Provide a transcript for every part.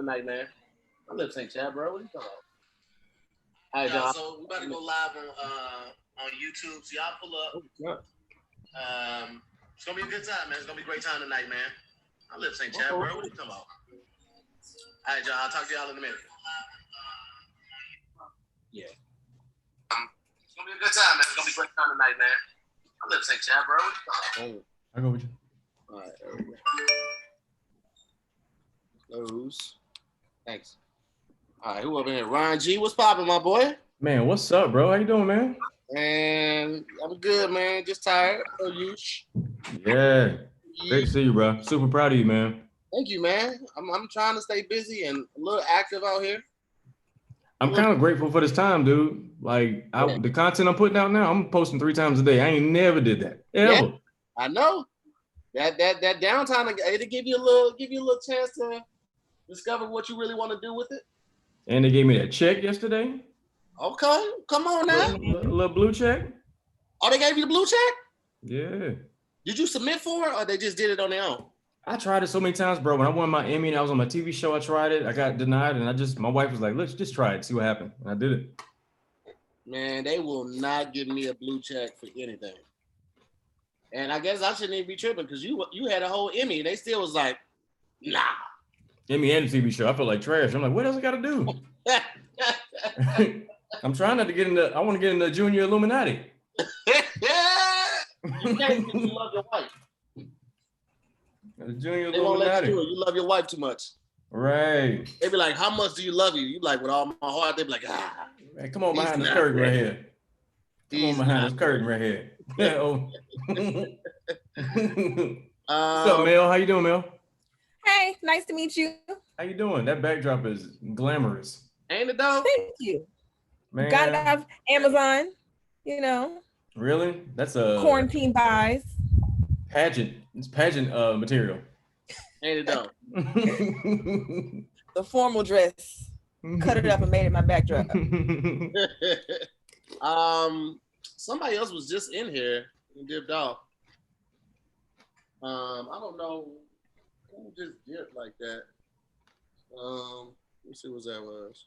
tonight, man. My lips ain't chapped, bro. What are you talking about? All right, John. So we about to go live on YouTube. So y'all pull up. It's gonna be a good time, man. It's gonna be a great time tonight, man. My lips ain't chapped, bro. What are you talking about? All right, John. I'll talk to y'all in a minute. Yeah. It's gonna be a good time, man. It's gonna be a great time tonight, man. My lips ain't chapped, bro. What are you talking about? I go with you. All right, there we go. Close. Thanks. All right, who up in here? Ryan G, what's poppin', my boy? Man, what's up, bro? How you doing, man? And I'm good, man. Just tired. Yeah. Great to see you, bro. Super proud of you, man. Thank you, man. I'm trying to stay busy and a little active out here. I'm kind of grateful for this time, dude. Like the content I'm putting out now, I'm posting 3 times a day. I ain't never did that. Ever. Yeah, I know. That downtime, it'll give you a little chance to discover what you really want to do with it. And they gave me that check yesterday. Okay, come on now. A little blue check. Oh, they gave you the blue check? Yeah. Did you submit for it or they just did it on their own? I tried it so many times, bro. When I won my Emmy and I was on my TV show, I tried it. I got denied, and my wife was like, let's just try it, see what happened. And I did it. Man, they will not give me a blue check for anything. And I guess I shouldn't even be tripping because you had a whole Emmy and they still was like, nah. Emmy and the TV show. I feel like trash. I'm like, what else I got to do? I'm trying not to get into, I want to get in the Junior Illuminati. You can't because you love your wife. The Junior they won't let you Illuminati. do it. You love your wife too much. Right. They be like, how much do you love you? You like, with all my heart. They be like, Man, come on behind this curtain right here. Come on behind this curtain right here. What's up, Mel? How you doing, Mel? Hey, nice to meet you. How you doing? That backdrop is glamorous. Ain't it though? Thank you. Man. Got it off Amazon, you know. Really? That's a quarantine buys. Pageant. It's pageant material. Ain't it though? The formal dress. Cut it up and made it my backdrop. Somebody else was just in here and dipped off. I don't know who just dipped like that. Let's see what that was.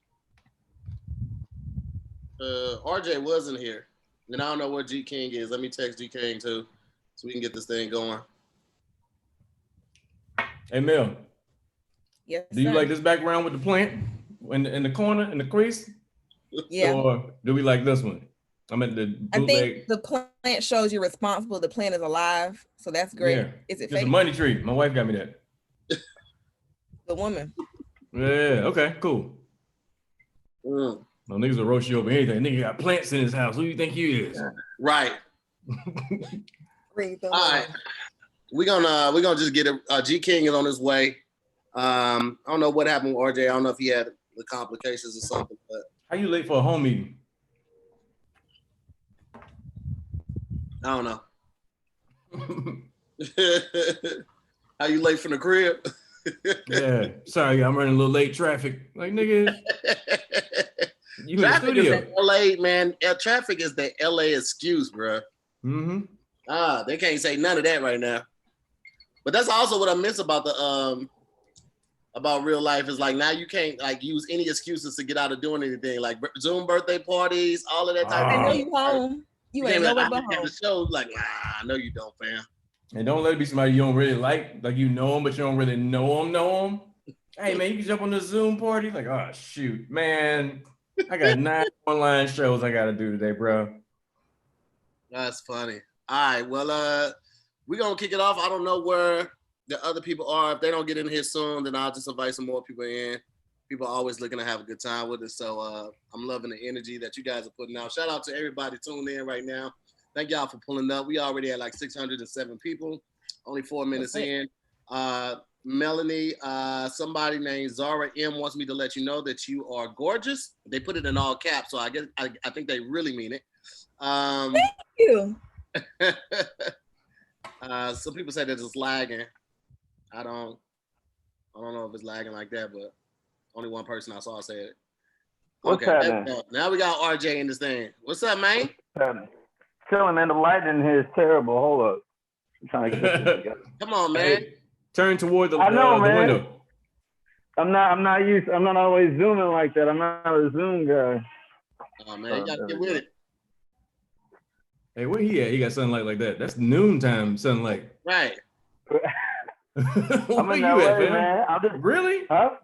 RJ wasn't here. And I don't know where G King is. Let me text G King too, so we can get this thing going. Hey Mel. Yes. Do you like this background with the plant in the corner, in the crease? Yeah. Or do we like this one? I mean the bootleg. I think the plant shows you're responsible. The plant is alive, so that's great. Yeah. Is it It's fake? a money tree. My wife got me that. The woman. Yeah. Okay. Cool. Mm. No niggas will roast you over anything. Nigga got plants in his house. Who you think he is? Right. All right. We're gonna just get G King is on his way. I don't know what happened with RJ. I don't know if he had the complications or something. But how you late for a home meeting? I don't know. How you late from the crib? Yeah. Sorry, I'm running a little late. Traffic. Like nigga. You traffic in the studio. is the LA, man. Traffic is the LA excuse, bro. Mm-hmm. They can't say none of that right now. But that's also what I miss about the about real life is like now you can't like use any excuses to get out of doing anything like Zoom birthday parties, all of that type of I know stuff. you home. You ain't nowhere but home. The show like, I know you don't, fam. And don't let it be somebody you don't really like you know them, but you don't really know them. Hey man, you can jump on the Zoom party. Like, oh shoot, man. I got 9 online shows I gotta do today, bro. That's funny. All right, well, we're gonna kick it off. I don't know where the other people are. If they don't get in here soon, then I'll just invite some more people in. People are always looking to have a good time with us. So I'm loving the energy that you guys are putting out. Shout out to everybody tuning in right now. Thank y'all for pulling up. We already had like 607 people, only 4 minutes in. Melanie, somebody named Zara M wants me to let you know that you are gorgeous. They put it in all caps, so I guess I think they really mean it. Thank you. Some people say that it's lagging. I don't know if it's lagging like that, but only one person I saw say it. Okay, now we got RJ in this thing. What's up, man? Chilling, man. The light in here is terrible. Hold up. I'm trying to get this together. Come on, man. Hey, turn toward the window. I'm not always zooming like that. I'm not a Zoom guy. Oh man, you gotta get with it. Hey, where he at? He got sunlight like that. That's noontime sunlight. Right. I'm Where in you LA, at, fam? man. I'm just Really? huh?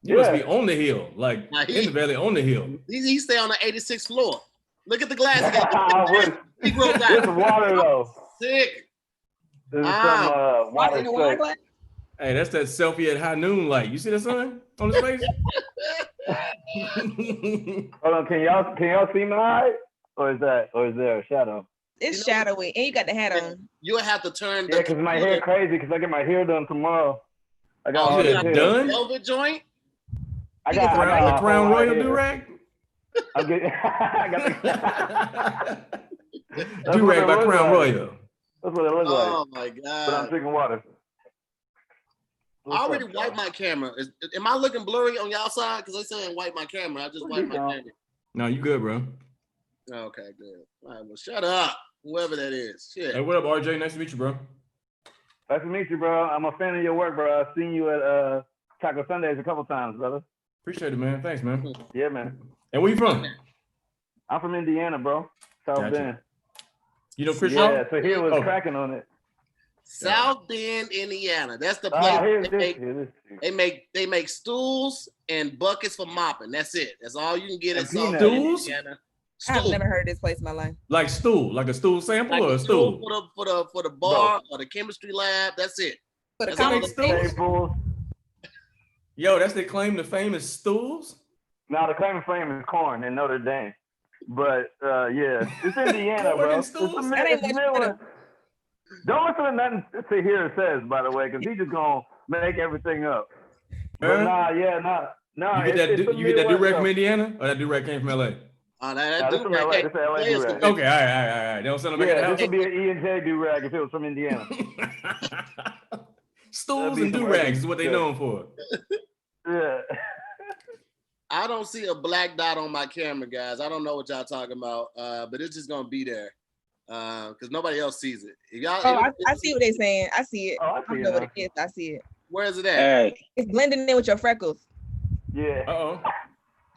You must be on the hill, like Nah, in the valley on the hill. He stay on the 86th floor. Look at the glass. Where's the water though? Sick. There's some water in the wine sick. glass. Hey, that's that selfie at high noon light. You see that sun on his face? Hold on, can y'all see my eye? Or is there a shadow? It's shadowy, and you got the hat on. You'll have to turn Yeah, because my hair crazy because I get my hair done tomorrow. I got all this hair done. Velvet joint. I got the Crown Royal do-rag. I'm getting. I got the do-rag by Crown Royal. That's what it looks like. Oh my god! But I'm drinking water. I already wiped my camera. Am I looking blurry on y'all side? Because they saying wipe my camera. I just wiped my camera. No, you good, bro. Okay, good. All right, well, shut up, whoever that is. Shit. Hey, what up, RJ? Nice to meet you, bro. Nice to meet you, bro. I'm a fan of your work, bro. I've seen you at Taco Sundays a couple times, brother. Appreciate it, man. Thanks, man. Yeah, man. And where you from? I'm from Indiana, bro. South Bend. You know Chris Yeah, Shaw? so he was cracking on it. South Bend, Indiana. That's the place. They make stools and buckets for mopping. That's it. That's all you can get at South Bend, Indiana. I've never heard of this place in my life. Like stool, like a stool sample like or a stool? For the bar or the chemistry lab. That's it. For the common stools. Yo, that's their claim to fame is stools? No, the claim to fame is corn in Notre Dame. But yeah, it's Indiana, bro. Don't listen to nothing Tahir says, by the way, because he's just gonna make everything up. But You get that do-rag from Indiana, or that do-rag came from LA? Oh, that do-rag. This LA do-rag. Okay, all right. They don't send them back in the house. This would be an E&J do-rag if it was from Indiana. Stools and do-rags is what they known for. Yeah. I don't see a black dot on my camera, guys. I don't know what y'all talking about, but it's just gonna be there because nobody else sees it. If y'all, I see what they're saying. I see it. I don't know what it is. I see it. Where is it at? Hey. It's blending in with your freckles. Yeah. Uh-oh.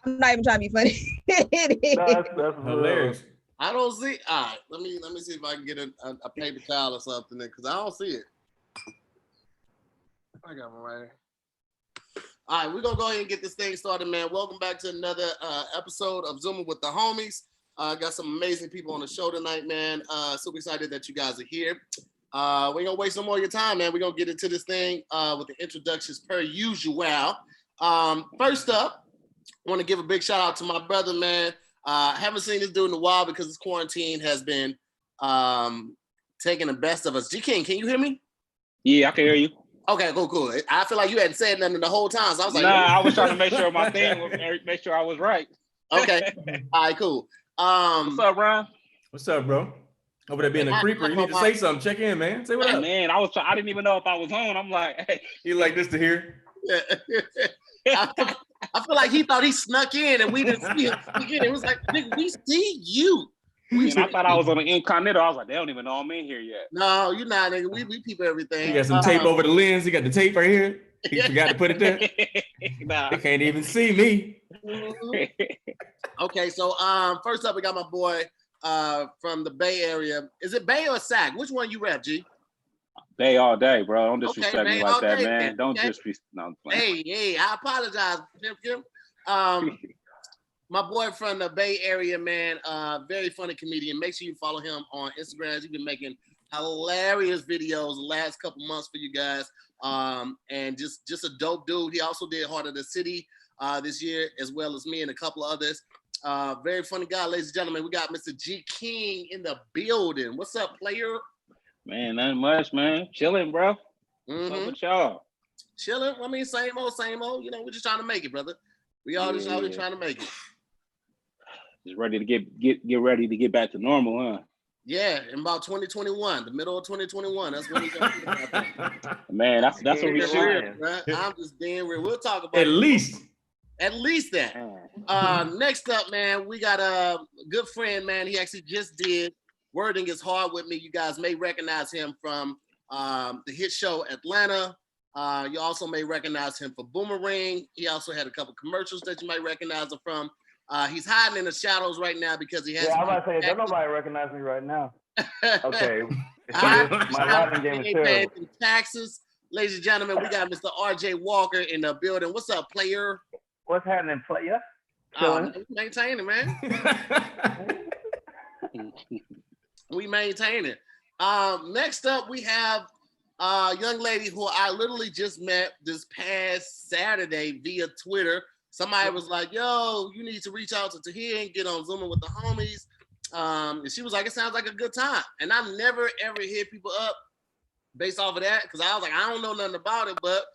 I'm not even trying to be funny. That's hilarious. I don't see. All right, let me see if I can get a paper towel or something because I don't see it. I got one right here. All right, we're gonna go ahead and get this thing started, man. Welcome back to another episode of Zooming with the Homies. Got some amazing people on the show tonight, man. Super excited that you guys are here. We're gonna waste no more of your time, man. We're gonna get into this thing with the introductions per usual. First up, I want to give a big shout out to my brother, man. I haven't seen this dude in a while because this quarantine has been taking the best of us. G King, can you hear me? Yeah, I can hear you. Okay, cool. I feel like you hadn't said nothing the whole time, so I was like, nah, I was trying to make sure my thing was, make sure I was right. Okay, all right, cool. What's up, Ron? What's up, bro? Over there being a creeper, you need to say something. Check in, man. Say what up. Man, I didn't even know if I was on. I'm like, hey, you like this to hear? I feel like he thought he snuck in and we didn't see him sneak in. It was like, nigga, we see you. I thought I was on the incognito. I was like, they don't even know I'm in here yet. No, you're not, nigga. We peep everything. You got some tape over the lens. You got the tape right here. He forgot to put it there. Nah. They can't even see me. Okay, so first up, we got my boy from the Bay Area. Is it Bay or Sac? Which one you rep, G? Bay all day, bro. Don't disrespect me like that, man. Man. Don't disrespect. No, hey, I apologize, Kim. My boy from the Bay Area, man, very funny comedian. Make sure you follow him on Instagram. He's been making hilarious videos the last couple months for you guys. And just a dope dude. He also did Heart of the City this year, as well as me and a couple of others. Very funny guy, ladies and gentlemen. We got Mr. G King in the building. What's up, player? Man, nothing much, man. Chilling, bro. What's up with y'all? Chilling. I mean, same old. You know, we're just trying to make it, brother. We all just out here trying to make it. Just ready to get ready to get back to normal, huh? Yeah, in about 2021, the middle of 2021. That's when we gonna Man, that's what we should. Right? I'm just being real. We'll talk about at least that. Next up, man, we got a good friend, man. He actually just did Wording Is Hard with me. You guys may recognize him from the hit show Atlanta. You also may recognize him for Boomerang. He also had a couple commercials that you might recognize him from. He's hiding in the shadows right now because he has. Yeah, I'm about to say, don't nobody recognize me right now. Okay. My writing game is terrible. Taxes. Ladies and gentlemen, we got Mr. RJ Walker in the building. What's up, player? What's happening, player? Maintaining, man. We maintain it. Next up, we have a young lady who I literally just met this past Saturday via Twitter. Somebody was like, yo, you need to reach out to Tahir and get on Zooming with the homies. And she was like, it sounds like a good time. And I never, ever hit people up based off of that because I was like, I don't know nothing about it. But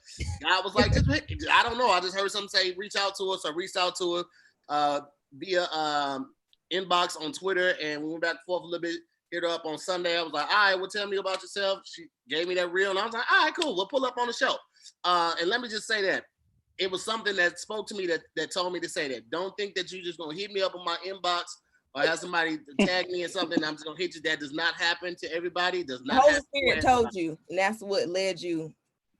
I was like, I don't know. I just heard something say, reach out to us. So I reached out to her via inbox on Twitter. And we went back and forth a little bit. Hit her up on Sunday. I was like, all right, well, tell me about yourself. She gave me that reel. And I was like, all right, cool. We'll pull up on the show. And let me just say that. It was something that spoke to me that told me to say that. Don't think that you're just going to hit me up on my inbox or have somebody tag me or something. I'm just going to hit you. That does not happen to everybody. It does not. The Holy Spirit told you, and that's what led you.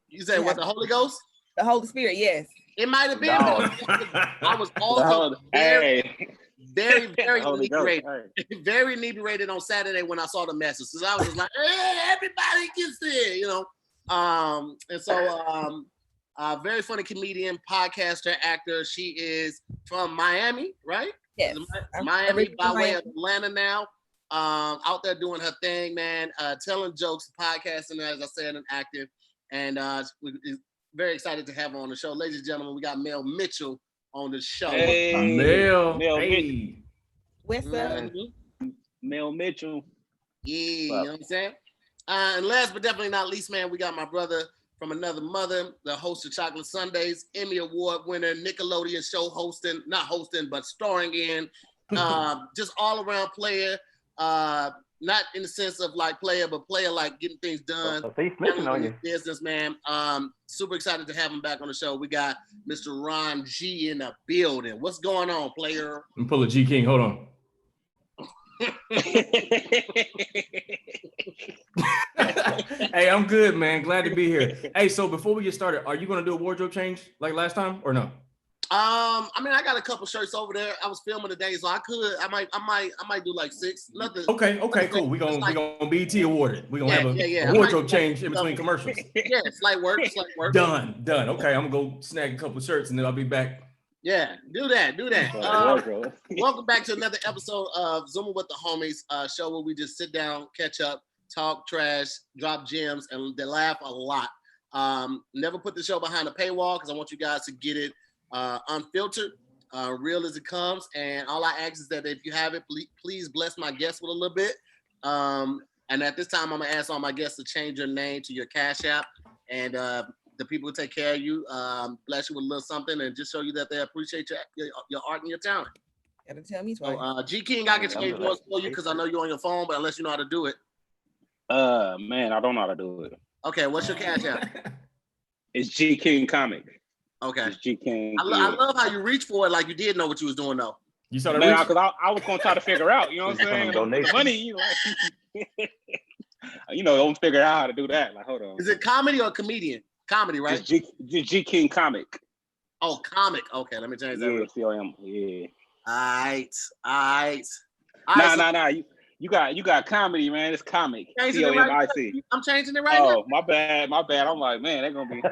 You said what, the Holy Ghost? The Holy Spirit, yes. It might have been. I was also very inebriated. Very inebriated on Saturday when I saw the message. Because I was just like, hey, everybody gets there, you know. And so very funny comedian, podcaster, actor. She is from Miami, right? Yes. Miami by way of Atlanta now. Out there doing her thing, man. Telling jokes, podcasting, as I said, and active. And we're very excited to have her on the show. Ladies and gentlemen, we got Mel Mitchell on the show. Hey, Mel. Hey. What's up? Mel Mitchell. Yeah, you know what I'm saying? And last but definitely not least, man, we got my brother from another mother, the host of Chocolate Sundays, Emmy Award winner, Nickelodeon show hosting, not hosting, but starring in, just all around player, not in the sense of like player, but player like getting things done. He's snitching on you. Businessman. Super excited to have him back on the show. We got Mr. Ron G in the building. What's going on, player? I'm pull a G King. Hold on. Hey, I'm good, man. Glad to be here. Hey, so before we get started, are you gonna do a wardrobe change like last time or no? I mean, I got a couple shirts over there. I was filming today, so I might do like 6. Nothing. Okay, cool. We gonna BET awarded. We gonna have a wardrobe change in between commercials. Yeah, slight work. Done. Okay, I'm gonna go snag a couple of shirts and then I'll be back. Yeah, do that. Welcome back to another episode of Zooming with the Homies, show where we just sit down, catch up, talk trash, drop gems, and they laugh a lot. Never put the show behind a paywall because I want you guys to get it unfiltered, real as it comes. And all I ask is that if you have it, please bless my guests with a little bit. And at this time, I'm gonna ask all my guests to change your name to your Cash App, and the people who take care of you, bless you with a little something, and just show you that they appreciate your art and your talent. Gotta tell me twice. So, G King, I can change yours for you because I know you're on your phone, but unless you know how to do it. Man, I don't know how to do it. Okay, what's your Cash App? It's G King Comic. Okay. It's G King. I love how you reach for it like you did know what you was doing though. You saw the man, because I was gonna try to figure out, you know what I'm saying? Donation. Money, you know, don't figure out how to do that. Like, hold on. Is it comedy or comedian? Comedy, right? It's G King Comic. Oh, comic. Okay, let me change that. Yeah, C-O-M. Yeah. All right. Nah. You got comedy, man. It's comic. C-O-M-I-C. I'm changing it right now. Oh, my bad. I'm like, man, they're gonna be.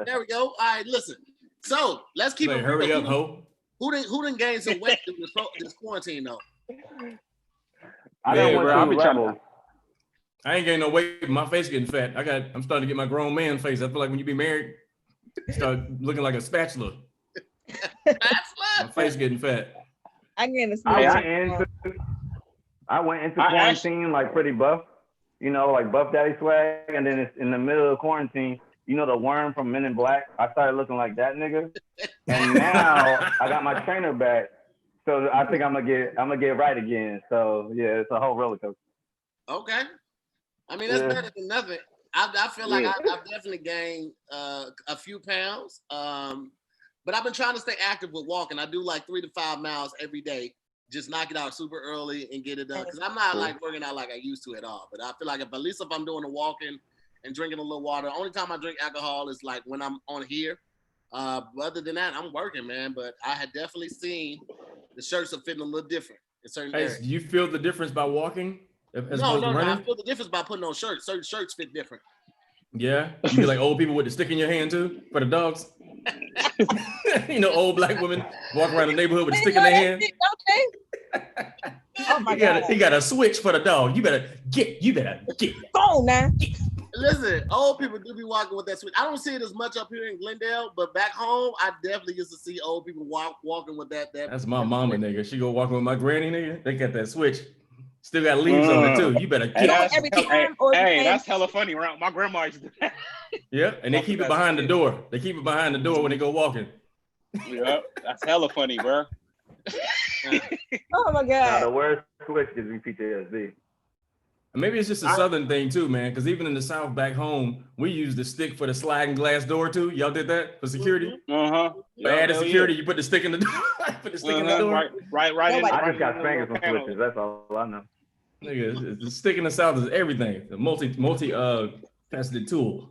There we go. All right, listen. So let's keep it. Hurry up, ho. Who didn't gain some weight through this quarantine though? I ain't getting no weight. My face getting fat. I'm starting to get my grown man face. I feel like when you be married, you start looking like a spatula. My face getting fat. I went into quarantine like pretty buff, you know, like Buff Daddy swag, and then it's in the middle of quarantine. You know the worm from Men in Black? I started looking like that nigga, and now I got my trainer back, so I think I'm gonna get right again. So yeah, it's a whole roller coaster. Okay, I mean that's better than nothing. I feel like I've definitely gained a few pounds, but I've been trying to stay active with walking. I do like 3 to 5 miles every day. Just knock it out super early and get it done. Because I'm not like working out like I used to at all. But I feel like at least if I'm doing the walking and drinking a little water. The only time I drink alcohol is like when I'm on here. Other than that, I'm working, man. But I had definitely seen the shirts are fitting a little different in certain areas. Do you feel the difference by walking as No. opposed to running? I feel the difference by putting on shirts. Certain shirts fit different. Yeah, you be like old people with the stick in your hand too for the dogs. You know, old black women walk around the neighborhood with a stick in their hand. Oh my God. He got a switch for the dog. You better get. Phone now. Listen, old people do be walking with that switch. I don't see it as much up here in Glendale, but back home, I definitely used to see old people walking with that. That's my mama, nigga. She go walking with my granny, nigga. They got that switch. Still got leaves on it too. You better get Hey, that's hella funny. Around my grandma used to do that. Yeah, and they keep it behind the door. They keep it behind the door when they go walking. Yep, that's hella funny, bro. Oh my God. The worst switch gives me PTSD. Maybe it's just a Southern thing too, man. Because even in the South back home, we use the stick for the sliding glass door too. Y'all did that for security? Uh-huh. For added security, you put the stick in the door. Put the stick in the door. Right. I just got spankers on switches. That's all I know. Nigga, the stick in the South is everything. The multi-faceted tool.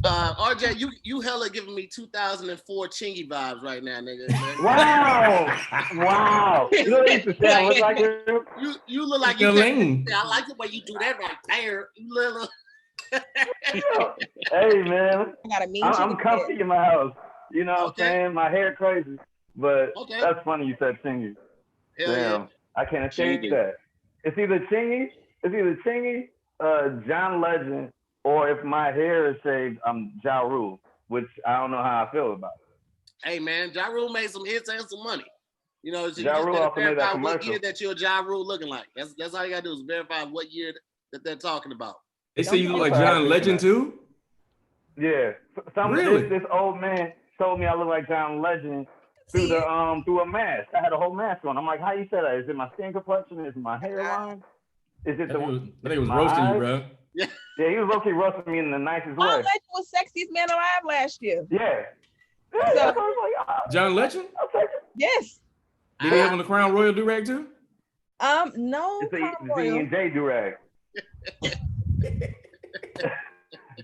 RJ, you hella giving me 2004 Chingy vibes right now, nigga. Wow. You know what I used to say I look like him? You look like you. I like the way you do that right there. You little. Hey man, I'm comfy in my house. You know what I'm saying? My hair crazy, but that's funny you said Chingy. Damn, I can't escape that. It's either Chingy, John Legend, or if my hair is shaved, I'm Ja Rule, which I don't know how I feel about it. Hey man, Ja Rule made some hits and some money. You know, Ja Rule also made that commercial. What year that you're Ja Rule looking like. That's all you gotta do is verify what year that they're talking about. They say you look like John Legend too? Yeah. This old man told me I look like John Legend through a mask. I had a whole mask on. I'm like, how you say that? Is it my skin complexion? Is it my hairline? Is it I think it was roasting you, bro. Yeah, he was roasting me in the nicest way. John Legend was sexiest man alive last year. Yeah. So, John Legend? I'll take it. Yes. Did he have on the Crown Royal do-rag too? No. It's a D&J do-rag.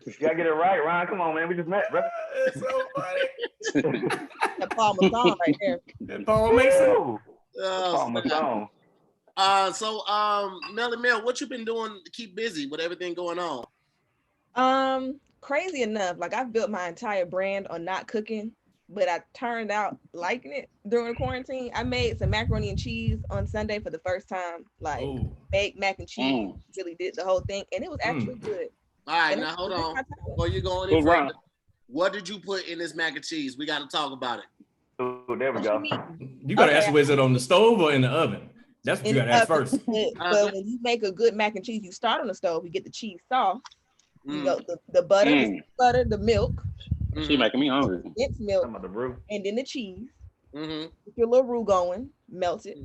You gotta get it right, Ron. Come on, man. We just met, bro. It's so funny. That Paul Masson right there. That Paul Mason. Paul Masson. So Mel, what you been doing to keep busy with everything going on? Crazy enough, like I've built my entire brand on not cooking, but I turned out liking it during the quarantine. I made some macaroni and cheese on Sunday for the first time, like baked mac and cheese. Really did the whole thing, and it was actually good. All right, now hold on. Before you go any further, what did you put in this mac and cheese? We got to talk about it. Oh, there we go. You gotta ask, was it on the stove or in the oven? That's what you gotta ask first. But when you make a good mac and cheese, you start on the stove. You get the cheese soft. You go the butter, the milk. She making me hungry. It's milk, and then the cheese. Get your little roux going, melt it.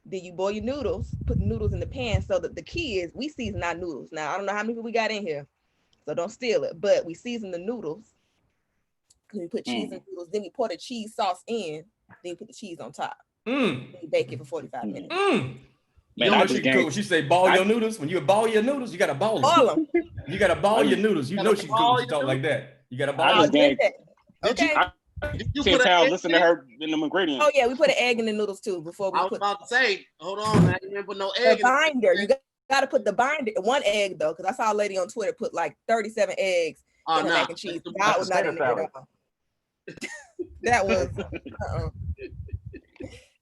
Then you boil your noodles. Put the noodles in the pan. So that the key is we season our noodles. Now I don't know how many people we got in here, so don't steal it. But we season the noodles. We put cheese in noodles. Then we pour the cheese sauce in. Then you put the cheese on top. Then you bake it for 45 minutes. Man, you know what she say, ball your noodles? When you ball your noodles, you gotta ball them. You gotta ball your noodles. You know she can talk like that. You gotta ball them. Okay. You can't tell, listen to her in the ingredients. Oh yeah, we put an egg in the noodles too before we I was about to say, hold on, man. You didn't put no egg in the binder. You gotta put the binder, one egg though, because I saw a lady on Twitter put like 37 eggs in the mac and cheese. That was not in there at all. That was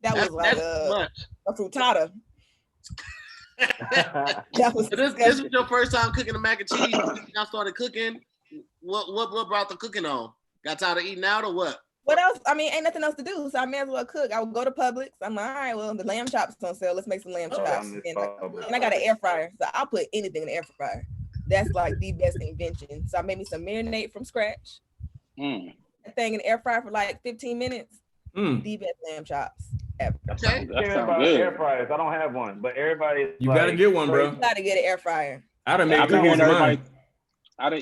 that was like a frittata. That was this was your first time cooking the mac and cheese. Y'all started cooking. What brought the cooking on? Got tired of eating out or what? What else? I mean, ain't nothing else to do, so I may as well cook. I would go to Publix. I'm like, all right, well, the lamb chops on sale. Let's make some lamb chops. And I got an air fryer, so I'll put anything in the air fryer. That's like the best invention. So I made me some marinade from scratch. That thing in the air fryer for like 15 minutes. The best lamb chops ever. Okay. That sounds good. Air fryers. I don't have one, but everybody. You gotta get one, bro. You gotta get an air fryer. I done made cookies in mine.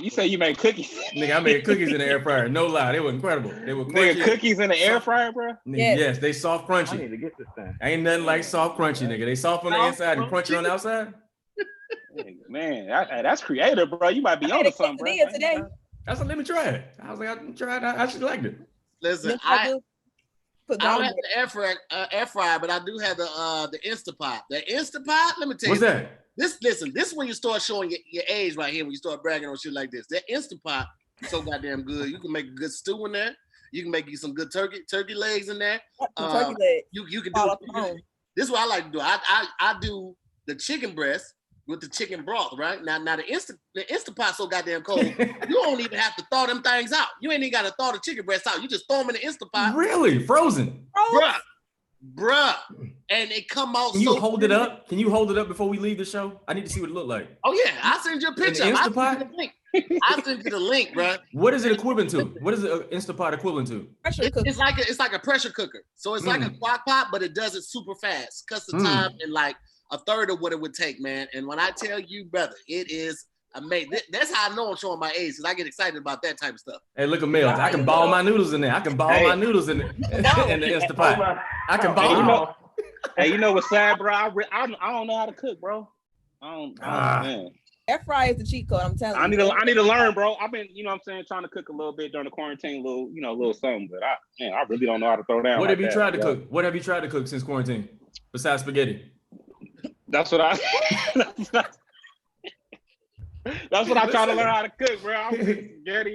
You say you made cookies? Nigga, I made cookies in the air fryer. No lie, they were incredible. They were crunchy. Cookies in the air fryer, bro? Nigga, yes, they soft crunchy. I need to get this thing. Ain't nothing like soft crunchy, nigga. They soft on the inside and crunchy on the outside. Man, that's creative, bro. You might be on to something, bro. Today. I said, let me try it. I was like, I tried. I actually liked it. Listen, I don't have the air fryer, but I do have the Instapot. The Instapot, let me tell you. What's that? This is when you start showing your age right here, when you start bragging on shit like this. That Instapot is so goddamn good. You can make a good stew in there. You can make you some good turkey legs in there. Turkey legs. You can do this is what I like to do. I do the chicken breast with the chicken broth, right? Now the Instapot so goddamn cold, you don't even have to thaw them things out. You ain't even got to thaw the chicken breast out. You just throw them in the Instapot. Really? Frozen? Bruh. And it come out. Can you hold it up? Can you hold it up before we leave the show? I need to see what it looked like. Oh yeah, I'll send you a picture. I'll send you the link, bro. What is it equivalent to? What is the Instapot equivalent to? It's like a pressure cooker. So it's like a crock pot, but it does it super fast. Cuts the time in like a third of what it would take, man. And when I tell you, brother, it is amazing. That's how I know I'm showing my age, because I get excited about that type of stuff. Hey, look at Mel. I can ball my noodles in there. I can ball my noodles in the Instapot. I can ball them. Hey, you know what's sad, bro? I don't know how to cook, bro. Man. Air fryer is the cheat code. I'm telling you. I need to learn, bro. I've been, what I'm saying, trying to cook a little bit during the quarantine, little something. But I really don't know how to throw down. What have you tried to cook? What have you tried to cook since quarantine besides spaghetti? That's what I. That's what I'm trying to learn how to cook, bro.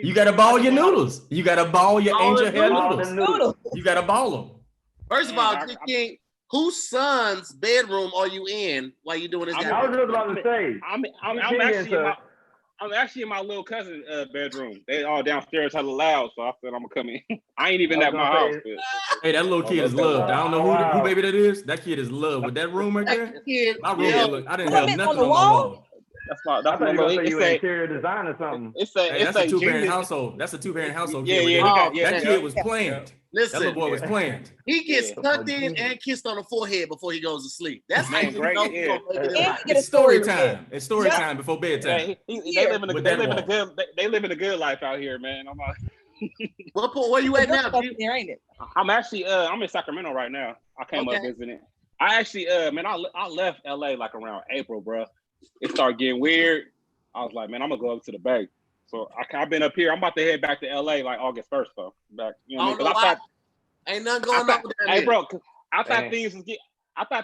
You gotta ball your noodles. You gotta ball your angel hair noodles. You gotta ball them. First of all, King, whose son's bedroom are you in while you doing this? I was just about to say. I'm actually in my little cousin's bedroom. They all downstairs hella loud, so I said I'm gonna come in. I ain't even at my house. Hey, that little kid is loved. I don't know who baby that is. That kid is loved. With that room right there, my room, I didn't have nothing on the wall. That's my little interior design or something. That's a two-parent household. That's a two-parent household. Yeah. That kid was planned. Listen, that little boy was planned. He gets tucked in and kissed on the forehead before he goes to sleep. That's how you great. know It's story time. It's story time before bedtime. They live in a good life out here, man. I'm like, where you at now? There ain't it? I'm actually I'm in Sacramento right now. I came up visiting. I actually I left LA like around April, bro. It started getting weird. I was like, man, I'm gonna go up to the Bay. So I've been up here. I'm about to head back to LA like August 1st, though. Back, ain't nothing going on down hey, bro, I thought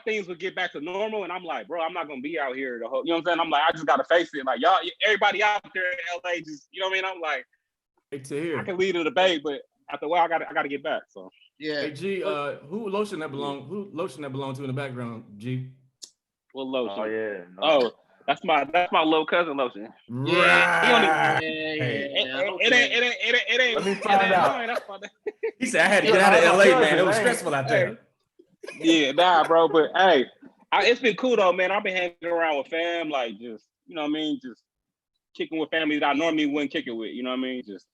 things would get back to normal, and I'm like, bro, I'm not gonna be out here the whole. You know what I'm saying? I'm like, I just gotta face it. Like y'all, everybody out there in LA, just you know what I mean? I'm like, I can lead to the Bay, but after a while, I gotta get back. So yeah. Hey G, who lotion that belong to in the background? G. What lotion? Oh yeah. No. Oh. That's my little cousin lotion. Right. It ain't. Let me find out. He said I had to get out of LA, man. It was stressful out there. Yeah, nah, bro. But hey, it's been cool though, man. I've been hanging around with fam, like just you know what I mean, just kicking with family that I normally wouldn't kick it with. You know what I mean, just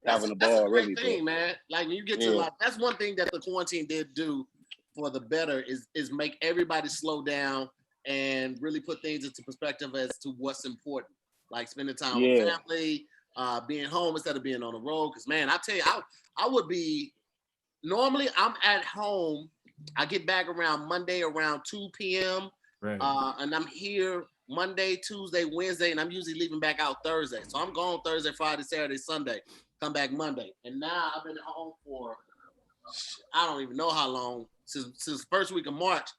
having the ball. That's a great really, thing, man. Like when you get to like, that's one thing that the quarantine did do for the better is make everybody slow down and really put things into perspective as to what's important, like spending time with family, being home instead of being on the road. Because man, I tell you, I would be normally I'm at home. I get back around Monday around 2 p.m. Right. And I'm here Monday, Tuesday, Wednesday, and I'm usually leaving back out Thursday. So I'm gone Thursday, Friday, Saturday, Sunday. Come back Monday, and now I've been home for I don't even know how long since first week of March.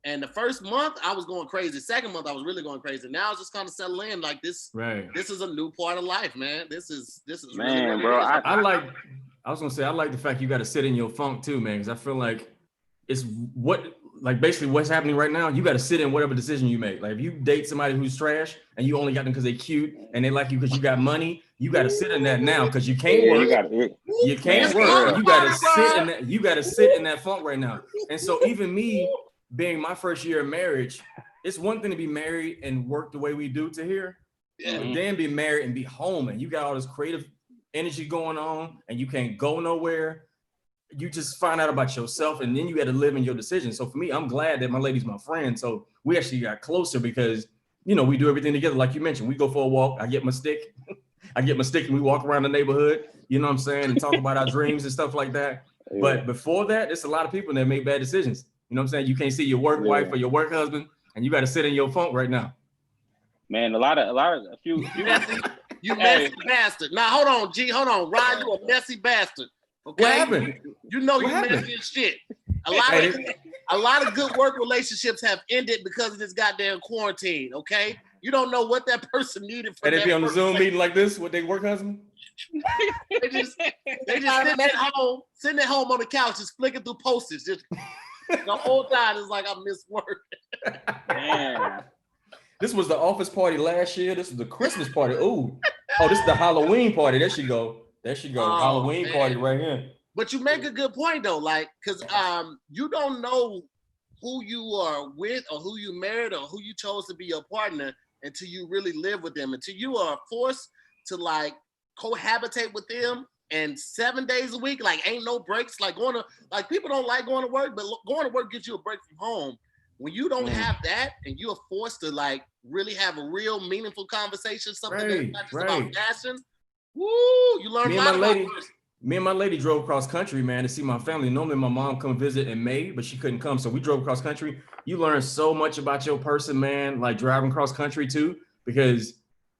And the first month I was going crazy. Second month I was really going crazy. Now it's just kind of settling in like this. Right. This is a new part of life, man. This is man, really bro. I was gonna say I like the fact you got to sit in your funk too, man. Because I feel like it's basically what's happening right now. You got to sit in whatever decision you make. Like if you date somebody who's trash and you only got them because they're cute and they like you because you got money, you got to sit in that now because you can't work. You can't work. You got to sit in that. You got to sit in that funk right now. And so even me, being my first year of marriage, it's one thing to be married and work the way we do to here, but then be married and be home and you got all this creative energy going on and you can't go nowhere. You just find out about yourself and then you got to live in your decisions. So for me, I'm glad that my lady's my friend. So we actually got closer because, you know, we do everything together. Like you mentioned, we go for a walk. I get my stick. And we walk around the neighborhood, you know what I'm saying? And talk about our dreams and stuff like that. Yeah. But before that, there's a lot of people that make bad decisions. You know what I'm saying? You can't see your work wife or your work husband, and you got to sit in your funk right now. Man, a few. You messy bastard. Now hold on, G. Hold on, Ryan. You a messy bastard. Okay. What happened? You know you What messy as shit. A lot of good work relationships have ended because of this goddamn quarantine. Okay. You don't know what that person needed for And that. they be on the Zoom meeting like this with their work husband. They just sitting at home on the couch, just flicking through posters. Just the whole time it's like I miss work. Man. This was the office party last year. This was the Christmas party. Ooh. Oh, this is the Halloween party. There she go. Oh, Halloween party right here. But you make a good point though, like, cause you don't know who you are with or who you married or who you chose to be your partner until you really live with them, until you are forced to like cohabitate with them and 7 days a week, like ain't no breaks, like people don't like going to work, but going to work gives you a break from home. When you don't have that and you're forced to like really have a real meaningful conversation, something that's not just about passion, woo, you learn a lot about person. Me and my lady drove across country, man, to see my family. Normally my mom come visit in May, but she couldn't come. So we drove across country. You learn so much about your person, man, like driving cross country too, because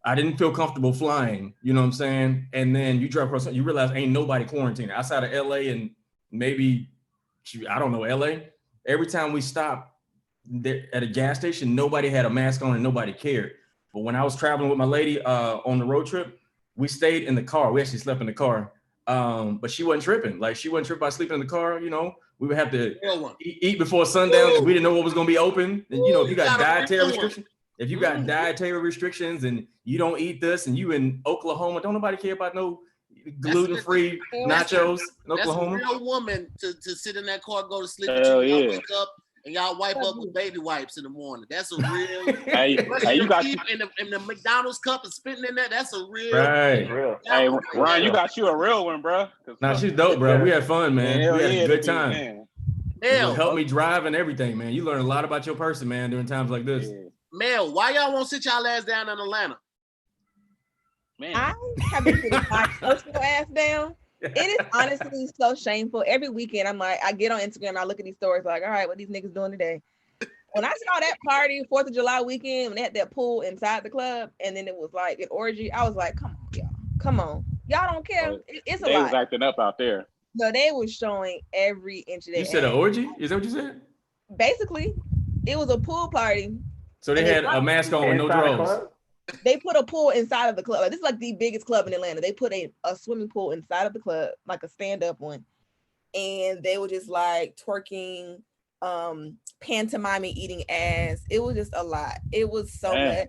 I didn't feel comfortable flying, you know what I'm saying? And then you drive across, you realize ain't nobody quarantined outside of LA and maybe, I don't know, LA. Every time we stopped at a gas station, nobody had a mask on and nobody cared. But when I was traveling with my lady on the road trip, we stayed in the car. We actually slept in the car. But she wasn't tripping. Like she wasn't tripping by sleeping in the car, you know. We would have to eat before sundown because we didn't know what was gonna be open. And you know, if you got dietary restrictions, if you got dietary restrictions and you don't eat this and you in Oklahoma, don't nobody care about no gluten-free nachos in Oklahoma. That's a real woman to sit in that car, go to sleep, Hell and yeah. wake up and y'all wipe up with baby wipes in the morning. That's a real. Hey, you got in the McDonald's cup and spitting in there. That's a real. Right. Hey, Ryan, you got you a real one, bro. Nah, she's dope, bro. We had fun, man. Hell we had a good dude, time. Man. It helped me drive and everything, man. You learn a lot about your person, man, during times like this. Yeah. Mel, why y'all won't sit y'all ass down in Atlanta? Man, I haven't sitting my personal ass down. It is honestly so shameful. Every weekend, I'm like, I get on Instagram, I look at these stories, like, all right, what these niggas doing today? When I saw that party, 4th of July weekend, when they had that pool inside the club, and then it was like an orgy, I was like, come on, y'all. Come on. Y'all don't care. It's a lot. They was acting up out there. No, they was showing every inch of their You said an orgy? Is that what you said? Basically, it was a pool party. So they had a mask on with no drawers. They put a pool inside of the club. This is like the biggest club in Atlanta. They put a swimming pool inside of the club, like a stand-up one. And they were just like twerking, pantomiming, eating ass. It was just a lot. It was so much.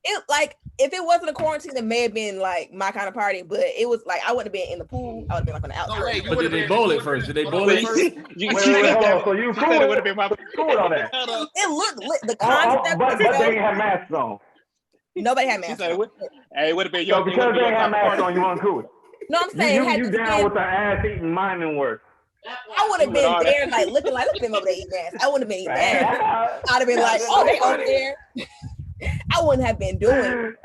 It like if it wasn't a quarantine, it may have been like my kind of party, but it was like I wouldn't have been in the pool. I would have been like on the outside. But did they bowl it first? Did they bowl it first? So you cool? Would have been my cool on that. It looked lit. The concept. But they didn't have masks on. Nobody had masks on. Hey, it would have been your. So because they didn't have masks on, you weren't cool. No, I'm saying you down with the ass eating miming work. I would have been there, like looking like them over there eating ass. I wouldn't have been eating ass. I'd have been like, oh, they over there. I wouldn't have been doing it.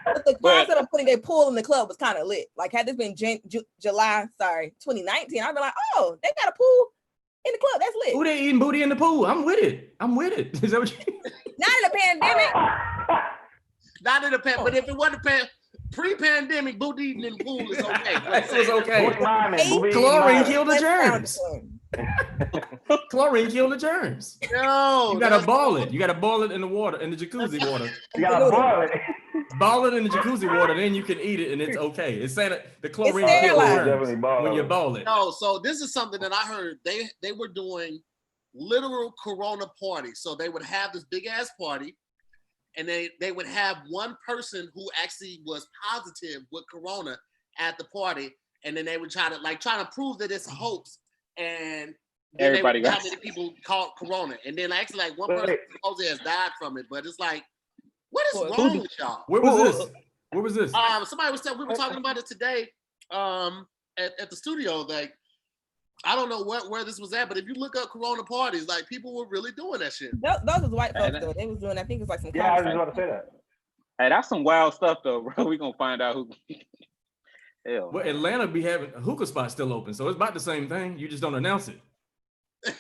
But the concept of putting a pool in the club was kind of lit. Like, had this been July 2019, I'd be like, oh, they got a pool in the club. That's lit. Who they eating booty in the pool? I'm with it. Is that what you? Not in the pandemic. Not in the pandemic, but if it wasn't pre-pandemic, booty eating in the pool is okay. This was okay. Chlorine killed the germs. Chlorine killed the germs. No, you gotta ball it. You gotta ball it in the water, in the jacuzzi water. You gotta boil it. Ball it in the jacuzzi water, then you can eat it, and it's okay. It's saying the chlorine kills the germs when you ball it. No, so this is something that I heard. They were doing literal Corona parties. So they would have this big ass party, and they would have one person who actually was positive with Corona at the party, and then they would try to prove that it's a hoax. And everybody got how many people caught Corona, and then actually like one person supposedly has died from it. But it's like, what is wrong with y'all? Where was this? Where was this? Somebody was saying, we were talking about it today at the studio. Like, I don't know where this was at, but if you look up Corona parties, like people were really doing that shit. Those was white folks though. They was doing, I think it's like some. Yeah, I was just about to say that. Hey, that's some wild stuff though, bro. We gonna find out who. Hell. Well, Atlanta be having a hookah spot still open, so it's about the same thing. You just don't announce it.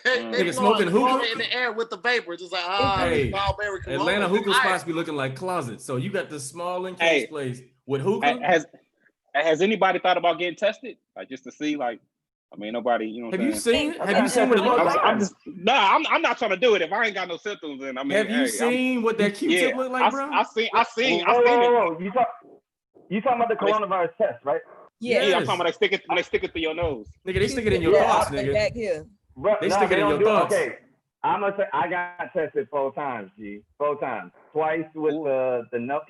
Nigga smoking hookah in the air with the vapor, just like hey, strawberry. Atlanta hookah spots be looking like closets. So you got this small encased place with hookah. Has anybody thought about getting tested, like just to see, like, I mean, nobody, you know. What have you seen? Have you seen what it looks like? I'm not trying to do it if I ain't got no symptoms. Then I mean, have you seen what that Q-tip look like, bro? I seen it. You talking about the coronavirus test, right? Yeah, I'm talking about when they stick it through your nose. Nigga, they stick it in your thoughts, nigga. Back here. They stick it in your thoughts. Okay, I'm gonna say I got tested 4 times, G. 4 times. Twice with the nose.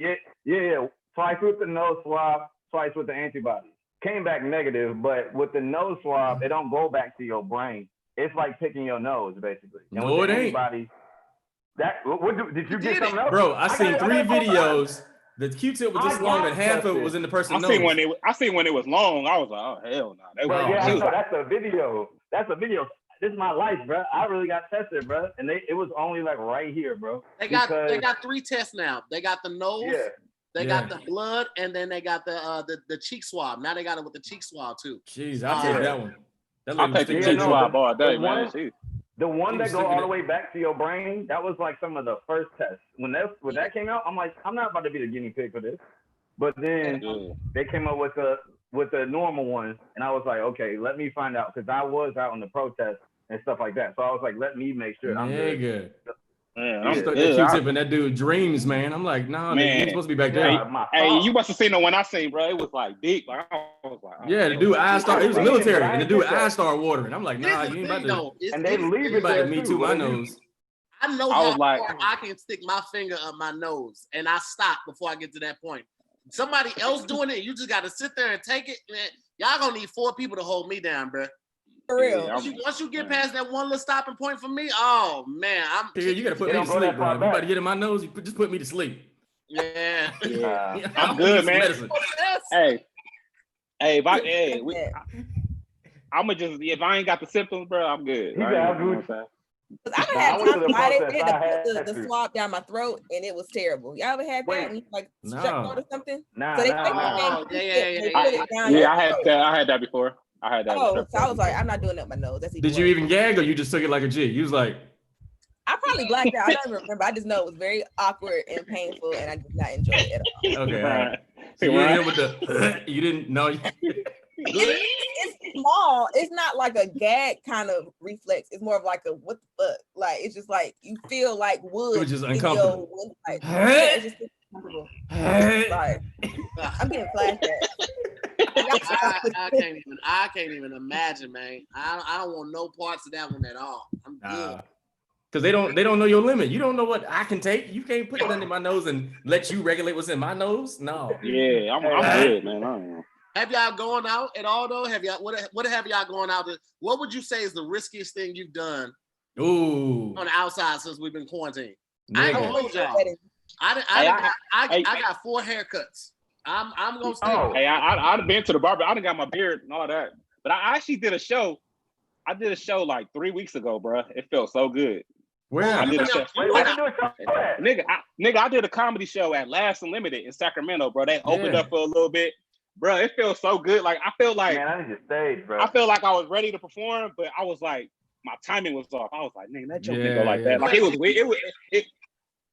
Yeah. Twice with the nose swab. Twice with the antibodies. Came back negative, but with the nose swab, it don't go back to your brain. It's like picking your nose, basically. And no, it ain't. Did you get something else? Bro, I seen 3 videos. The Q-tip was this long, and half of it was in the person's nose. I seen when it was long. I was like, oh hell no. That's a video. This is my life, bro. I really got tested, bro, and it was only like right here, bro. They got 3 tests now. They got the nose. Yeah. They got the blood, and then they got the cheek swab. Now they got it with the cheek swab too. Jeez, I'll take that one. I'll take the cheek swab all day, man. The one that go all the way back to your brain, that was like some of the first tests. When that came out, I'm like, I'm not about to be the guinea pig for this. But then they came up with the normal one, and I was like, okay, let me find out, because I was out on the protest and stuff like that. So I was like, let me make sure I'm good. Man, I'm stuck that Q-tip in that dude dreams, man. I'm like, nah, man, he's supposed to be back there. Hey, you must have seen the one I seen, bro. It was like deep. Like, I was like, the dude eyes start. It was military, and the dude eyes start watering. I'm like, nah, you ain't about to. And they leave it there me too. My nose. I know how far I can stick my finger up my nose, and I stop before I get to that point. Somebody else doing it, you just got to sit there and take it. Man, y'all gonna need 4 people to hold me down, bro. For real. Once you get past that one little stopping point for me, oh man, you gotta put me to sleep, bro. If you about to get in my nose, just put me to sleep. Yeah. I'm good, man. Hey, if I ain't got the symptoms, bro, I'm good. I had the swab down my throat, and it was terrible. Y'all ever had that? And like strep or something? Nah. So I had that before. So I was like, I'm not doing that with my nose. Did you even gag, or you just took it like a G? You was like, I probably blacked out. I don't even remember. I just know it was very awkward and painful, and I did not enjoy it at all. Okay, all right. So you didn't with the you didn't know. It's small. It's not like a gag kind of reflex. It's more of like a what the fuck. Like it's just like you feel like wood. It was just uncomfortable. It's just uncomfortable. Like, I'm getting flashed at. I can't even imagine, man. I don't want no parts of that one at all. I'm good. Because they don't know your limit. You don't know what I can take. You can't put it under my nose and let you regulate what's in my nose. No. Yeah, I'm good, man. I don't know. Have y'all gone out at all though? Have y'all what have y'all gone out to? What would you say is the riskiest thing you've done? Ooh. On the outside since we've been quarantined. Nigga. I ain't gonna hold y'all. I got 4 haircuts. I'm gonna say. Hey, I've been to the barber. I done got my beard and all that. But I actually did a show. I did a show like 3 weeks ago, bro. It felt so good. Where? I did a show. Nigga, I did a comedy show at Last Unlimited in Sacramento, bro. They opened up for a little bit. Bro, it feels so good. Like I feel like, man, I need to stay, bro. I feel like I was ready to perform, but I was like, my timing was off. I was like, man, that joke didn't go like that. Like it was weird.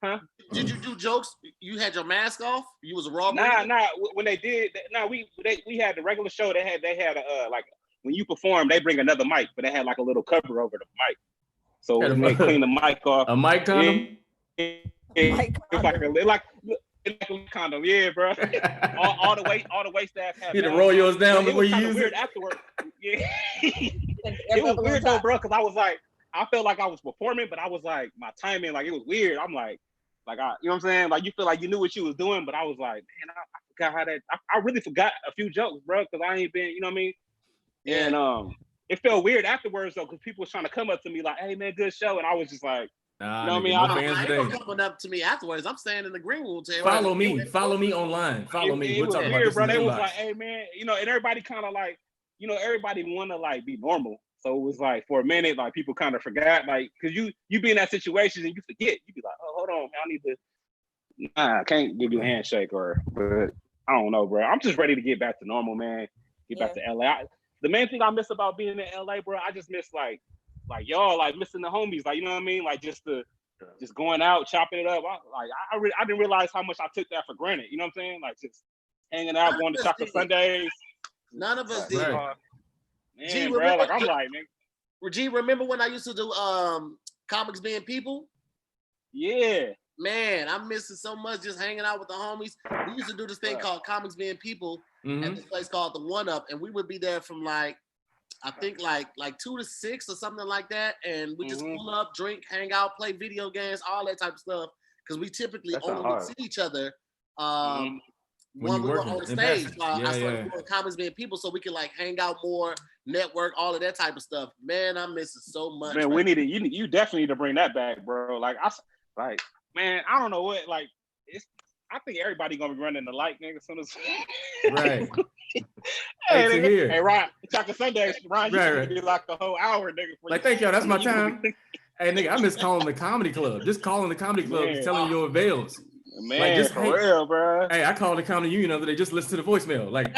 Huh? Did you do jokes? You had your mask off? You was a raw? Nah. When they did, we had the regular show. They had like when you perform, they bring another mic, but they had like a little cover over the mic. So when they clean the mic off, a mic condom. Like a condom, yeah, bro. all the way staff have. You had to roll yours down before you use it. Afterward, yeah. It was weird though, bro, because I was like, I felt like I was performing, but I was like, my timing, like it was weird. I'm like you know what I'm saying? Like you feel like you knew what you was doing, but I was like, man, I forgot how that. I really forgot a few jokes, bro, because I ain't been, you know what I mean? Yeah. And it felt weird afterwards though, because people was trying to come up to me like, hey man, good show, and I was just like. Nah, you know what I mean? I ain't coming up to me afterwards. I'm staying in the green room. Follow me online. Follow me. We're talking about this. Bro. They was like, hey man, you know, and everybody kind of like, you know, everybody want to like be normal. So it was like for a minute, like people kind of forgot, like, cause you be in that situation and you forget. You be like, oh, hold on, man, I need to. Nah, I can't give you a handshake but I don't know, bro. I'm just ready to get back to normal, man. Get back to LA. The main thing I miss about being in LA, bro, I just miss like like y'all like missing the homies, like you know what I mean, like just going out, chopping it up. I didn't realize how much I took that for granted. You know what I'm saying? Like just hanging out, going to Chocolate Sundays. None of us did. Right. Man, G, bro, like I'm like, man. G, remember when I used to do Comics Being People? Yeah. Man, I'm missing so much just hanging out with the homies. We used to do this thing called Comics Being People at this place called the One Up, and we would be there from like I think like 2 to 6 or something like that, and we just pull up, drink, hang out, play video games, all that type of stuff. Because we typically only would see each other when we were on stage. So I started doing Comics Being People so we could like hang out more, network, all of that type of stuff. Man, I'm missing so much. Man, we need to. You definitely need to bring that back, bro. Man, I don't know what. Like, I think everybody gonna be running the light, nigga. As soon as right. hey, nigga, hey, Ron, Chocolate Sundays, Ron, you should be like the whole hour, nigga. Like, thank y'all. That's my time. Hey, nigga, I miss calling the comedy club. Just calling the comedy club and telling you your avails. Man, like, just, for real, bro. Hey, I called the comedy union the other day. Just listen to the voicemail. Like,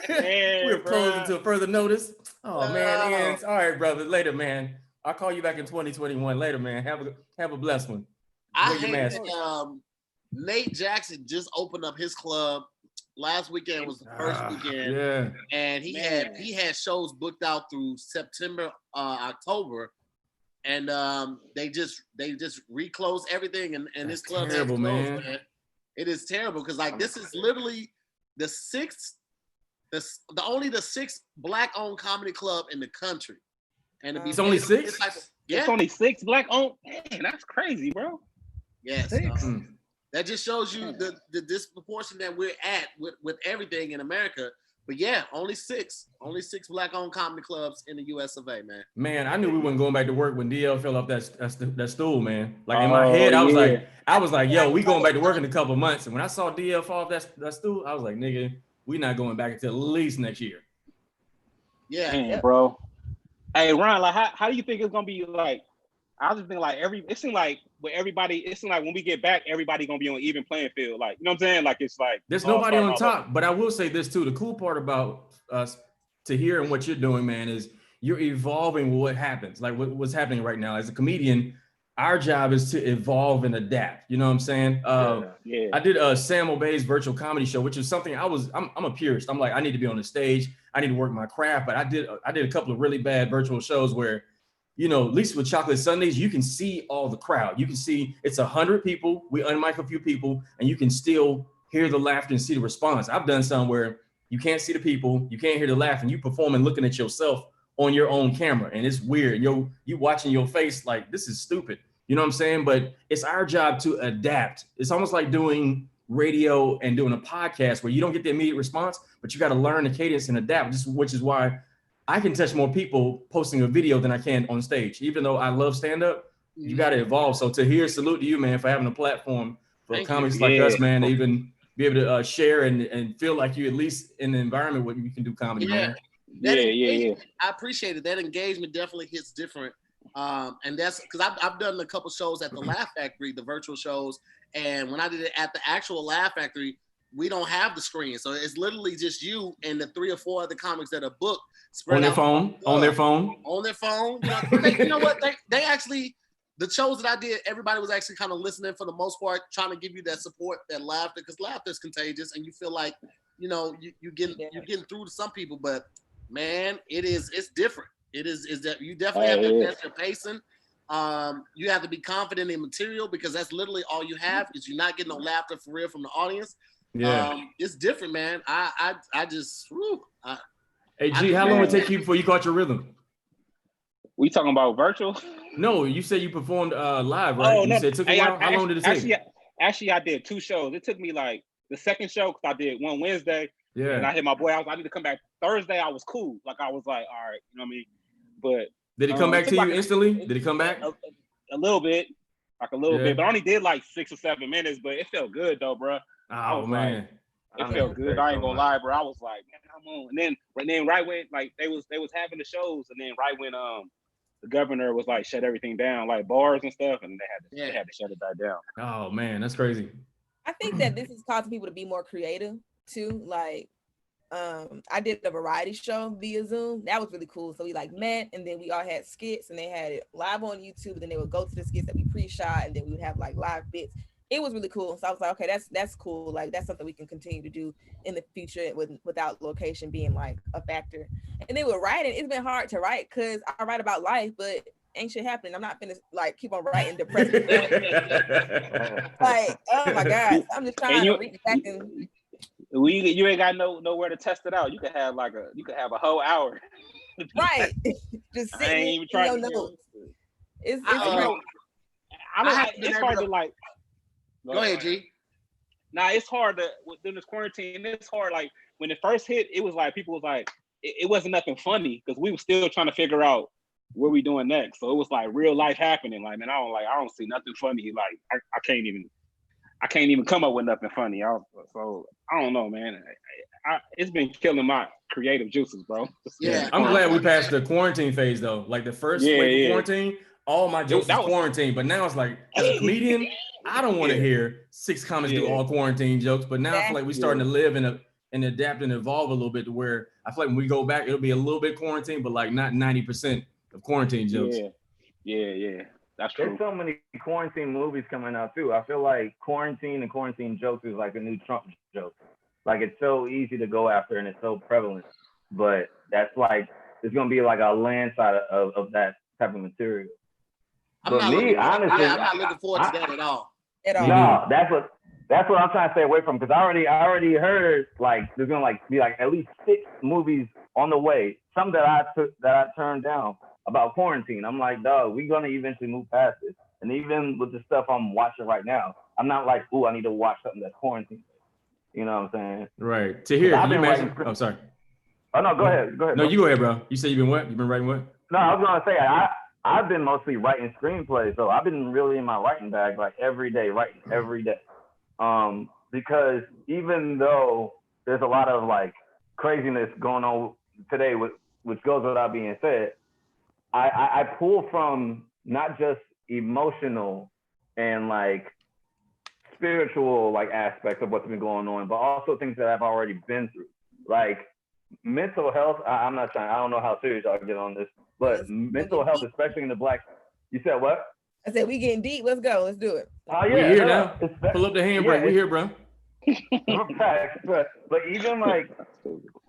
we're closing until further notice. Oh man, ends. All right, brother. Later, man. I'll call you back in 2021. Later, man. Have a blessed one. I hate Nate Jackson just opened up his club. Last weekend was the first weekend, and he had shows booked out through September, October, and they just reclosed everything, and his club has closed, man. It is terrible because like this is literally the only the sixth Black-owned comedy club in the country, and it's only 6. It's only 6 Black-owned. Man, that's crazy, bro. Yes. That just shows you the disproportion that we're at with everything in America. But yeah, only six Black-owned comedy clubs in the US of A, man. Man, I knew we weren't going back to work when DL fell off that stool, man. Like in my head, I was like, yo, we going back to work in a couple of months. And when I saw DL fall off that stool, I was like, nigga, we not going back until at least next year. Yeah, man, bro. Hey, Ron, like how do you think it's gonna be like? I was just thinking like it seemed like when we get back, everybody gonna be on even playing field. Like, you know what I'm saying? Like it's like there's nobody on top. But I will say this too. The cool part about us to hear and what you're doing, man, is you're evolving with what happens. Like what's happening right now. As a comedian, our job is to evolve and adapt. You know what I'm saying? I did Sam Obey's virtual comedy show, which is something I'm a purist. I'm like, I need to be on the stage. I need to work my craft. But I did a couple of really bad virtual shows where, you know, at least with Chocolate Sundays, you can see all the crowd. You can see it's 100 people. We unmic a few people, and you can still hear the laughter and see the response. I've done some where you can't see the people, you can't hear the laugh, and you performing looking at yourself on your own camera, and it's weird. You watching your face like this is stupid. You know what I'm saying? But it's our job to adapt. It's almost like doing radio and doing a podcast where you don't get the immediate response, but you got to learn the cadence and adapt. Which is why I can touch more people posting a video than I can on stage. Even though I love stand-up, you got to evolve. So Tahir, salute to you, man, for having a platform for comics like us, man, to even be able to share and feel like you at least in the environment where you can do comedy, man. I appreciate it. That engagement definitely hits different. And that's because I've done a couple shows at the Laugh Factory, the virtual shows. And when I did it at the actual Laugh Factory, we don't have the screen. So it's literally just you and the 3 or 4 other comics that are booked. On their phone. You know what? They actually, the shows that I did, everybody was actually kind of listening for the most part, trying to give you that support, that laughter, because laughter is contagious, and you feel like, you know, you're getting through to some people. But man, it's different. Is that you definitely have to test your pacing. You have to be confident in material because that's literally all you have. Is you're not getting no laughter for real from the audience. It's different, man. I just. Hey G, how long would it take you before you caught your rhythm? We talking about virtual? No, you said you performed live, right? You said it took a while. How long did it take? Actually, I did 2 shows. It took me like the second show because I did one Wednesday. Yeah. And I hit my boy. I need to come back Thursday. I was cool. Like I was like, all right, you know what I mean. But did it come back to you instantly? Did it come back? A little bit, like a little bit, but I only did like 6 or 7 minutes. But it felt good though, bro. Oh man. It felt good. I ain't gonna lie, bro. I was like, man, I'm on. And then right when like they was having the shows, and then right when the governor was like shut everything down, like bars and stuff, and they had to shut it back down. Oh man, that's crazy. I think that this is causing people to be more creative too. Like I did a variety show via Zoom. That was really cool. So we like met, and then we all had skits, and they had it live on YouTube. And then they would go to the skits that we pre-shot, and then we would have like live bits. It was really cool. So I was like, okay, that's cool. Like that's something we can continue to do in the future without location being like a factor. And then with writing, it's been hard to write because I write about life, but ain't shit happening. I'm not finna like keep on writing depressed. Like, oh my God, I'm just trying to reach back and. You ain't got nowhere to test it out. You could have a whole hour. Right. Just sitting in your notes. It's hard to like. Go ahead, G. Nah, it's hard to within this quarantine. It's hard. Like when it first hit, it was like people was like, it wasn't nothing funny because we were still trying to figure out what we doing next. So it was like real life happening. Like, man, I don't see nothing funny. Like I can't even come up with nothing funny. So I don't know, man. It's been killing my creative juices, bro. Yeah, I'm glad we passed the quarantine phase though. Like the first wave of quarantine, all my jokes was quarantine. But now it's like, as a comedian, I don't want to hear 6 comics do all quarantine jokes. But now I feel like we're starting to live and adapt and evolve a little bit to where I feel like when we go back, it'll be a little bit quarantine, but like not 90% of quarantine jokes. Yeah. That's true. There's so many quarantine movies coming out too. I feel like quarantine and quarantine jokes is like a new Trump joke. Like it's so easy to go after and it's so prevalent. But that's like, it's gonna be like a landslide of that type of material. I'm not looking forward to that at all. No, that's what I'm trying to stay away from because I already heard like there's gonna be at least 6 movies on the way. Some that I turned down about quarantine. I'm like, dog, we're gonna eventually move past this. And even with the stuff I'm watching right now, I'm not like, ooh, I need to watch something that's quarantine. You know what I'm saying? Right. Tahir, can you imagine? Oh, sorry. Oh no, go ahead. No, you go ahead, bro. You say you've been what? You've been writing what? No, I was gonna say I've been mostly writing screenplays, so I've been really in my writing bag like every day, writing every day. Because even though there's a lot of like craziness going on today, which goes without being said, I pull from not just emotional and like spiritual like aspects of what's been going on, but also things that I've already been through, like mental health. I don't know how serious I'll get on this, but mental health, especially in the Black. You said what? I said we getting deep. Let's go. Let's do it. Oh yeah, we're here now. Pull up the handbrake. We're here, bro. but even like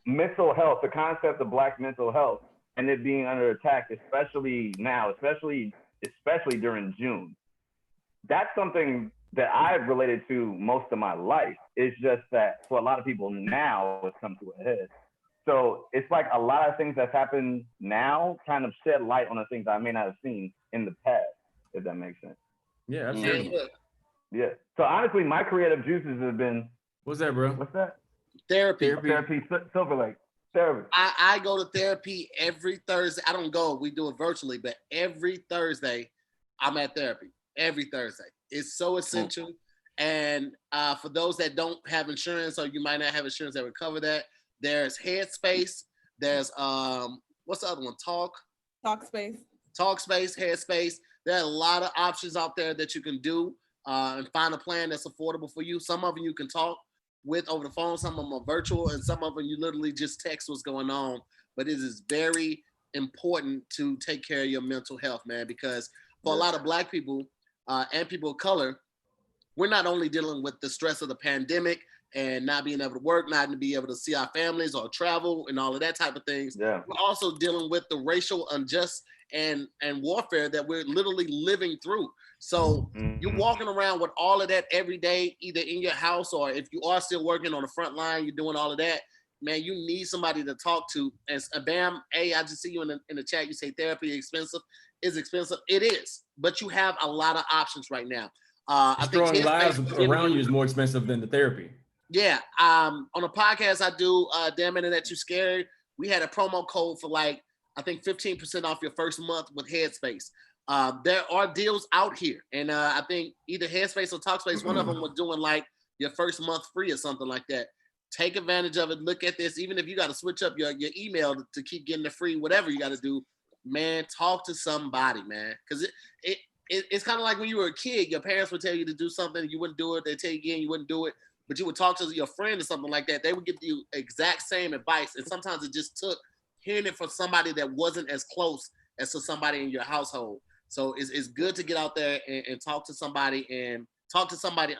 mental health, the concept of Black mental health and it being under attack, especially now, especially during June. That's something that I've related to most of my life. It's just that for a lot of people now, it's come to a head. So it's like a lot of things that's happened now kind of shed light on the things I may not have seen in the past, if that makes sense. Yeah, absolutely. Yeah. So honestly, my creative juices have been. What's that, bro? What's that? Therapy. Silver Lake. Therapy. I go to therapy every Thursday. I don't go. We do it virtually, but every Thursday, I'm at therapy. Every Thursday. It's so essential. And for those that don't have insurance or you might not have insurance that would cover that, there's Headspace. There's what's the other one? Talkspace, Headspace. There are a lot of options out there that you can do and find a plan that's affordable for you. Some of them you can talk with over the phone, some of them are virtual, and some of them you literally just text what's going on. But it is very important to take care of your mental health, man, because for a lot of Black people and people of color, we're not only dealing with the stress of the pandemic and not being able to work, not to be able to see our families or travel and all of that type of things. Yeah. We're also dealing with the racial unjust and warfare that we're literally living through. So you're walking around with all of that every day, either in your house or if you are still working on the front line, you're doing all of that. Man, you need somebody to talk to. And Bam, I just see you in the chat. You say therapy expensive. Is expensive. It is, but you have a lot of options right now. I think throwing lives around you is more expensive than the therapy. Yeah. On a podcast I do, Damn Internet Too Scary, we had a promo code for like, I think 15% off your first month with Headspace. There are deals out here. And I think either Headspace or Talkspace, one of them was doing like your first month free or something like that. Take advantage of it. Look at this. Even if you got to switch up your email to keep getting the free, whatever you got to do, man, talk to somebody, man. Because it's kind of like when you were a kid, your parents would tell you to do something, you wouldn't do it. They tell you again, you wouldn't do it. but you would talk to your friend or something like that, they would give you exact same advice. And sometimes it just took hearing it from somebody that wasn't as close as to somebody in your household. So it's good to get out there and talk to somebody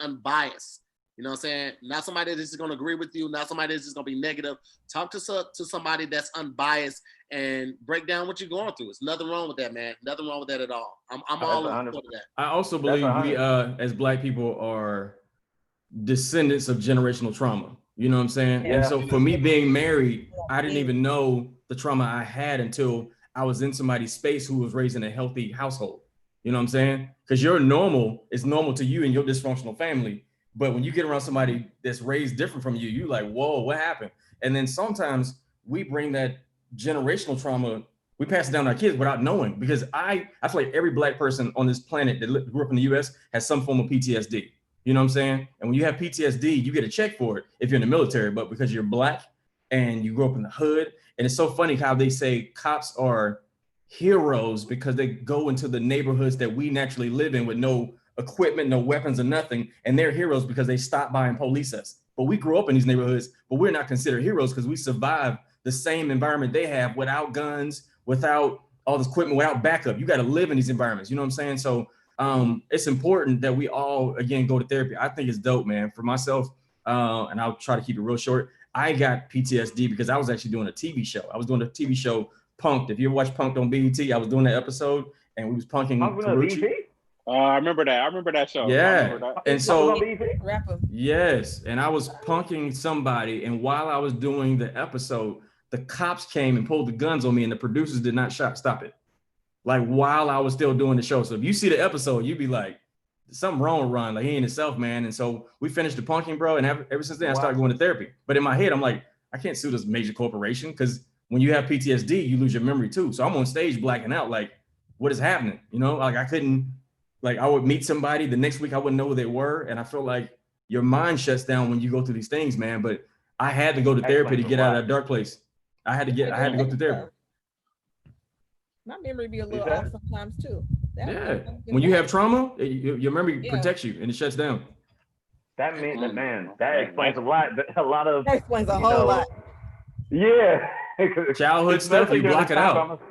unbiased. You know what I'm saying? Not somebody that's just going to agree with you, not somebody that's just going to be negative. Talk to somebody that's unbiased and break down what you're going through. There's nothing wrong with that, man. Nothing wrong with that at all. I'm all in support of that. I also believe we, as Black people, are descendants of generational trauma. You know what I'm saying? Yeah. And so for me being married, I didn't even know the trauma I had until I was in somebody's space who was raised in a healthy household. You know what I'm saying? Because your normal is normal to you and your dysfunctional family. But when you get around somebody that's raised different from you, you like, whoa, what happened? And then sometimes we bring that generational trauma, we pass it down to our kids without knowing. Because I feel like every Black person on this planet that grew up in the US has some form of PTSD. You know what I'm saying? And when you have PTSD, you get a check for it if you're in the military. But because you're Black and you grew up in the hood, and it's so funny how they say cops are heroes because they go into the neighborhoods that we naturally live in with no equipment, no weapons or nothing. And they're heroes because they stop by and police us. But we grew up in these neighborhoods, but we're not considered heroes because we survive the same environment they have without guns, without all this equipment, without backup. You got to live in these environments. You know what I'm saying? So it's important that we all, again, go to therapy. I think it's dope, man. For myself, and I'll try to keep it real short, I got PTSD because I was actually doing a TV show. I was doing a TV show, Punked. If you ever watch Punked on BET, I was doing that episode and we was punking Karuchi. I remember that. I remember that show. Yeah. That. And so, yes. And I was punking somebody. And while I was doing the episode, the cops came and pulled the guns on me and the producers did not stop it. Like while I was still doing the show. So if you see the episode, you'd be like, something wrong with Ron, like he ain't himself, man. And so we finished the punking, bro. And ever since then, I started going to therapy. But in my head, I'm like, I can't sue this major corporation because when you have PTSD, you lose your memory too. So I'm on stage blacking out, like, what is happening? You know, like I couldn't, like I would meet somebody the next week, I wouldn't know who they were. And I feel like your mind shuts down when you go through these things, man. But I had to go to therapy to get out of that dark place. I had to go to therapy. My memory be a little off sometimes too. When you have trauma, your memory protects you and it shuts down. That means that, man, that explains a lot. That explains a whole lot. Yeah. Childhood stuff, you block it out.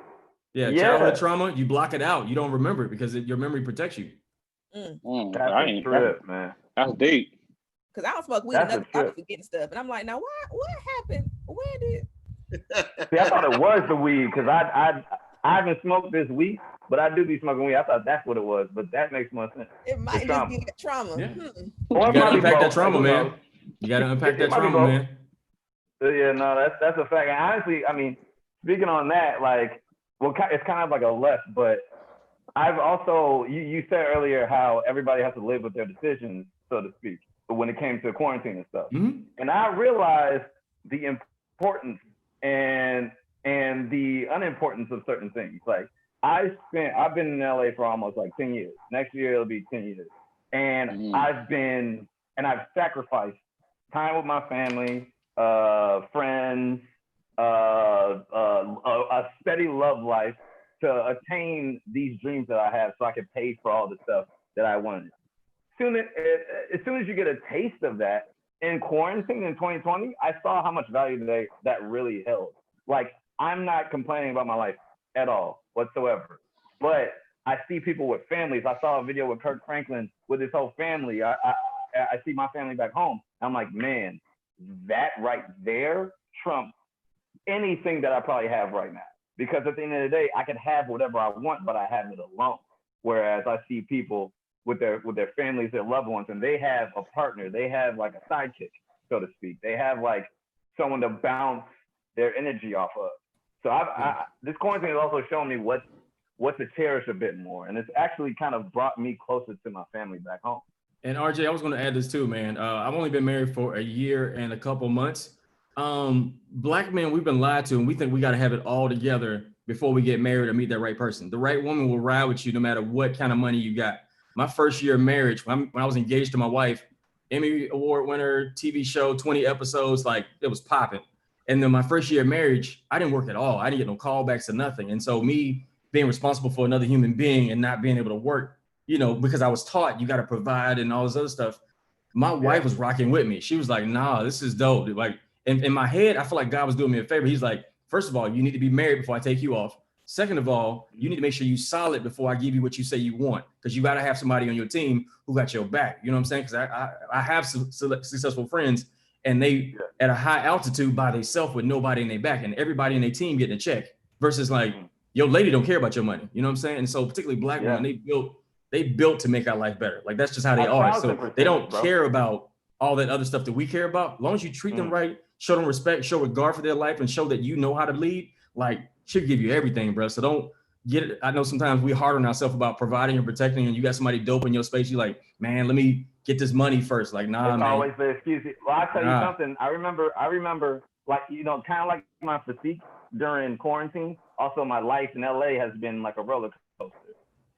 Childhood trauma, you block it out. You don't remember it because your memory protects you. That's a trip, man. That's deep. Because I don't smoke weed enough, I be forgetting stuff. And I'm like, now what happened? Where did? See, I thought it was the weed because I haven't smoked this week, but I do be smoking weed. I thought that's what it was, but that makes more sense. It might just be that trauma. Yeah. You gotta unpack that trauma, man. You gotta unpack that trauma, man. Yeah, no, that's a fact. And honestly, I mean, speaking on that, like, well, it's kind of like a left, but I've also, you said earlier how everybody has to live with their decisions, so to speak, but when it came to quarantine and stuff. Mm-hmm. And I realized the importance and the unimportance of certain things. Like I've been in LA for almost like 10 years. Next year it'll be 10 years. And I've sacrificed time with my family, friends, a steady love life to attain these dreams that I have so I can pay for all the stuff that I wanted. As soon as you get a taste of that in quarantine in 2020, I saw how much value that really held. Like, I'm not complaining about my life at all whatsoever, but I see people with families. I saw a video with Kirk Franklin with his whole family. I see my family back home. I'm like, man, that right there trumps anything that I probably have right now. Because at the end of the day, I can have whatever I want, but I have it alone. Whereas I see people with their families, their loved ones, and they have a partner. They have like a sidekick, so to speak. They have like someone to bounce their energy off of. So this quarantine has also shown me what to cherish a bit more. And it's actually kind of brought me closer to my family back home. And RJ, I was going to add this too, man. I've only been married for a year and a couple months. Black men, we've been lied to, and we think we got to have it all together before we get married or meet that right person. The right woman will ride with you no matter what kind of money you got. My first year of marriage, when I was engaged to my wife, Emmy Award winner, TV show, 20 episodes, like it was popping. And then my first year of marriage, I didn't work at all. I didn't get no callbacks or nothing. And so me being responsible for another human being and not being able to work, you know, because I was taught you got to provide and all this other stuff. my wife was rocking with me. She was like, nah, this is dope. Like in my head, I feel like God was doing me a favor. He's like, first of all, you need to be married before I take you off. Second of all, you need to make sure you solid before I give you what you say you want, because you got to have somebody on your team who got your back. You know what I'm saying? Because I have some successful friends, and they at a high altitude by themselves with nobody in their back, and everybody in their team getting a check. Versus like your lady don't care about your money. You know what I'm saying? And so particularly black women, they built to make our life better. Like that's just how they are. So they don't care about all that other stuff that we care about. As long as you treat them right, show them respect, show regard for their life, and show that you know how to lead. Like she'll give you everything, bro. So don't get it. I know sometimes we hard on ourselves about providing and protecting, and you got somebody dope in your space. You like, man, let me get this money first. Like, nah, it's man. Always the excuse. Well, I'll tell you something. I remember, like, you know, kind of like my physique during quarantine. Also, my life in LA has been like a roller coaster.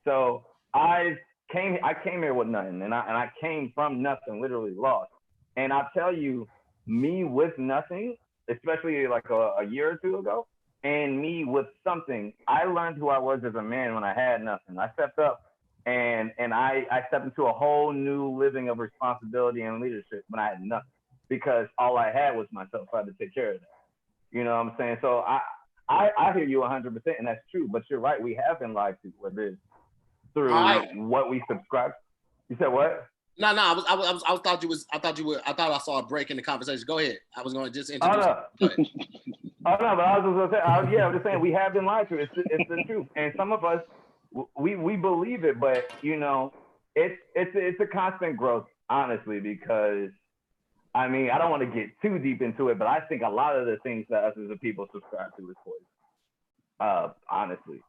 So I came here with nothing, and I came from nothing, literally lost. And I'll tell you, me with nothing, especially like a year or two ago, and me with something, I learned who I was as a man when I had nothing. I stepped up and I stepped into a whole new living of responsibility and leadership when I had nothing, because all I had was myself. I had to take care of that. You know what I'm saying? So I hear you 100%, and that's true. But you're right. We have been lied to, whether it's through what we subscribe. You said what? No. I thought I saw a break in the conversation. Go ahead. I was going to just introduce. Oh no, but I was just gonna say, I was just saying we have been lied to. It's the truth, and some of us we believe it, but you know, it's a constant growth, honestly, because I mean, I don't want to get too deep into it, but I think a lot of the things that us as a people subscribe to is poison. Honestly.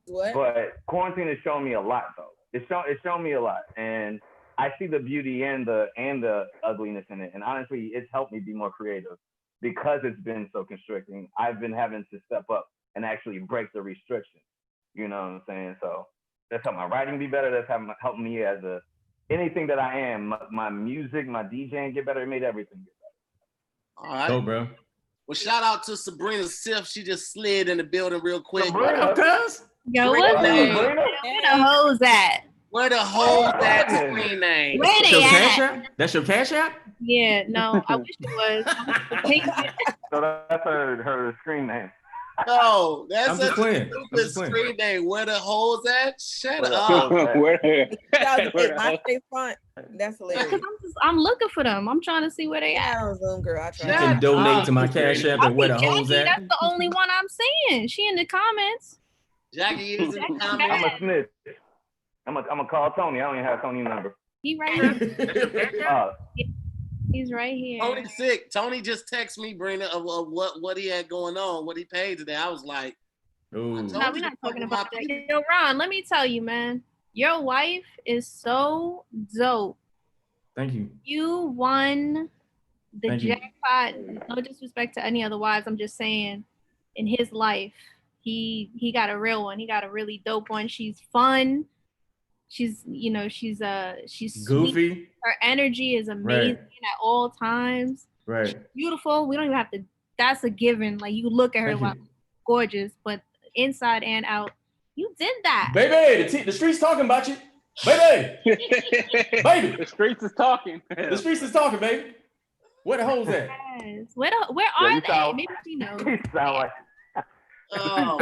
What? But quarantine has shown me a lot, though. It's shown me a lot, and I see the beauty and the ugliness in it. And honestly, it's helped me be more creative because it's been so constricting. I've been having to step up and actually break the restrictions. You know what I'm saying? So that's helped my writing be better. That's helped me as anything that I am. My music, my DJing get better. It made everything get better. All right. Go, bro. Well, shout out to Sabrina Sif. She just slid in the building real quick. Sabrina, cuz? Yo, what's name? Where the hoes at? Where the hoes at? Screen name. Where That's they your cash at? app? That's your cash app? Yeah, no, I wish it was. So that's her screen name. No, that's I'm just playing. stupid screen name. Where the hoes at? Shut up. My face front. That's hilarious. I'm looking for them. I'm trying to see where they at. I don't Zoom, girl. I You can donate to my cash app at where the hoes Jackie, at. that's the only one I'm seeing. She in the comments. Jackie is in the I'm comments. a snitch. I'm gonna call Tony. I don't even have Tony's number. He right here. He's right here. Tony's sick. Tony just texted me, Brina, of what he had going on, what he paid today. I was like, Ooh. No, we're not talking about that. Yo, Ron, let me tell you, man. Your wife is so dope. Thank you. You won the Thank you. jackpot. No disrespect to any other wives. I'm just saying, in his life, he got a real one. He got a really dope one. She's fun. She's Goofy. Sweet. Her energy is amazing at all times. Right. She's beautiful. We don't even have to. That's a given. Like you look at her, like, gorgeous, but inside and out, you did that, baby. The streets talking about you, baby. Baby, the streets is talking. The streets is talking, baby. Where the hoes at? Yes. Where are they? Maybe she knows. You sound like. Oh.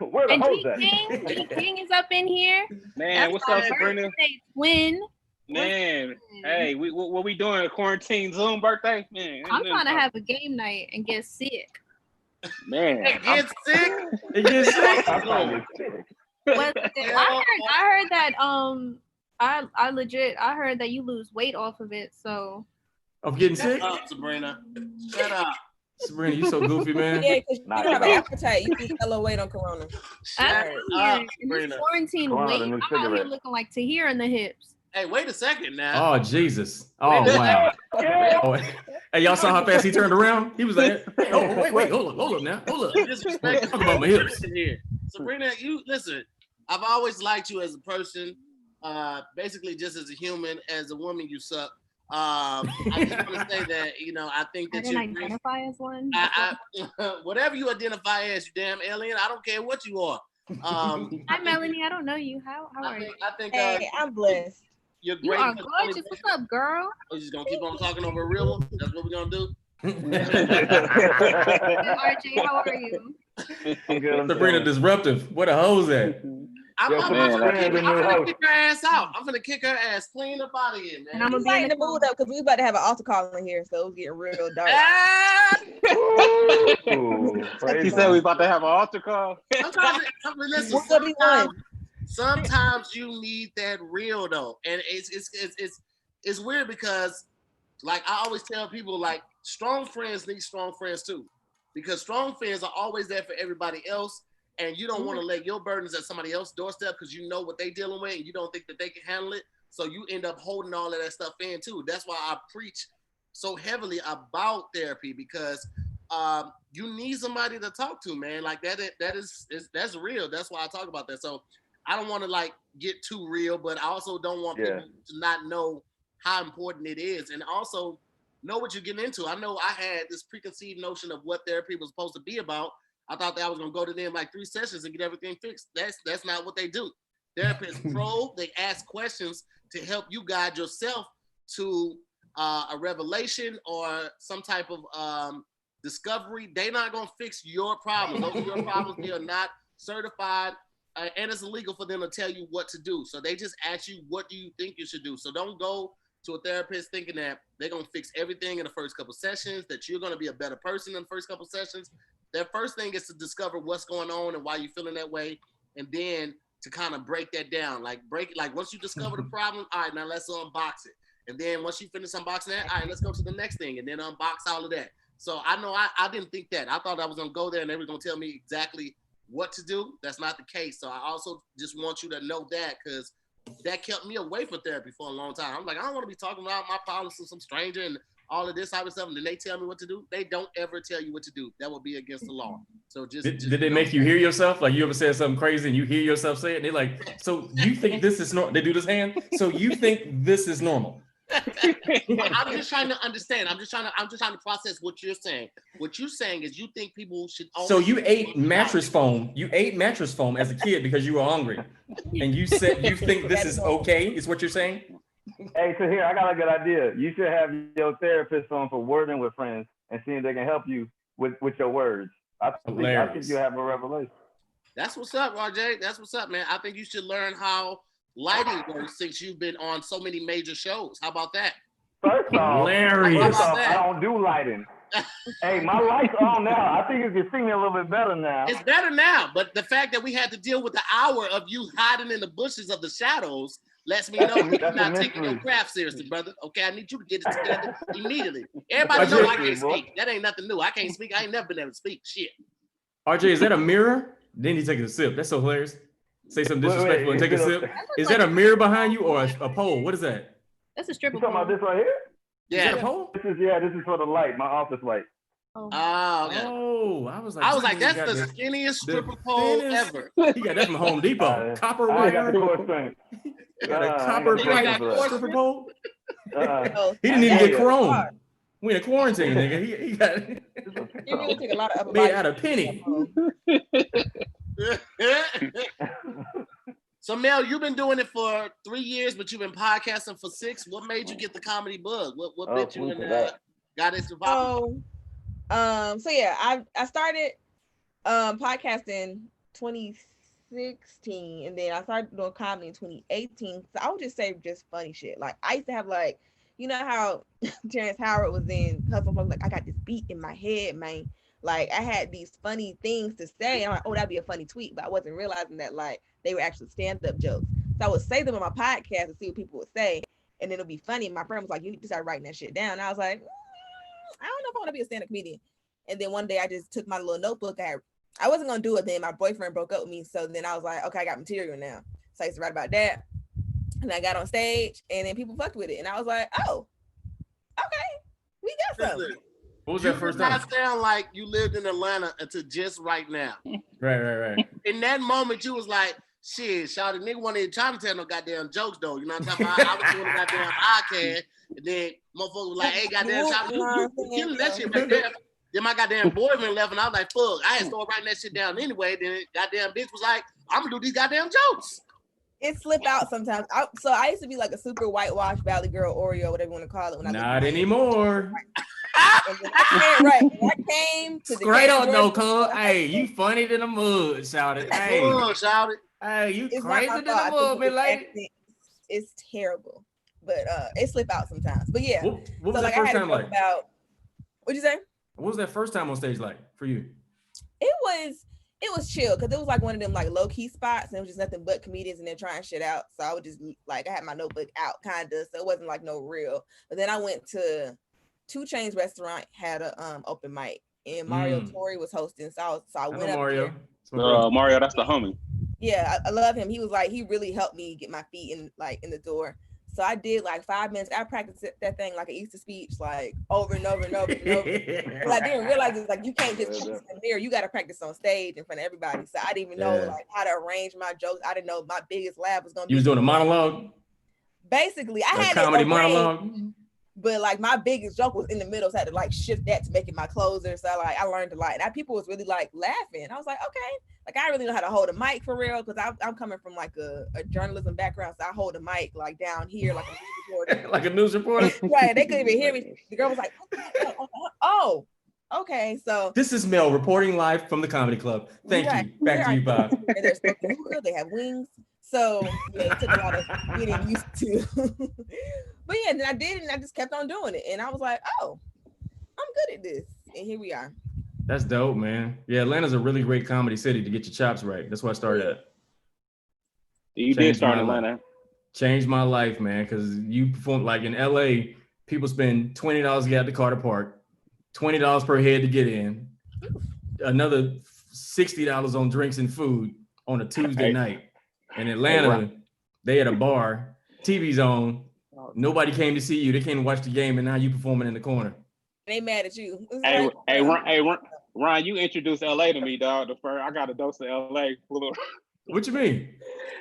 Where the And hoes at? G King is up in here. Man, That's what's my up, Sabrina? birthday twin. Man, hey, what we doing? A quarantine Zoom birthday? Man, I'm trying to have a game night and get sick. Man, Get sick. It gets sick. But I heard that I heard that you lose weight off of it. So Of getting sick? Shut up, Sabrina. Shut up. Sabrina, you so goofy, man. Yeah, because you don't have an appetite. You just hella weight on Corona. I'm up, here in this Sabrina. quarantine weight. I'm out here looking like Tahir in the hips. Hey, wait a second now. Oh, Jesus. Oh, wow. Oh, hey, y'all saw how fast he turned around? He was like, hey, oh, wait, hold up now. Hold up. Disrespect. Talk about my hips. Here. Sabrina, you listen, I've always liked you as a person, basically just as a human. As a woman, you suck. I just want to say that, I think that you identify as one. Whatever you identify as, you damn alien, I don't care what you are. Hi, Melanie. I don't know you. How are you? I think Hey, I'm blessed. You're You great. are gorgeous. What's up, girl? We're just gonna keep on talking over a real one. That's what we're gonna do. RJ, how are you? I'm good. Sabrina Disruptive. Where the hoes at? I'm Yo, man, gonna kick her ass out. I'm gonna kick her ass clean up out of here, man. And I'm gonna We be in lighten the mood up because we about to have an altar call in here, so it's getting real dark. He said we about to have an altar call. Sometimes you need that real though, and it's weird because, like I always tell people, like strong friends need strong friends too, because strong friends are always there for everybody else. And you don't want to lay your burdens at somebody else's doorstep because you know what they're dealing with and you don't think that they can handle it. So you end up holding all of that stuff in too. That's why I preach so heavily about therapy, because you need somebody to talk to, man. Like that's real. That's why I talk about that. So I don't want to like get too real, but I also don't want people to not know how important it is, and also know what you're getting into. I know I had this preconceived notion of what therapy was supposed to be about. I thought that I was gonna go to them like 3 sessions and get everything fixed. That's not what they do. Therapists probe, they ask questions to help you guide yourself to a revelation or some type of discovery. They're not gonna fix your problems. Those are your problems. They are not certified, and it's illegal for them to tell you what to do. So they just ask you, what do you think you should do? So don't go to a therapist thinking that they're gonna fix everything in the first couple sessions, that you're gonna be a better person in the first couple sessions. Their first thing is to discover what's going on and why you're feeling that way, and then to kind of break that down. Like once you discover the problem, all right, now let's unbox it. And then once you finish unboxing that, all right, let's go to the next thing and then unbox all of that. So I know I didn't think that. I thought I was gonna go there and they were gonna tell me exactly what to do. That's not the case. So I also just want you to know that, because that kept me away from therapy for a long time. I'm like, I don't want to be talking about my problems to some stranger and all of this type of stuff, and then they tell me what to do. They don't ever tell you what to do. That would be against the law. So just did they make you hear yourself? Like you ever said something crazy and you hear yourself say it, and they're like, so you think this is normal? They do this hand. So you think this is normal? I'm just trying to understand. I'm just trying to process what you're saying. What you're saying is you think people should. So you ate mattress foam. You ate mattress foam as a kid because you were hungry, and you said you think this is okay. Is what you're saying? Hey, so here I got a good idea. You should have your therapist on for wording with friends and see if they can help you with your words. I think you have a revelation. That's what's up, RJ. That's what's up, man. I think you should learn how lighting goes since you've been on so many major shows. How about that? First off, I don't do lighting. Hey, my light's on now. I think you can see me a little bit better now. It's better now, but the fact that we had to deal with the hour of you hiding in the bushes of the shadows lets me know you're not taking your craft seriously, brother. Okay, I need you to get it together immediately. Everybody knows I can't speak. That ain't nothing new. I can't speak. I ain't never been able to speak. Shit. RJ, is that a mirror? Then he's taking a sip. That's so hilarious. Say something disrespectful and take a sip. Is that a mirror behind you or a pole? What is that? That's a stripper pole. You talking about this right here? Yeah. Is that a pole? This is for the light, my office light. Oh, okay. Oh, I was like, that's the skinniest stripper pole ever. He got that from Home Depot. Copper wire. Got the core strength. He got a copper stripper pole. He didn't even get chrome. We in a quarantine, nigga. He got it. You really take a lot of made out of penny. So Mel, you've been doing it for 3 years, but you've been podcasting for 6. What made you get the comedy bug? What bit you in got into podcasting? So yeah, I started podcasting 2016, and then I started doing comedy in 2018. So I would just say just funny shit. Like I used to have like, you know how Terrence Howard was in Hustle, like I got this beat in my head, man. Like I had these funny things to say, and I'm like, oh, that'd be a funny tweet, but I wasn't realizing that like they were actually stand-up jokes. So I would say them on my podcast and see what people would say, and then it'll be funny. And my friend was like, you need to start writing that shit down. And I was like, I don't know if I want to be a stand-up comedian. And then one day I just took my little notebook. I wasn't gonna do it then. My boyfriend broke up with me, so then I was like, okay, I got material now. So I used to write about that, and I got on stage, and then people fucked with it, and I was like, oh, okay, we got something. What was that first time? You did not sound like you lived in Atlanta until just right now. Right. In that moment, you was like, shit, shawty, nigga wasn't even trying to tell no goddamn jokes, though. You know what I'm talking about? I was doing a goddamn podcast, and then motherfuckers was like, hey, goddamn, shawty, you killing that shit right there. Then my goddamn boyfriend left, and I was like, fuck, I had to start writing that shit down anyway. Then goddamn bitch was like, I'm gonna do these goddamn jokes. it slip out sometimes. So I used to be like a super whitewashed Valley Girl Oreo, whatever you want to call it. When Not anymore. And when I came to Straight the up though, cuz. Hey, you funny than a mud, shout it. Hey, shout it. Hey, you it's crazy than a mud, man. Like it's terrible, but it slip out sometimes. But yeah, what was so that like first I had time like? About what'd you say? What was that first time on stage like for you? It was chill because it was like one of them like low key spots and it was just nothing but comedians and they're trying shit out. So I would just like I had my notebook out kind of, so it wasn't like no real. But then I went to 2 Chainz restaurant, had a open mic, and Mario Torre was hosting. So I went up Mario. there. Mario, that's the homie. Yeah, I love him. He was like, he really helped me get my feet in the door. So I did like 5 minutes. I practiced that thing like an Easter speech, like over and over and over and over. But I didn't realize it's like you can't just practice in the mirror. You got to practice on stage in front of everybody. So I didn't even know like how to arrange my jokes. I didn't know my biggest laugh was gonna be. You was doing a monologue. Basically, I had comedy monologue. But like my biggest joke was in the middle, so I had to like shift that to make it my closer. So like I learned a lot. And people was really like laughing. I was like, okay, like I really know how to hold a mic for real because I'm coming from like a journalism background, so I hold a mic like down here like a news reporter. Like a news reporter. Right? They couldn't even hear me. The girl was like, oh, okay. So this is Mel reporting live from the comedy club. Thank you. Back to you, Bob. And they're smoking hookah. They have wings. So yeah, it took a lot of getting used to. But yeah, then I did it and I just kept on doing it. And I was like, oh, I'm good at this. And here we are. That's dope, man. Yeah, Atlanta's a really great comedy city to get your chops right. That's where I started at. You did start in Atlanta. Changed my life, man, because you perform like in LA, people spend $20 to get out the car to park, $20 per head to get in, another $60 on drinks and food on a Tuesday night. In Atlanta, they at a bar, TV's on, nobody came to see you. They came to watch the game, and now you performing in the corner. They mad at you. Ron, you introduced LA to me, dog. I got a dose of LA. What you mean?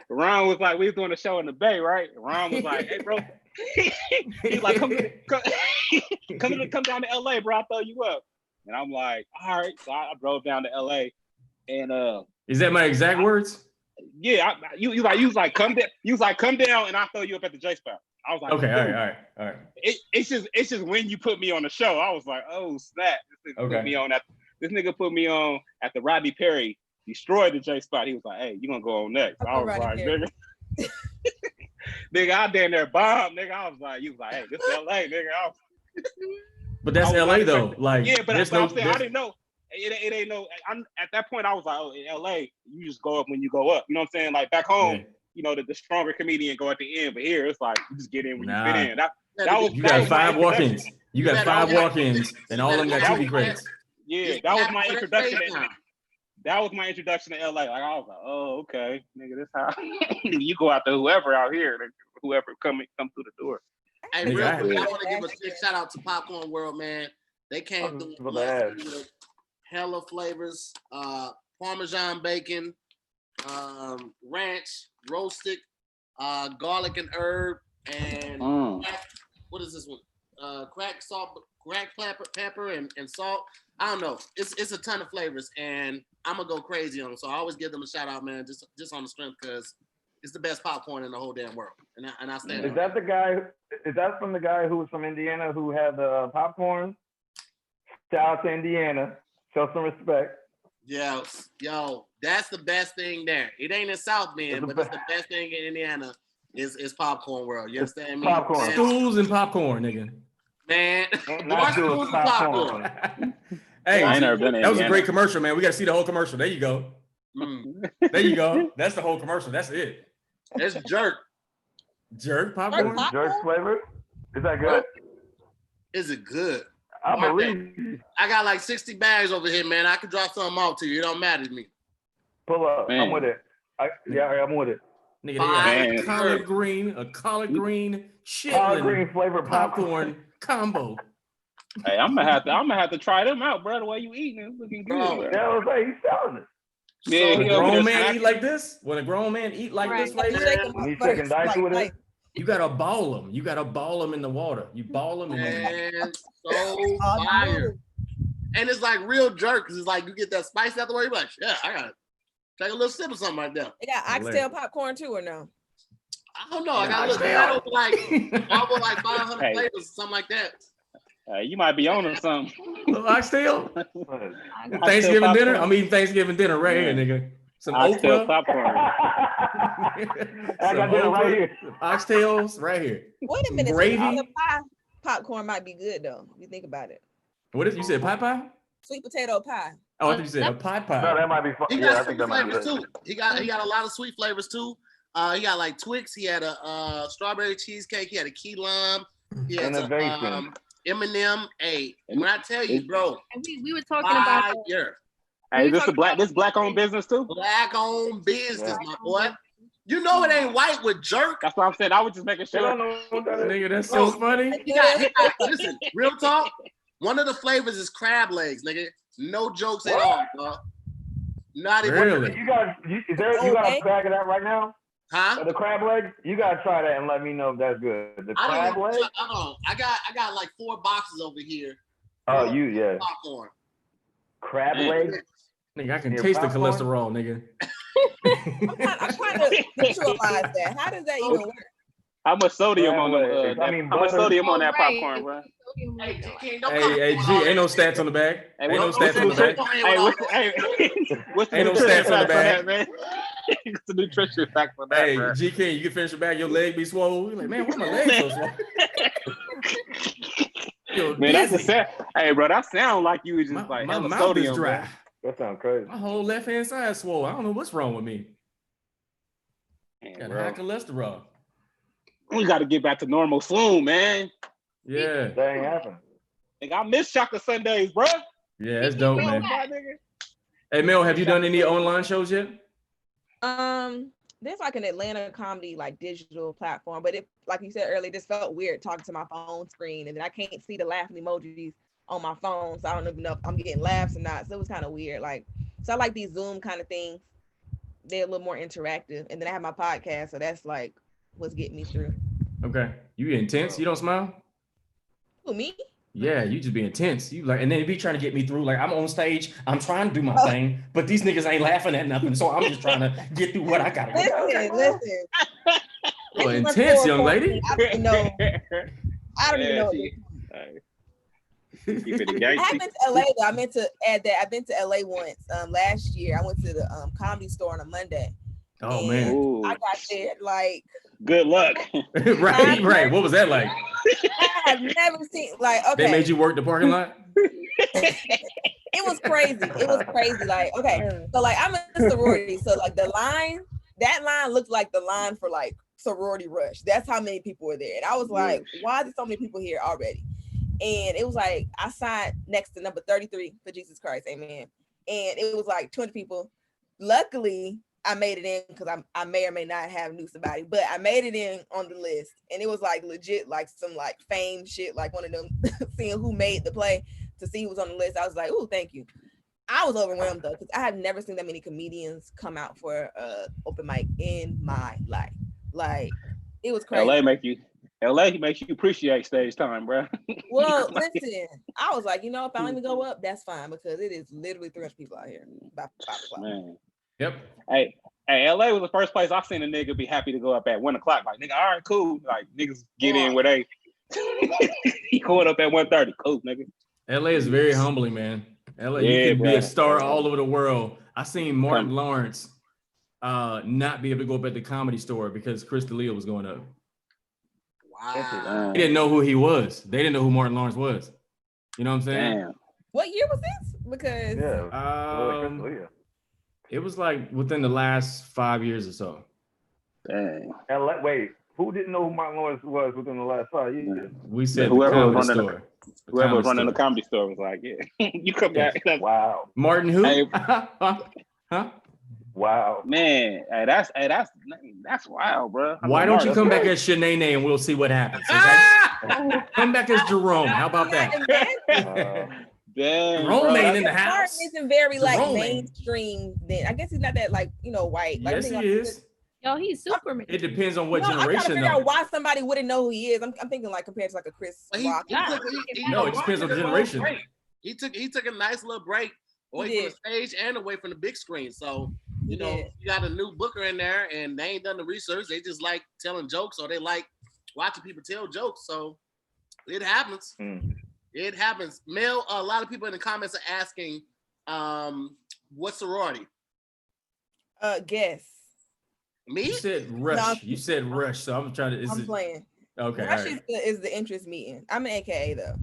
Ron was like, we was doing a show in the Bay, right? Ron was like, hey, bro. He's like, come down to LA, bro. I'll throw you up. And I'm like, all right. So I drove down to LA, and is that my exact words? Yeah, you was like, come down. You was like, come down, and I'll throw you up at the J Spot. I was like, okay, all right. It's just when you put me on the show, I was like, oh snap! This nigga put me on at the Rodney Perry destroyed the J Spot. He was like, hey, you gonna go on next? I was like, nigga, nigga, I damn near bomb, nigga. I was like, you was like, hey, this is LA, nigga. But that's LA like, though. Like, yeah, but I'm saying I didn't know. It ain't no. At that point, I was like, oh, in LA, you just go up when you go up. You know what I'm saying? Like back home, you know, the stronger comedian go at the end, but here it's like you just get in when you fit in. You got 5 walk-ins. You got 5 walk-ins, and all of them got TV credits. Yeah, that was my introduction. That was my introduction to LA. Like I was like, oh, okay, nigga, this how you go after whoever out here, whoever come through the door. Hey, real quick, I want to give a big shout out to Popcorn World, man. They came through with hella flavors, Parmesan bacon, ranch, roasted, garlic and herb, and what is this one? Cracked pepper and salt. I don't know. It's a ton of flavors, and I'm gonna go crazy on them. So I always give them a shout out, man, just on the strength because it's the best popcorn in the whole damn world. And I stand. Is that the guy? Is that from the guy who was from Indiana who had the popcorn? Shout out to Indiana. Show some respect. Yo, that's the best thing there. It ain't in South Bend, but it's the best thing in Indiana is Popcorn World. You understand me? Popcorn. Stools and popcorn, nigga. Man, more stools and popcorn. Hey, I ain't never been in that was a Indiana. great commercial, man. We got to see the whole commercial. There you go. There you go. That's the whole commercial. That's it. It's jerk. Jerk popcorn? Jerk flavor? Is that good? Is it good? I believe. I got like 60 bags over here, man. I can drop something off to you. It don't matter to me. Pull up. Man. I'm with it. I'm with it. Nigga, a collard green, chitlin flavored popcorn combo. Hey, I'm gonna have to try them out, bro. The way you eating, it's looking good. Bro. Yeah, I was like, he's selling it. Yeah, when a grown man eat like this, when a grown man eat like this right here, he's taking dice with it. You gotta ball them. You gotta ball them in the water. You ball them and so fire. And it's like real jerk because it's like you get that spice out the way. You're like, yeah, I gotta take a little sip of something right there. They got oxtail popcorn too, or no? I don't know. I got to look. I want like 500 flavors, something like that. You might be on or something. Little oxtail. Thanksgiving dinner. I'm eating Thanksgiving dinner right here, nigga. Some oxtail okra. Popcorn. I got dinner right here. Oxtails right here. Wait a minute. Gravy. Sweet pie popcorn might be good though. If you think about it. What did you say? Pie? Sweet potato pie. Oh, I thought you said a pie. No, that might be fun. He Yeah, I got think sweet that might be flavors good. too. He got a lot of sweet flavors too. He got like Twix. He had a strawberry cheesecake. He had a key lime. He had Innovation. M&M. Hey, when I tell you, bro, And we were talking about fire. Hey, this black owned business too? Black owned business, my boy. You know it ain't white with jerk. That's what I'm saying. I was just making They don't sure. know what that is. Nigga, that's so funny. He got listen, real talk. One of the flavors is crab legs, nigga. No jokes at all, bro. Not even. Really? You got a bag of that right now? Huh? The crab legs? You gotta try that and let me know if that's good. The crab legs? I got like 4 boxes over here. Oh, yeah. Popcorn. Crab legs? Nigga, I can Your taste popcorn? the cholesterol, nigga. I'm trying to visualize that. How does that even work? How much sodium on Crab the? legs. I mean, how much butter. sodium on that Right. popcorn, bro? Hey, G, don't Hey, G, ain't no stats on the bag. Hey, Ain't no what's stats on the bag. What's the Ain't no nutrition stats on the fact for bag. that, man? What's the nutrition fact for that, Hey, bro? G, King, you can finish your bag. Your leg be swole. You're like, man, why my legs so swole? Yo, Man, that's a dizzy. sound. Hey, bro, that sound like you was just My like mouth is sodium, dry. bro. That sounds crazy. My whole left hand side swole. I don't know what's wrong with me. Man, Got bro. high cholesterol. We got to get back to normal soon, man. Yeah. That ain't happening. Like, I miss chocolate Sundays, bro. Yeah, that's dope, Bro, man. My nigga. Hey, Mel, have you done any online shows yet? There's like an Atlanta comedy like digital platform, but it, like you said earlier, this felt weird talking to my phone screen, and then I can't see the laughing emojis on my phone, so I don't even know if I'm getting laughs or not. So it was kind of weird. Like, so I like these Zoom kind of things. They're a little more interactive, and then I have my podcast, so that's like what's getting me through. Okay. You intense? You don't smile? Who, me? Yeah, you just be intense. You like, and then you be trying to get me through. Like, I'm on stage, I'm trying to do my thing, but these niggas ain't laughing at nothing. So I'm just trying to get through what I gotta do. Listen. Oh, intense, young lady. I don't even know. I don't even know. Keep it I haven't been to LA though. I meant to add that I've been to LA once. Last year I went to the Comedy Store on a Monday. Oh man, Ooh, I got there like. good luck. right. What was that like? I have never seen like okay. They made you work the parking lot? It was crazy. It was crazy. Like, okay, so like I'm in a sorority. So like that line looked like the line for like sorority rush. That's how many people were there. And I was like, why are there so many people here already? And it was like I signed next to number 33 for Jesus Christ, amen. And it was like 20 people. Luckily, I made it in because I may or may not have knew somebody, but I made it in on the list. And it was like legit, like some like fame shit, like one of them seeing who made the play to see who was on the list. I was like, oh, thank you. I was overwhelmed though, because I have never seen that many comedians come out for open mic in my life. Like it was crazy. LA makes you appreciate stage time, bro. Well, listen, I was like, if I don't even go up, that's fine because it is literally 300 people out here by 5 o'clock. Man. Yep. Hey, LA was the first place I seen a nigga be happy to go up at 1 o'clock. Like, nigga, all right, cool. Like, niggas get in where they he going up at 1:30. Cool, nigga. LA is very humbling, man. LA, Yeah, you could be bro. a star all over the world. I seen Martin Lawrence not be able to go up at the Comedy Store because Chris D'Elia was going up. Wow. He didn't know who he was. They didn't know who Martin Lawrence was. You know what I'm saying? Damn. What year was this? Because It was like within the last 5 years or so. Dang. Wait, who didn't know who Martin Lawrence was within the last 5 years? We said Whoever the was Comedy running Store. Whoever was running the Comedy Store was like, yeah, you come back. Wow. Martin who? Hey. Huh? Wow. Man, that's wild, bro. Why don't you come back as Shanae and we'll see what happens? Okay? Come back as Jerome. How about that? Damn, Jerome ain't in the Martin house. isn't very like Jerome mainstream. Then I guess he's not that like white. Like, Yes, he is. Yo, he's Superman. It depends on what I'm trying to generation figure though. out why somebody wouldn't know who he is. I'm thinking like compared to like a Chris Rock. No, it depends on the generation. He took a nice little break away from the stage and away from the big screen. So You know, you got a new booker in there, and they ain't done the research. They just like telling jokes, or they like watching people tell jokes. So it happens. It happens. Mel, a lot of people in the comments are asking, what sorority? Guess. Me? You said Rush. No, you said Rush. So I'm trying to. I'm playing. Okay. Rush is the interest meeting. I'm an AKA though.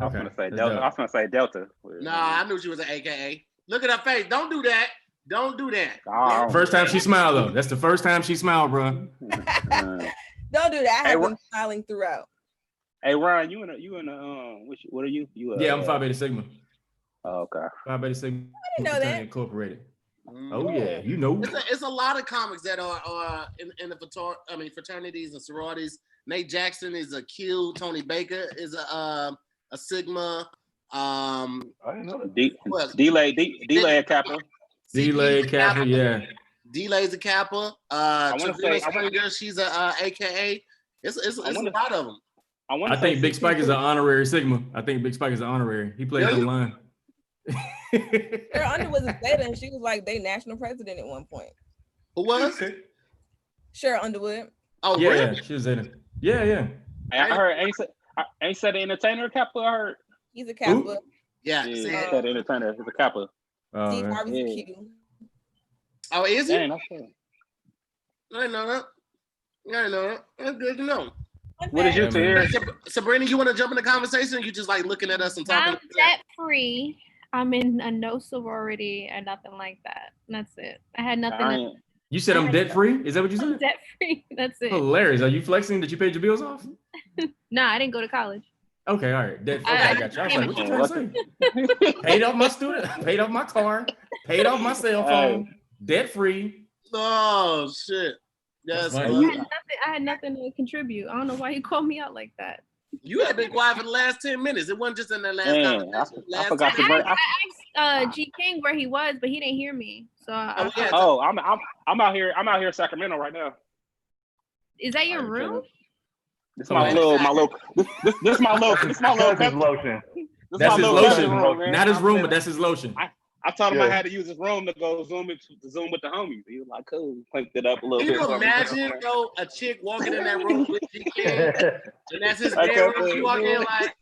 I was gonna say Delta. I was gonna say Delta. Nah, I knew she was an AKA. Look at her face. Don't do that. Don't do that. Oh. First time she smiled though. That's the first time she smiled, bro. Don't do that. I have been smiling throughout. Hey Ryan, you in a what are you? Yeah, I'm Phi Beta Sigma. Oh, okay. Phi Beta Sigma. I didn't know that. Incorporated. Oh yeah, you know. It's a lot of comics that are in the fraternities and sororities. Nate Jackson is a Q. Tony Baker is a Sigma. I didn't know that. Delay Kappa. Delay Kappa, yeah. Delay's a Kappa. Springer, she's a AKA. It's a lot of them. I think Big Spike is an honorary Sigma. He plays online. Cheryl Underwood is Zeta, and she was like they national president at one point. Who was? Cheryl Underwood. Oh yeah, really? Yeah, she was Zeta. Yeah. I heard. Ain't said the entertainer Kappa. I heard he's a Kappa. Ooh. Yeah, said the entertainer is a Kappa. Steve Harvey's a Q. Oh, is he? Dang, I didn't know that. That's good to know. What is your Tahir? Sabrina, you want to jump in the conversation? Or you just like looking at us and talking? I'm debt free. I'm in a no sorority or nothing like that. That's it. I had nothing. You said I'm debt free? Is that what you said? I'm debt free. That's it. Hilarious. Are you flexing that you paid your bills off? No, I didn't go to college. Okay, all right. Debt free. I got you. I was like, what you trying to say? Paid off my student, paid off my car, paid off my cell phone, debt free. Oh shit. Yes. I had nothing to contribute. I don't know why you called me out like that. You have been quiet for the last 10 minutes. It wasn't just in the last conversation. I forgot to bring. I asked G King where he was, but he didn't hear me. So I'm out here. I'm out here in Sacramento right now. Is that your room? This my little. This my lotion. That's his lotion. Not his room, but that's his lotion. I told him I had to use his room to go zoom with the homies. He was like, "Cool." Clanked it up a little bit. Can you imagine though a chick walking in that room with GK, and that's his bedroom? She walk in like,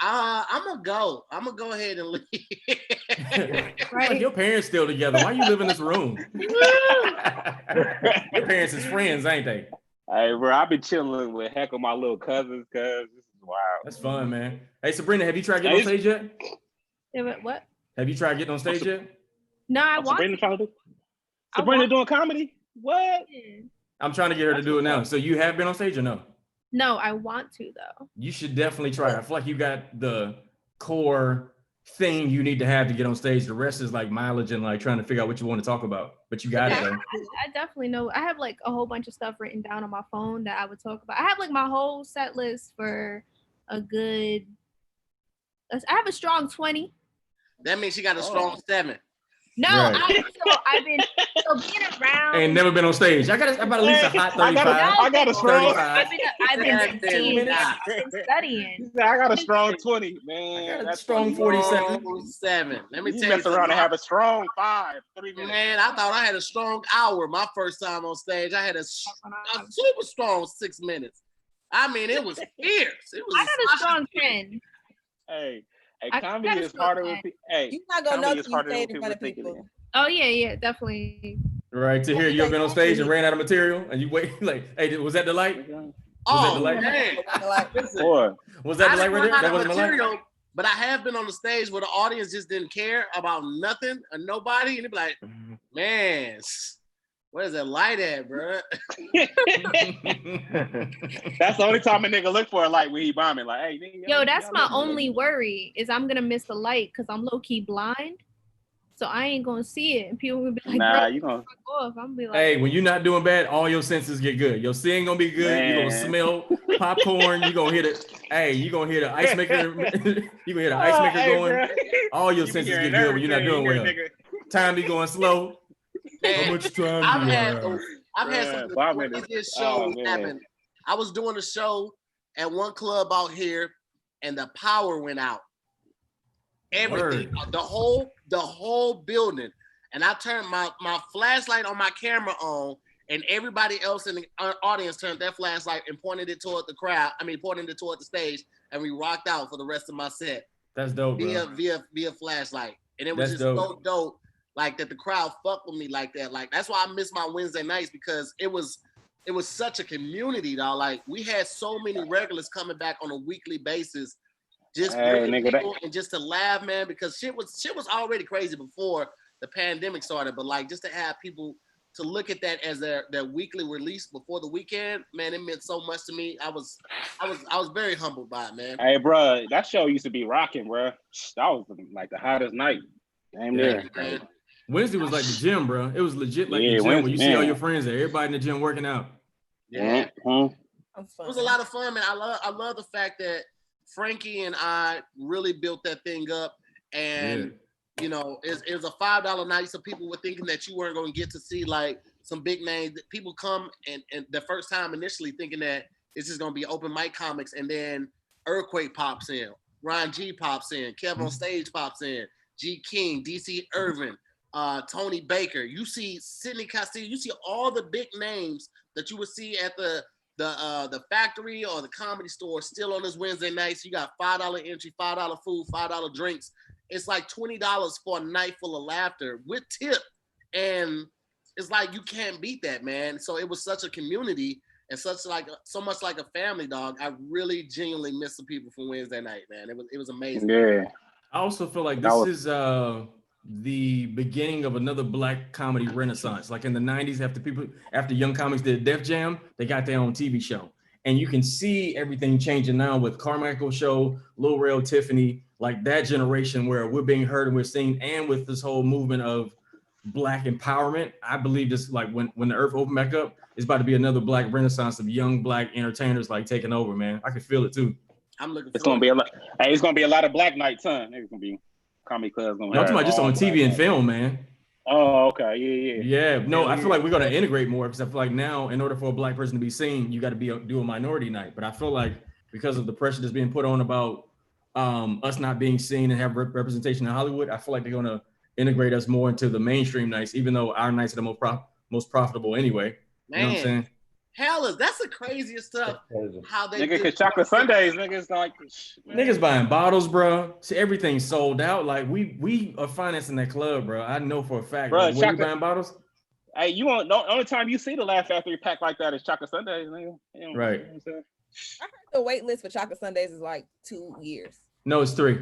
I'm gonna go ahead and leave. Right. Your parents still together. Why you live in this room? Your parents is friends, ain't they? Hey, bro, I've been chilling with heck of my little cousins, cuz this is wild. That's fun, man. Hey, Sabrina, have you tried getting on stage yet? Yeah, what? Have you tried getting on stage yet? No, I want Sabrina doing comedy? What? I'm trying to get her to do it now. So you have been on stage or no? No, I want to though. You should definitely try it. I feel like you got the core thing you need to have to get on stage. The rest is like mileage and like trying to figure out what you want to talk about. But you got it though. I definitely know. I have like a whole bunch of stuff written down on my phone that I would talk about. I have like my whole set list for a good. I have a strong 20. That means she got a strong 7. No, right. I've been being around. Ain't never been on stage. I got about at least a hot 35. I got a strong. I've been studying. I got a strong 20, man. I got a strong 47. Let me tell you. Mess around and have a strong 5. 3 minutes. Man, I thought I had a strong hour my first time on stage. I had a super strong 6 minutes. I mean, it was fierce. I got a strong 10. Hey, comedy is harder with people. Hey, you're not gonna know till you say it in front of people. Oh yeah, definitely. Right, to hear you have been on stage and ran out of material and you wait like, hey, was that the light? Oh man, was that the light right there? That wasn't material, the light. But I have been on the stage where the audience just didn't care about nothing or nobody, and they'd be like, man, where's that light at, bro? That's the only time a nigga look for a light when he bombing. Like, hey, nigga, yo, that's my only worry is I'm gonna miss the light because I'm low key blind, so I ain't gonna see it, and people will be like, "Nah, you gonna fuck off." I'm gonna be like, "Hey, when you're not doing bad, all your senses get good. Your seeing gonna be good. Man. You gonna smell popcorn. You gonna hear it. Hey, you gonna hear the ice maker. You gonna hear the ice maker going. Bro. All your senses get good when you're not doing well. Time be going slow." Man, how much time I've had some craziest shows happen. I was doing a show at one club out here, and the power went out. Everything, the whole building. and I turned my flashlight on my camera on, and everybody else in the audience turned their flashlight and pointed it toward the crowd. I mean, pointed it toward the stage, and we rocked out for the rest of my set. That's dope, bro. Via flashlight, and it was That's just dope. so dope. Like that, the crowd fucked with me like that. Like that's why I miss my Wednesday nights because it was such a community, dog. Like we had so many regulars coming back on a weekly basis, just bringing people and just to laugh, man. Because shit was already crazy before the pandemic started, but like just to have people to look at that as their weekly release before the weekend, man, it meant so much to me. I was very humbled by it, man. Hey, bro, that show used to be rocking, bro. That was like the hottest night. Damn there. Man. Wednesday was like the gym, bro. It was legit like the gym where you see all your friends there, everybody in the gym working out. Yeah. Mm-hmm. It was a lot of fun, man. I love the fact that Frankie and I really built that thing up, and you know, it was a $5 night, so people were thinking that you weren't going to get to see like some big names. People come and the first time initially thinking that it's just going to be open mic comics, and then Earthquake pops in, Ron G pops in, Kevin on Stage pops in, G King, DC Irvin, Tony Baker. You see Sidney Castillo. You see all the big names that you would see at the factory or the comedy store still on this Wednesday nights. You got $5 entry, $5 food, $5 drinks. It's like $20 for a night full of laughter with tip. And it's like you can't beat that, man. So it was such a community and so much like a family, dog. I really genuinely miss the people from Wednesday night, man. It was amazing. Yeah. I also feel like this is the beginning of another Black comedy renaissance. Like in the 90s, after young comics did Def Jam, they got their own TV show. And you can see everything changing now with Carmichael Show, Lil Rel, Tiffany, like that generation where we're being heard and we're seen, and with this whole movement of Black empowerment. I believe this, like when the earth opened back up, it's about to be another Black renaissance of young Black entertainers like taking over, man. I can feel it too. I'm looking. It's gonna be a lot. Hey, it's gonna be a lot of Black nights, huh? It's gonna be comedy clubs. I'm talking about just on TV and film, man. Oh, okay, yeah. No, I feel like we're gonna integrate more because I feel like now, in order for a Black person to be seen, you got to do a minority night. But I feel like because of the pressure that's being put on about us not being seen and have representation in Hollywood, I feel like they're gonna integrate us more into the mainstream nights, even though our nights are the most profitable anyway. Man, you know what I'm saying? Hell, that's the craziest stuff. How they nigga, cause Chocolate Sundays, niggas like niggas buying bottles, bro. See, everything's sold out. Like we are financing that club, bro. I know for a fact. Bro, like, where you buying bottles? Hey, you want the only time you see the Laugh Factory pack like that is Chocolate Sundays, nigga. You know, right. You know what I'm saying? I heard the wait list for Chocolate Sundays is like 2 years. No, it's 3.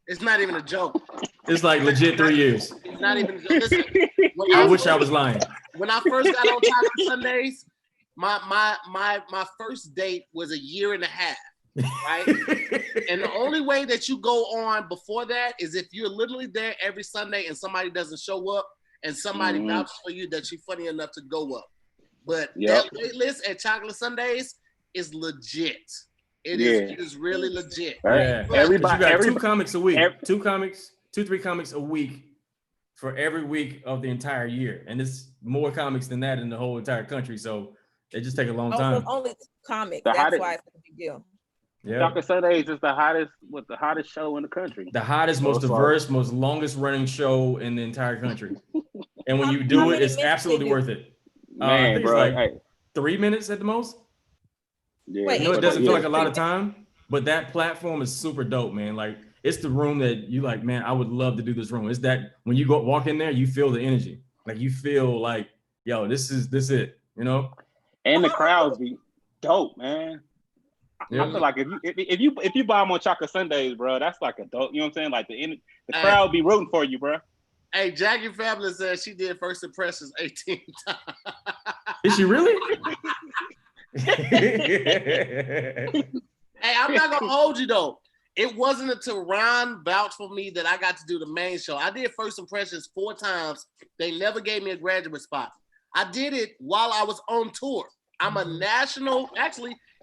It's not even a joke. It's like legit 3 years. It's not even. Listen, I wish I was lying. When I first got on Chocolate Sundays, my first date was 1.5 years, right? And the only way that you go on before that is if you're literally there every Sunday and somebody doesn't show up and somebody vouches for you that you're funny enough to go up. But that wait list at Chocolate Sundays is legit. It is really legit. Yeah. Everybody, you got 2 comics a week. 2-3 comics a week for every week of the entire year. And it's more comics than that in the whole entire country. So they just take a long time. So only 2 comics. That's why it's a big deal. Yeah. Chocolate Sundays is the hottest show in the country. The hottest, most diverse, most longest running show in the entire country. And when you do it, it's absolutely worth it. I think it's like 3 minutes at the most. Yeah. Wait, I know it doesn't feel like a lot of time, but that platform is super dope, man. Like it's the room that you like, man, I would love to do this room. It's that when you walk in there, you feel the energy. Like you feel like, yo, this it, you know? And the crowds be dope, man. Yeah. I feel like if you buy them on Chocolate Sundays, bro, that's like a dope, you know what I'm saying? Like the crowd be rooting for you, bro. Hey, Jackie Fabulous said she did First Impressions 18 times. Is she really? Hey, I'm not gonna hold you though. It wasn't until Ron vouched for me that I got to do the main show. I did First Impressions 4 times. They never gave me a graduate spot. I did it while I was on tour. I'm a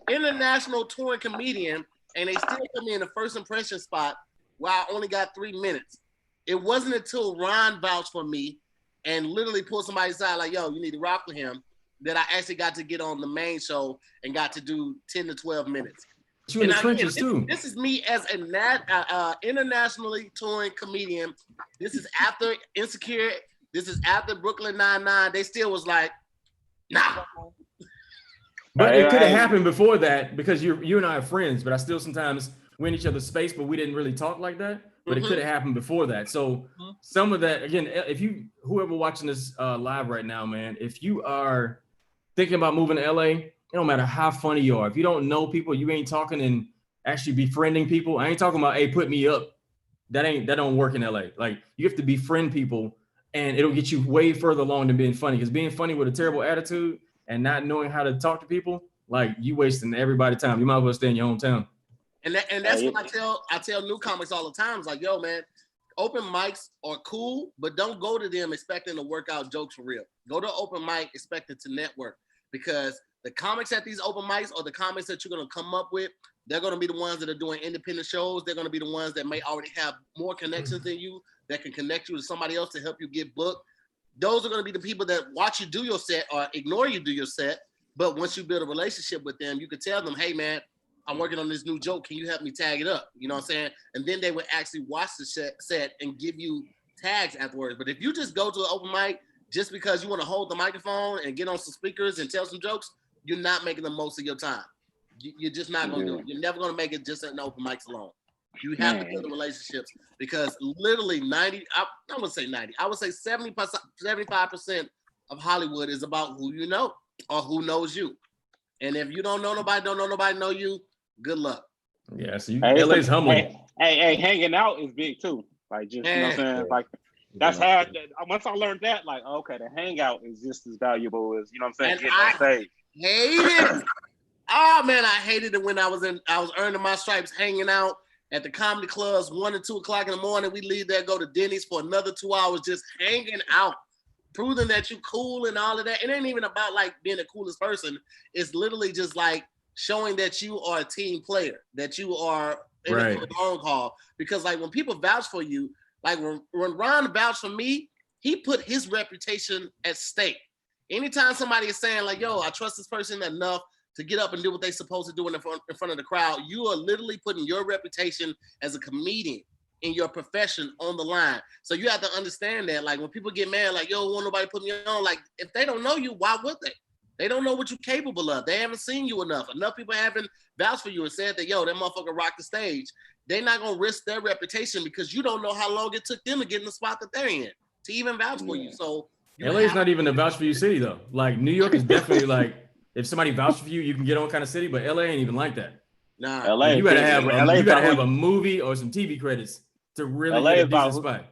international touring comedian, and they still put me in the First Impression spot while I only got 3 minutes. It wasn't until Ron vouched for me and literally pulled somebody aside like, yo, you need to rock with him, that I actually got to get on the main show and got to do 10 to 12 minutes. You in the trenches too. This is me as a internationally touring comedian. This is after Insecure. This is after Brooklyn Nine-Nine. They still was like, nah. But it could have happened before that because you and I are friends, but I still sometimes we're in each other's space, but we didn't really talk like that. But it could have happened before that. So some of that, again, if whoever watching this live right now, man, if you are thinking about moving to LA, it don't matter how funny you are. If you don't know people, you ain't talking and actually befriending people. I ain't talking about, hey, put me up. That don't work in LA. Like you have to befriend people and it'll get you way further along than being funny. Because being funny with a terrible attitude and not knowing how to talk to people, like you wasting everybody's time. You might as well stay in your hometown. And that's what I tell new comics all the time. It's like, yo, man, open mics are cool, but don't go to them expecting to work out jokes for real. Go to open mic expecting to network, because the comics at these open mics or the comics that you're gonna come up with, they're gonna be the ones that are doing independent shows. They're gonna be the ones that may already have more connections than you, that can connect you to somebody else to help you get booked. Those are gonna be the people that watch you do your set or ignore you do your set. But once you build a relationship with them, you can tell them, hey man, I'm working on this new joke. Can you help me tag it up? You know what I'm saying? And then they would actually watch the set and give you tags afterwards. But if you just go to an open mic just because you want to hold the microphone and get on some speakers and tell some jokes, you're not making the most of your time. You're just not going to do it. You're never going to make it just at an open mics alone. You have to build the relationships, because literally I would say 90, I would say 75% of Hollywood is about who you know or who knows you. And if you don't know nobody know you, good luck. Yeah, so LA's humbling. Hey, hanging out is big too. Like, just, you know what I'm saying? Like, that's how, once I learned that, like, okay, the hangout is just as valuable as, you know what I'm saying, getting on stage. Hate it. Oh man, I hated it when I was earning my stripes, hanging out at the comedy clubs 1 and 2 o'clock in the morning. We leave there, go to Denny's for another 2 hours, just hanging out, proving that you cool and all of that. It ain't even about like being the coolest person. It's literally just like showing that you are a team player, that you are in the long haul. Because like when people vouch for you, like when Ron vouched for me, he put his reputation at stake. Anytime somebody is saying like, yo, I trust this person enough to get up and do what they're supposed to do in front of the crowd, you are literally putting your reputation as a comedian in your profession on the line. So you have to understand that, like when people get mad, like, yo, won't nobody put me on? Like, if they don't know you, why would they? They don't know what you're capable of. They haven't seen you enough. Enough people haven't vouched for you and said that, yo, that motherfucker rocked the stage. They're not gonna risk their reputation because you don't know how long it took them to get in the spot that they're in to even vouch for you. So LA is not even a vouch for you city though. Like New York is definitely like, if somebody vouches for you, you can get on kind of city, but LA ain't even like that. Nah, LA, you gotta have a movie or some TV credits to really get a decent spot.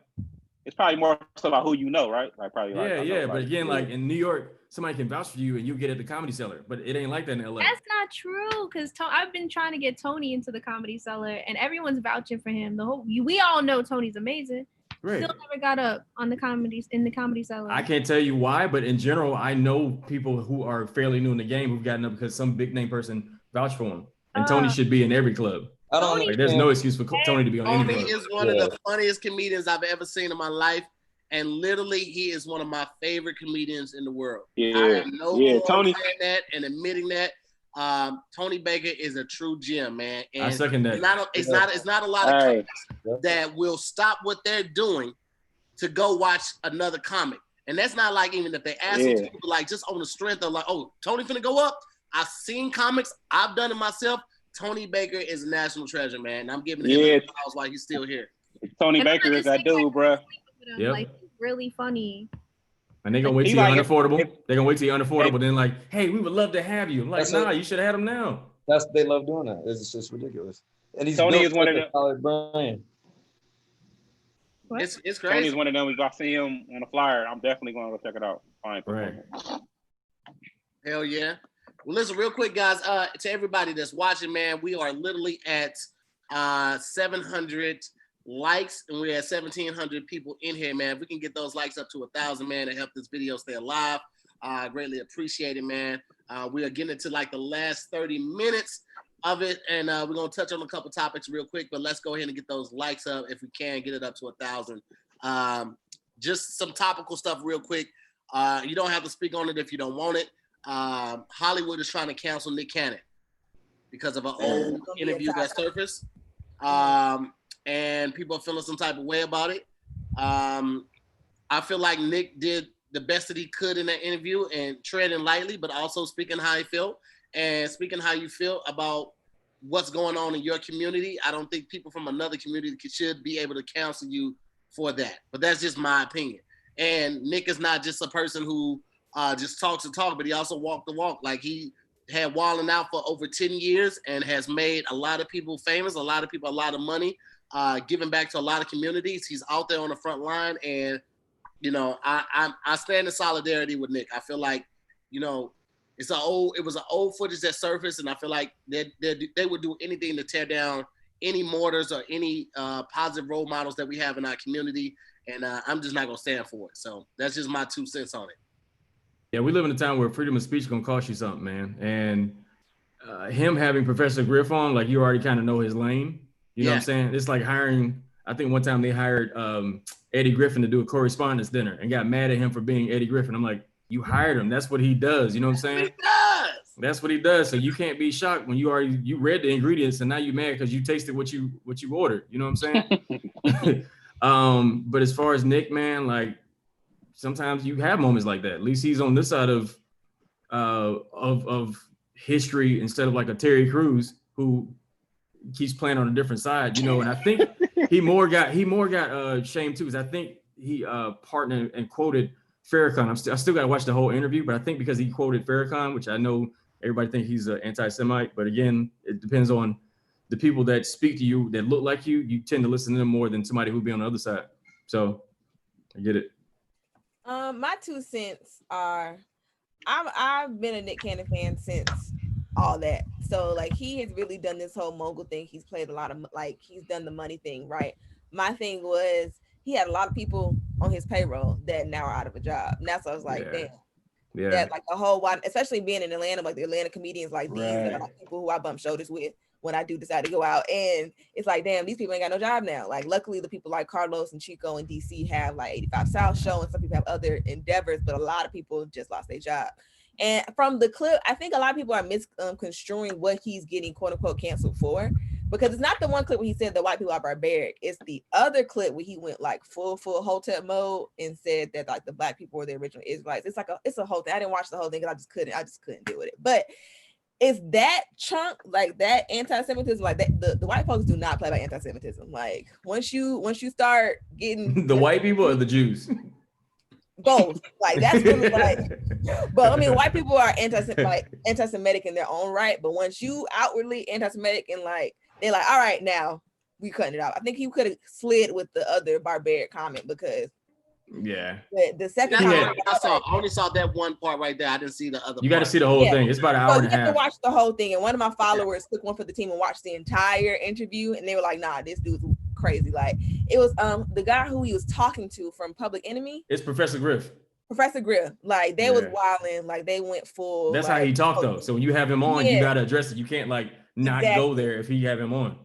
It's probably more so about who you know, right? Like probably. But again, like in New York, somebody can vouch for you and you get at the Comedy Cellar, but it ain't like that in LA. That's not true, because I've been trying to get Tony into the Comedy Cellar, and everyone's vouching for him. We all know Tony's amazing. Right. Still never got up on the Comedy Cellar. I can't tell you why, but in general, I know people who are fairly new in the game who've gotten up because some big name person vouched for him, and Tony should be in every club. I don't like, there's no excuse for Tony to be on any club. Tony is one of the funniest comedians I've ever seen in my life, and literally, he is one of my favorite comedians in the world. Yeah, I have no Tony saying that and admitting that. Tony Baker is a true gem, man. And I second that. It's not a lot of comics that will stop what they're doing to go watch another comic. And that's not like even if they ask them to, like just on the strength of like, oh, Tony finna go up. I've seen comics. I've done it myself. Tony Baker is a national treasure, man. And I'm giving him applause while he's still here. Tony Baker is that dude, bro. Yeah, like really funny. And they're gonna wait till you're unaffordable. They're gonna wait till you're unaffordable. Then like, hey, we would love to have you. I'm like, nah, you should have had him now. They love doing that. It's just ridiculous. And he's Tony is one of the solid brand. It's crazy. Tony's one of them. If I see him on a flyer, I'm definitely going to go check it out. Right. Hell yeah. Well, listen, real quick, guys. To everybody that's watching, man, we are literally at 700 likes, and we're at 1,700 people in here, man. If we can get those likes up to 1,000, man, to help this video stay alive, I greatly appreciate it, man. We are getting into like the last 30 minutes of it, and we're gonna touch on a couple topics real quick, but let's go ahead and get those likes up if we can get it up to 1,000. Just some topical stuff real quick. You don't have to speak on it if you don't want it. Hollywood is trying to cancel Nick Cannon. because of an old interview that surfaced. And people are feeling some type of way about it. I feel like Nick did the best that he could in that interview and treading lightly, but also speaking how he felt and speaking how you feel about what's going on in your community. I don't think people from another community should be able to counsel you for that, but that's just my opinion. And Nick is not just a person who just talks the talk, but he also walked the walk. Like he had Wildin' Out for over 10 years and has made a lot of people famous, a lot of people a lot of money, giving back to a lot of communities. He's out there on the front line, and you know, I stand in solidarity with Nick. I feel like, you know, it was an old footage that surfaced, and I feel like they would do anything to tear down any mortars or any positive role models that we have in our community, and I'm just not gonna stand for it. So that's just my 2 cents on it. Yeah, we live in a time where freedom of speech is gonna cost you something, man. And him having Professor Griff on, like you already kind of know his lane. You know what I'm saying? It's like hiring. I think one time they hired Eddie Griffin to do a correspondence dinner and got mad at him for being Eddie Griffin. I'm like, you hired him. That's what he does. You know what I'm saying? That's what he does. So you can't be shocked when you read the ingredients and now you're mad because you tasted what you ordered. You know what I'm saying? But as far as Nick, man, like sometimes you have moments like that. At least he's on this side of history instead of like a Terry Crews who keeps playing on a different side, you know. And I think he more got shamed too, because I think he partnered and quoted Farrakhan. I still got to watch the whole interview, but I think because he quoted Farrakhan, which I know everybody thinks he's an anti-Semite, but again, it depends on the people that speak to you that look like you tend to listen to them more than somebody who'd be on the other side. So I get it. My 2 cents are, I've been a Nick Cannon fan since all that. So like he has really done this whole mogul thing. He's played a lot of, like, he's done the money thing, right? My thing was he had a lot of people on his payroll that now are out of a job. And that's what I was like, damn. Yeah. That like the whole wide, especially being in Atlanta, like the Atlanta comedians like these are like people who I bump shoulders with when I do decide to go out. And it's like, damn, these people ain't got no job now. Like luckily the people like Carlos and Chico in DC have like 85 South show, and some people have other endeavors, but a lot of people just lost their job. And from the clip, I think a lot of people are misconstruing what he's getting quote unquote canceled for, because it's not the one clip where he said the white people are barbaric. It's the other clip where he went like full Hotep mode and said that like the black people were the original Israelites. It's a whole thing. I didn't watch the whole thing because I just couldn't deal with it. But it's that chunk, like that anti-Semitism, like that the white folks do not play by anti-Semitism. Like once you start getting the white people or the Jews. Both, like that's really like, but I mean, white people are anti-Semitic in their own right, but once you outwardly anti-Semitic and like they're like, all right, now we cutting it out. I think he could have slid with the other barbaric comment because the second time I only saw that one part right there. I didn't see the other. You got to see the whole thing. It's about an hour and a half. You have to watch the whole thing. And one of my followers took one for the team and watched the entire interview, and they were like, nah, this dude's crazy. Like it was the guy who he was talking to from Public Enemy. It's Professor Griff. Like they was wilding, like they went full. That's like, how he talked though. So when you have him on, you gotta address it. You can't like not go there if he have him on.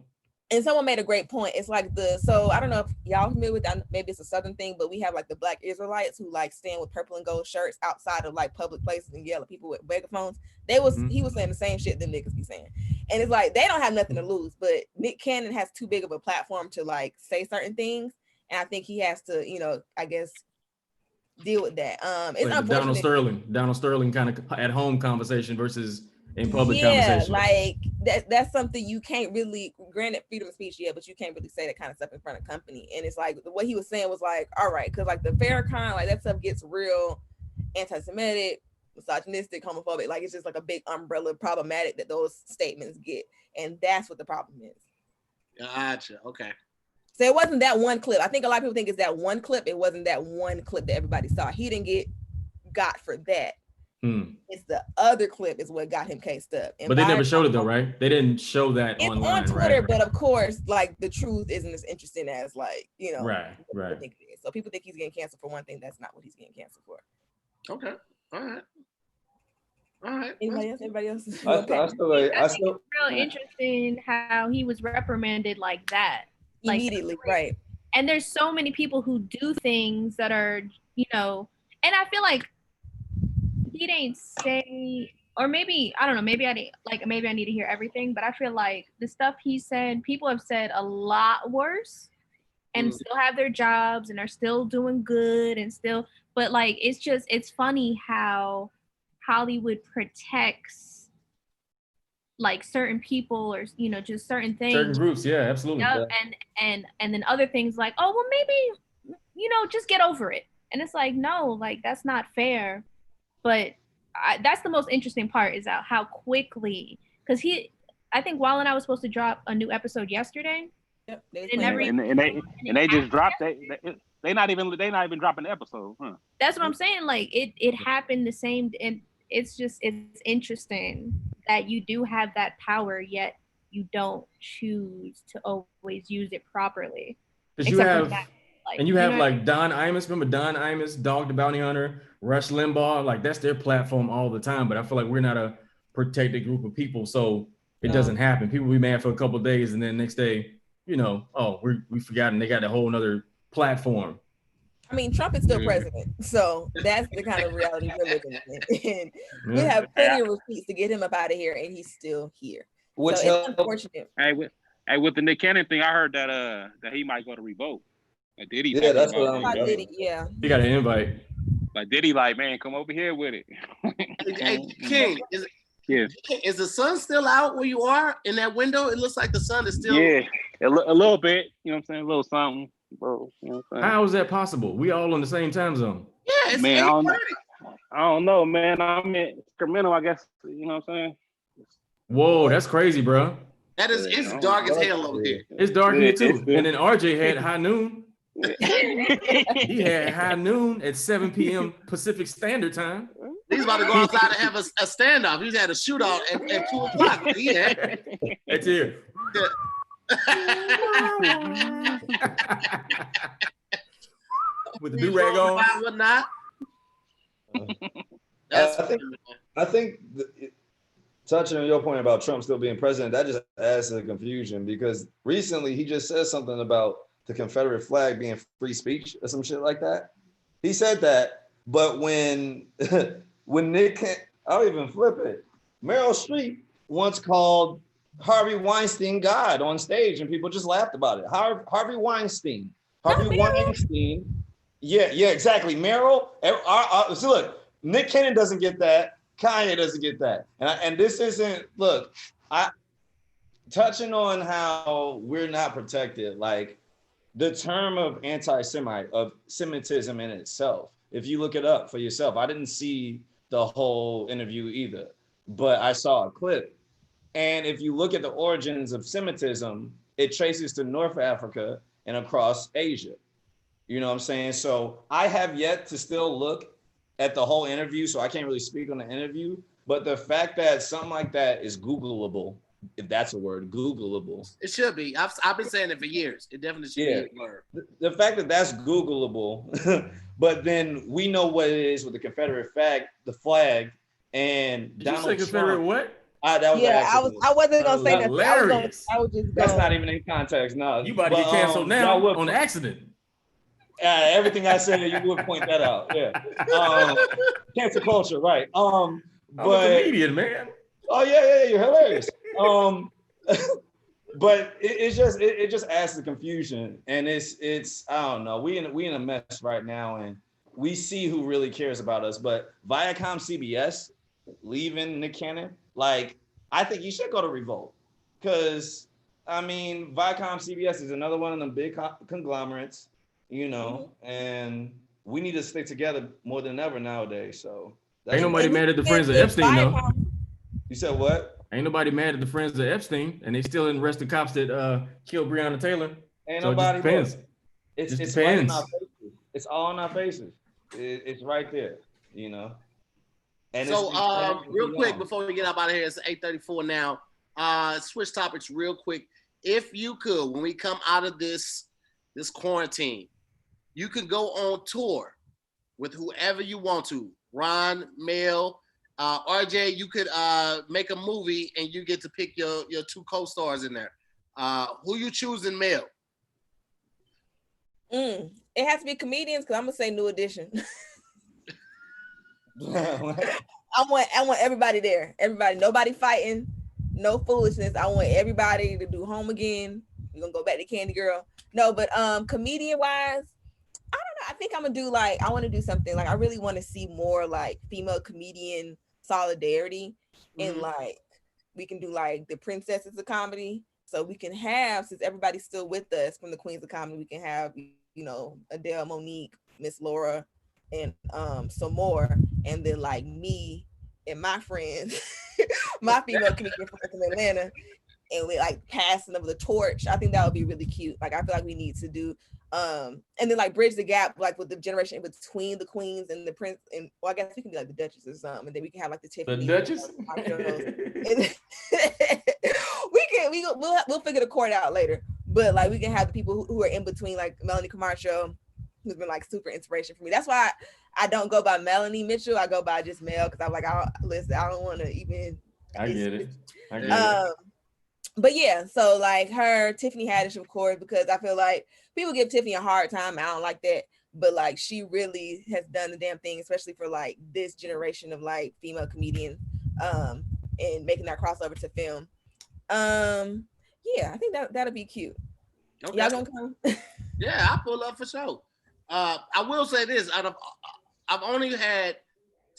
And someone made a great point. It's like so I don't know if y'all familiar with that, maybe it's a Southern thing, but we have like the Black Israelites who like stand with purple and gold shirts outside of like public places and yell at people with megaphones. He was saying the same shit that niggas be saying. And it's like they don't have nothing to lose, but Nick Cannon has too big of a platform to like say certain things. And I think he has to, you know, I guess deal with that. It's like unfortunate. Donald Sterling kind of at home conversation versus in public conversation. Like that's something you can't really, granted freedom of speech, but you can't really say that kind of stuff in front of company. And it's like what he was saying was like, all right, because like the Farrakhan, like that stuff gets real anti-Semitic, misogynistic, homophobic. Like it's just like a big umbrella problematic that those statements get, and that's what the problem is. Gotcha. Okay. So it wasn't that one clip. I think a lot of people think it's that one clip. It wasn't that one clip that everybody saw. He didn't got for that. It's the other clip is what got him cased up. And but they never showed it though, right? They didn't show that online, on Twitter, right? But of course, like the truth isn't as interesting as like, you know, right. Think it is. So people think he's getting canceled for one thing. That's not what he's getting canceled for. Okay. All right. Everybody else? I think it's real interesting how he was reprimanded like that. Immediately, right. And there's so many people who do things that are, you know, and I feel like he didn't say or maybe I don't know, maybe I need to hear everything, but I feel like the stuff he said, people have said a lot worse and still have their jobs and are still doing good and still, but like it's funny how Hollywood protects like certain people or just certain things, certain groups. Yeah, absolutely. Yep. And then other things like, oh well, maybe just get over it. And it's like, no, like that's not fair. But that's the most interesting part is how quickly, because I think Wall and I was supposed to drop a new episode yesterday. Yep, and they just dropped they not even dropping the episode, huh? That's what I'm saying. Like it happened the same, and it's interesting that you do have that power, yet you don't choose to always use it properly. Because you have like Don Imus. Remember Don Imus, Dog the Bounty Hunter, Rush Limbaugh? Like that's their platform all the time. But I feel like we're not a protected group of people, so it doesn't happen. People be mad for a couple of days, and then next day, we forgot, and they got a whole nother platform. I mean, Trump is still president, so that's the kind of reality we're living in. And we have plenty of receipts to get him up out of here, and he's still here. Which so it's unfortunate. Hey, with the Nick Cannon thing, I heard that he might go to revoke. Like Diddy. Yeah, that's what I'm Diddy, yeah. He got an invite. Like Diddy, like, man, come over here with it. Hey, King, is the sun still out where you are in that window? It looks like the sun is still. Yeah, a little bit. You know what I'm saying? A little something. Bro, you know what I'm saying? How is that possible? We all in the same time zone. Yeah, it's man, I don't know, man. I'm in Sacramento, I guess. You know what I'm saying? Whoa, that's crazy, bro. It's dark as hell over here. It's dark here too. And then RJ had high noon. He had high noon at 7 p.m. Pacific Standard Time. He's about to go outside and have a standoff. He's had a shootout at 2 o'clock. Yeah. That's here. With the do-rag on. Whatnot. I think touching on your point about Trump still being president, that just adds to the confusion because recently he just said something about the Confederate flag being free speech or some shit like that. He said that, but when I'll even flip it. Meryl Streep once called Harvey Weinstein God on stage and people just laughed about it. Harvey Weinstein. Yeah, exactly. Meryl. So look, Nick Cannon doesn't get that. Kanye doesn't get that. And this isn't, look, touching on how we're not protected, like the term of anti-Semite, of Semitism in itself, if you look it up for yourself, I didn't see the whole interview either, but I saw a clip. And if you look at the origins of Semitism, it traces to North Africa and across Asia. You know what I'm saying? So I have yet to still look at the whole interview, so I can't really speak on the interview, but the fact that something like that is Googleable, if that's a word, Googleable. It should be. I've been saying it for years. It definitely should be a word. The fact that that's Googleable, but then we know what it is with the Confederate flag, and Did Donald you say Confederate Trump. What? That was I wasn't gonna say that. I was just. That's not even in context. No, you about to get canceled now on accident. Everything I said, you would point that out. Yeah. Cancel culture, right? I'm a comedian, man. Oh yeah, you're hilarious. But it just adds to confusion, and it's I don't know. We in a mess right now, and we see who really cares about us. But Viacom CBS leaving Nick Cannon, like I think he should go to revolt, because I mean Viacom CBS is another one of them big conglomerates. And we need to stick together more than ever nowadays. So ain't nobody mad at the friends of Epstein, though. You said what? Ain't nobody mad at the friends of Epstein, and they still didn't arrest the cops that killed Breonna Taylor. Ain't so nobody. It depends. It's depends. Right in our faces. It's all in our faces. It's right there, And so real quick before we get up out of here, it's 8:34 now. Switch topics real quick. If you could, when we come out of this quarantine, you can go on tour with whoever you want to. Ron, Mel, RJ, you could make a movie and you get to pick your two co-stars in there. Who you choosing, Mel? It has to be comedians because I'm gonna say New Edition. I want everybody there. Everybody, nobody fighting, no foolishness. I want everybody to do Home Again. We're gonna go back to Candy Girl. No, but comedian wise, I don't know. I think I'm gonna do like I want to do something like I really want to see more like female comedian solidarity, and like we can do like the princesses of comedy. So we can have, since everybody's still with us from the Queens of Comedy, we can have, you know, Adele, Monique, Miss Laura, and some more, and then like me and my friends, my female comedian friends from Atlanta, and we like passing of the torch. I think that would be really cute. Like I feel like we need to do and then like bridge the gap like with the generation in between the queens and the prince, and well I guess we can be like the Duchess or something, and then we can have like the Tiffany. The Duchess? We'll figure the court out later. But like we can have the people who are in between, like Melanie Camacho, who's been like super inspiration for me. That's why I don't go by Melanie Mitchell. I go by just Mel, because I'm like, I don't want to even. I get it. But yeah, so like her, Tiffany Haddish, of course, because I feel like people give Tiffany a hard time. I don't like that. But like she really has done the damn thing, especially for like this generation of like female comedians, and making that crossover to film. Yeah, I think that'll be cute. Okay. Y'all gonna come? Yeah, I pull up for sure. I will say this: I've only had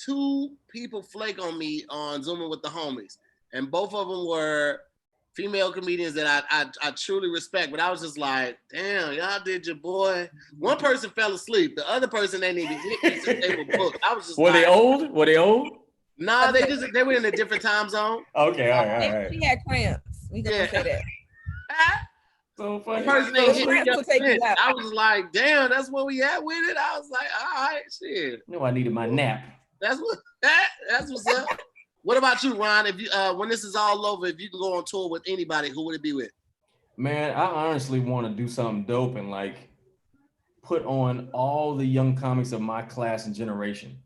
2 people flake on me on Zooming with the homies, and both of them were female comedians that I truly respect. But I was just like, damn, y'all did your boy. One person fell asleep. The other person ain't even hit me since they were booked. I was just Were they old? Were they old? Nah, they were in a different time zone. Okay, all right. She had cramps. We gonna say that. So funny. Person ain't hit me. I was like, damn, that's where we at with it. I was like, all right, shit. No, I needed my nap. That's what's up. What about you, Ron? If you when this is all over, if you can go on tour with anybody, who would it be with? Man, I honestly want to do something dope and like put on all the young comics of my class and generation.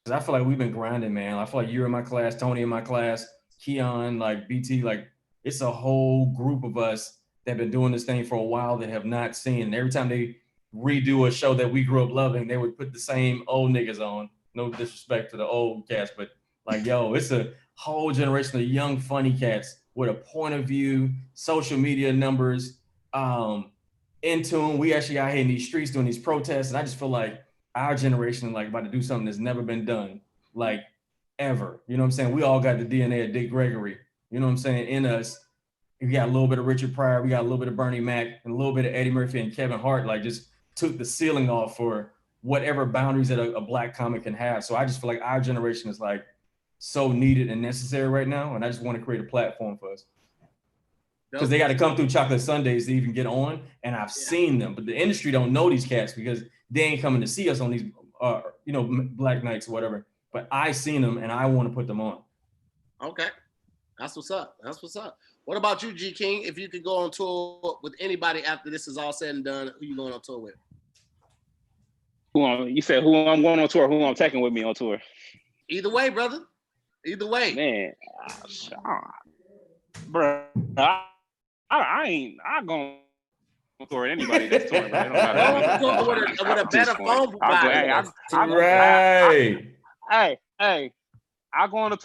Cause I feel like we've been grinding, man. I feel like you're in my class, Tony in my class, Keon, like BT, like it's a whole group of us that have been doing this thing for a while that have not seen. And every time they redo a show that we grew up loving, they would put the same old niggas on. No disrespect to the old cats, but like, yo, it's a whole generation of young funny cats with a point of view, social media numbers, in tune. We actually out here in these streets doing these protests. And I just feel like our generation is like about to do something that's never been done, like ever. You know what I'm saying? We all got the DNA of Dick Gregory, you know what I'm saying, in us. We got a little bit of Richard Pryor, we got a little bit of Bernie Mac, and a little bit of Eddie Murphy and Kevin Hart, like just took the ceiling off for whatever boundaries that a Black comic can have. So I just feel like our generation is like so needed and necessary right now. And I just want to create a platform for us. Because they got to come through Chocolate Sundays to even get on. And I've seen them, but the industry don't know these cats because they ain't coming to see us on these, Black nights or whatever. But I seen them and I want to put them on. Okay. That's what's up. That's what's up. What about you, G King? If you could go on tour with anybody after this is all said and done, who you going on tour with? You said who I'm going on tour, who I'm taking with me on tour? Either way, brother. Either way. Man, bro, I ain't going to tour with anybody that's touring. Bro. It don't matter. With a better phone. Hey, I'm going on the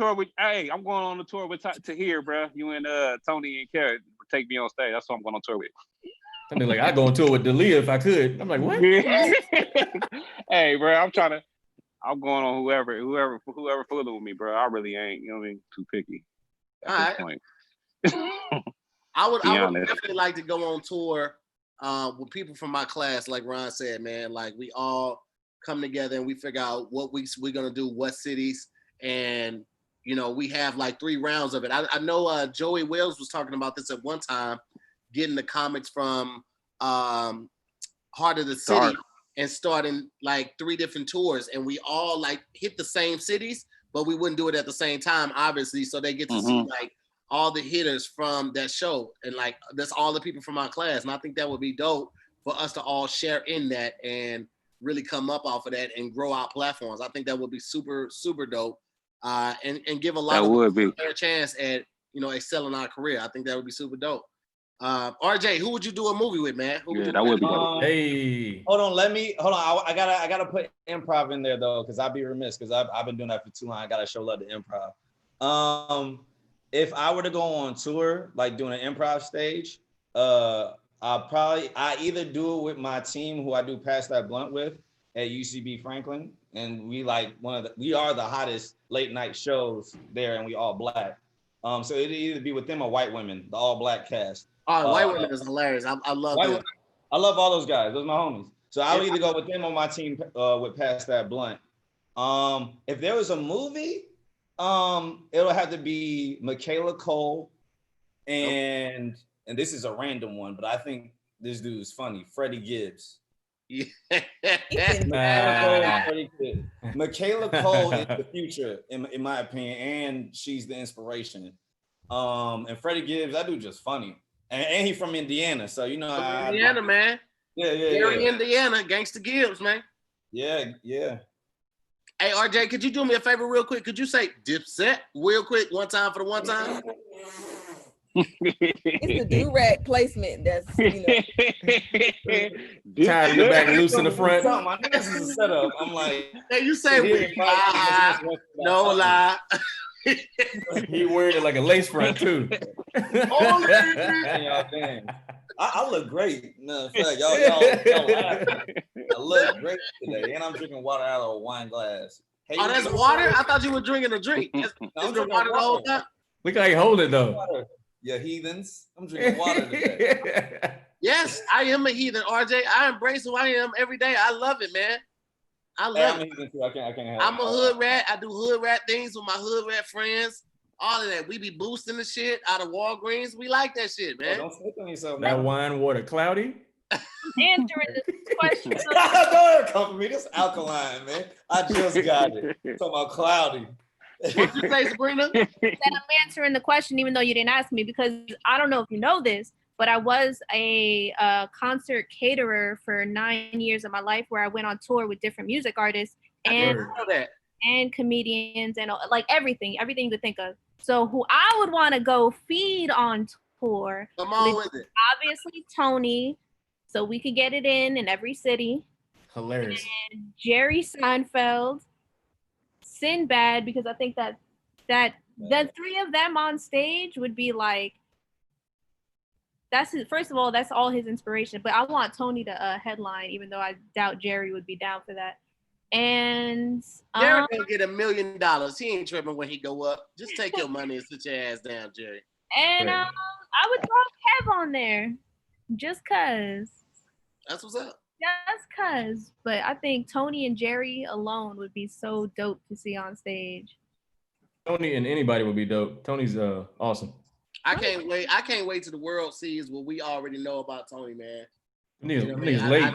tour with Tahir, bro. You and Tony and Carrot take me on stage. That's what I'm going on tour with. I mean, like I go on tour with Dalia if I could. I'm like, what? Hey, bro, I'm going on whoever fooling with me, bro. I really ain't, you know what I mean, too picky at this point. I would definitely like to go on tour with people from my class, like Ron said, man. Like we all come together and we figure out what weeks we're gonna do, what cities, and we have like 3 rounds of it. I know Joey Wells was talking about this at one time, getting the comics from Heart of the City and starting like 3 different tours, and we all like hit the same cities, but we wouldn't do it at the same time, obviously. So they get to see like all the hitters from that show, and like that's all the people from our class. And I think that would be dope for us to all share in that and really come up off of that and grow our platforms. I think that would be super, super dope, and give a lot of people a fair chance at excelling our career. I think that would be super dope. RJ, who would you do a movie with, man? Yeah, that would be dope. Hey. Hold on. I gotta put improv in there though, because I'd be remiss because I've been doing that for too long. I gotta show love to improv. If I were to go on tour, like doing an improv stage, I either do it with my team who I do Pass That Blunt with at UCB Franklin, and we are the hottest late night shows there, and we all black. So it'd either be with them or white women, the all black cast. Oh, white women is hilarious. I love them. I love all those guys. Those are my homies. So I'll either go with them on my team with Pass That Blunt. If there was a movie, it'll have to be Michaela Cole and this is a random one, but I think this dude is funny. Freddie Gibbs. Yeah. Michaela Cole is the future, in my opinion, and she's the inspiration. And Freddie Gibbs, that dude just funny. And he's from Indiana, so you know. Indiana, man. Yeah. Indiana, Gangsta Gibbs, man. Yeah. Hey, RJ, could you do me a favor real quick? Could you say Dipset real quick one time for the one time? It's the do-rag placement that's, Tied in the back, loose in the front. I think this is a setup. I'm like, hey, you say we lie, no lie. He wearing it like a lace front too. I look great. No, in fact, y'all laughing. I look great today, and I'm drinking water out of a wine glass. Hey, oh, that's water? I thought you were drinking a drink. Is there water the whole time? Look how you hold it though. Water. Yeah, heathens. I'm drinking water today. Yes, I am a heathen, RJ. I embrace who I am every day. I love it, man. I love it. Too. I can't have I'm a hood rat. I do hood rat things with my hood rat friends. All of that. We be boosting the shit out of Walgreens. We like that shit, man. Don't slip on yourself. That wine water cloudy. Answering this question. Don't ever come for me. This alkaline, man. I just got it. Talking about cloudy. What you say, Sabrina? That I'm answering the question even though you didn't ask me, because I don't know if you know this, but I was a concert caterer for 9 years of my life, where I went on tour with different music artists and comedians and like everything you could think of. So who I would want to go feed on tour, come on with it. Obviously Tony, so we could get it in every city. Hilarious. And Jerry Seinfeld, Sinbad, because I think that the three of them on stage would be like, that's his, first of all, that's all his inspiration. But I want Tony to headline, even though I doubt Jerry would be down for that. And Jerry gonna get $1 million. He ain't tripping when he go up. Just take your money and sit your ass down, Jerry. And I would throw Kev on there, just cause. That's what's up. Just cause. But I think Tony and Jerry alone would be so dope to see on stage. Tony and anybody would be dope. Tony's awesome. I can't wait till the world sees what we already know about Tony, man. Niggas late.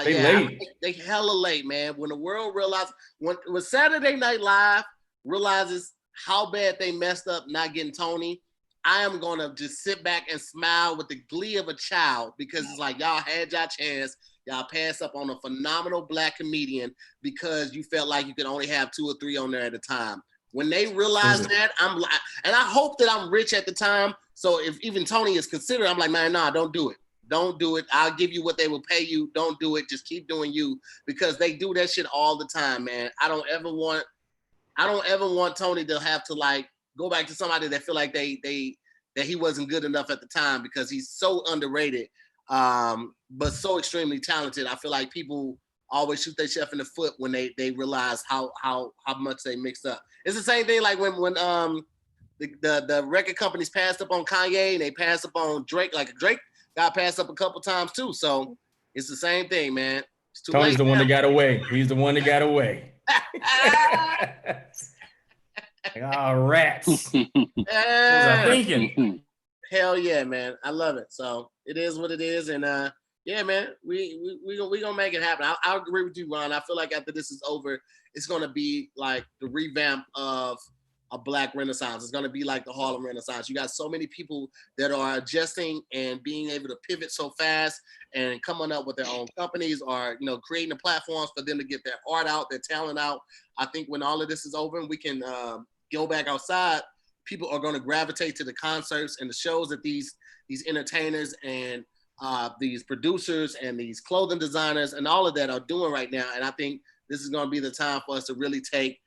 Late. They hella late, man. When the world realizes, when Saturday Night Live realizes how bad they messed up not getting Tony, I am gonna just sit back and smile with the glee of a child, because it's like, y'all had y'all chance. Y'all passed up on a phenomenal black comedian because you felt like you could only have 2 or 3 on there at a time. When they realize that, I'm like, and I hope that I'm rich at the time. So if even Tony is considered, I'm like, man, nah, don't do it. Don't do it. I'll give you what they will pay you. Don't do it. Just keep doing you, because they do that shit all the time, man. I don't ever want Tony to have to like go back to somebody that feel like that he wasn't good enough at the time, because he's so underrated, but so extremely talented. I feel like people always shoot themselves in the foot when they realize how much they mixed up. It's the same thing like when the record companies passed up on Kanye and they passed up on Drake. Like Drake got passed up a couple times too. So it's the same thing, man. It's too Tony's late the one now. that got away. He's the one that got away. Rats. What was I thinking? Hell yeah, man. I love it. So it is what it is. And yeah, man, we gonna make it happen. I'll agree with you, Ron. I feel like after this is over, it's gonna be like the revamp of a Black Renaissance. It's gonna be like the Harlem Renaissance. You got so many people that are adjusting and being able to pivot so fast and coming up with their own companies, or creating the platforms for them to get their art out, their talent out. I think when all of this is over and we can go back outside, people are going to gravitate to the concerts and the shows that these entertainers and these producers and these clothing designers and all of that are doing right now. And I think this is going to be the time for us to really take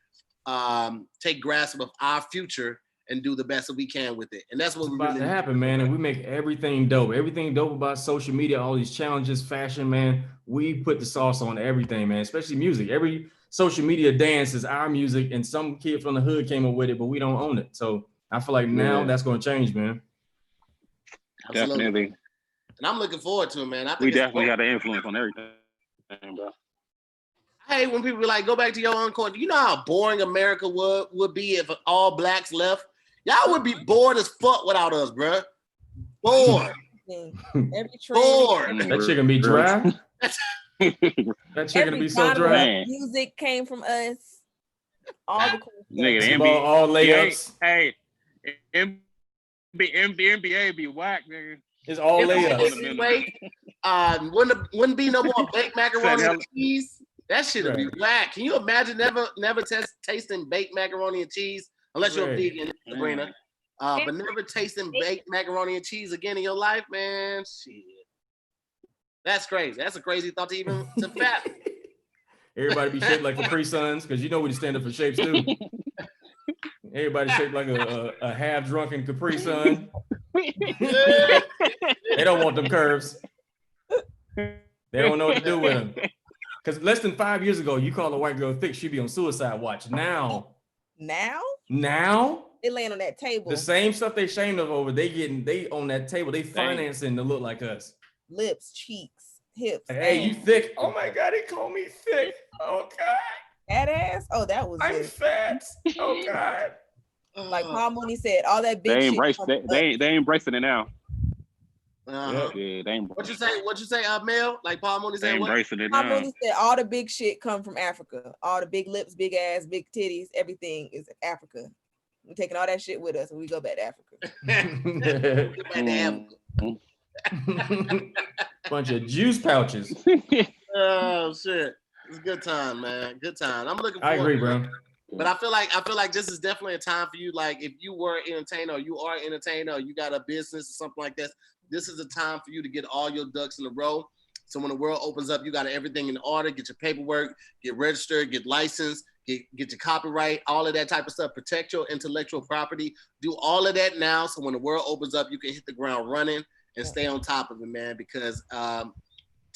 grasp of our future and do the best that we can with it. And that's what It's we're about really to happen, man. And we make everything dope. Everything dope about social media, all these challenges, fashion, man. We put the sauce on everything, man, especially music. Every social media dance is our music, and some kid from the hood came up with it, but we don't own it. So I feel like now that's going to change, man. Absolutely. Definitely. And I'm looking forward to it, man. I think We definitely got an influence on everything, bro. I hate when people be like, go back to your own country. You know how boring America would be if all blacks left? Y'all would be bored as fuck without us, bro. Bored. Every Bored. That shit gonna be dry. That shit gonna be so dry. Music came from us. All the cool stuff. Nigga, the NBA, all layups. Hey, NBA be whack, nigga. It's all layups. Wouldn't be no more baked macaroni and cheese. That shit would be whack. Can you imagine never tasting baked macaroni and cheese unless you're a vegan, Sabrina? But never tasting baked macaroni and cheese again in your life, man. Shit. That's crazy. That's a crazy thought to fathom. Everybody be shaped like Capri Suns, because you know we stand up for shapes too. Everybody shaped like a half drunken Capri Sun. They don't want them curves. They don't know what to do with them. Because less than 5 years ago, you call a white girl thick, she'd be on suicide watch. Now, they laying on that table. The same stuff they shamed of over, they on that table. They financing to look like us. Lips, cheeks, hips. Hey, you thick? Oh my God, he called me thick. Oh God. Fat ass? Oh, that was I'm fat. Oh God. Like Paul Mooney said, all that big shit. They embracing it now. Yeah, they ain't. What you say, Mel? Like Paul Mooney said, embracing it Paul now. Mooney said all the big shit come from Africa. All the big lips, big ass, big titties, everything is Africa. We're taking all that shit with us when we go back to Africa. Bunch of juice pouches. Oh shit. It's a good time, man. Good time. I'm looking forward. I agree, bro. But I feel like this is definitely a time for you. Like if you were an entertainer or you are an entertainer or you got a business or something like this, this is a time for you to get all your ducks in a row. So when the world opens up, you got everything in order, get your paperwork, get registered, get licensed, get your copyright, all of that type of stuff. Protect your intellectual property. Do all of that now. So when the world opens up, you can hit the ground running and stay on top of it, man, because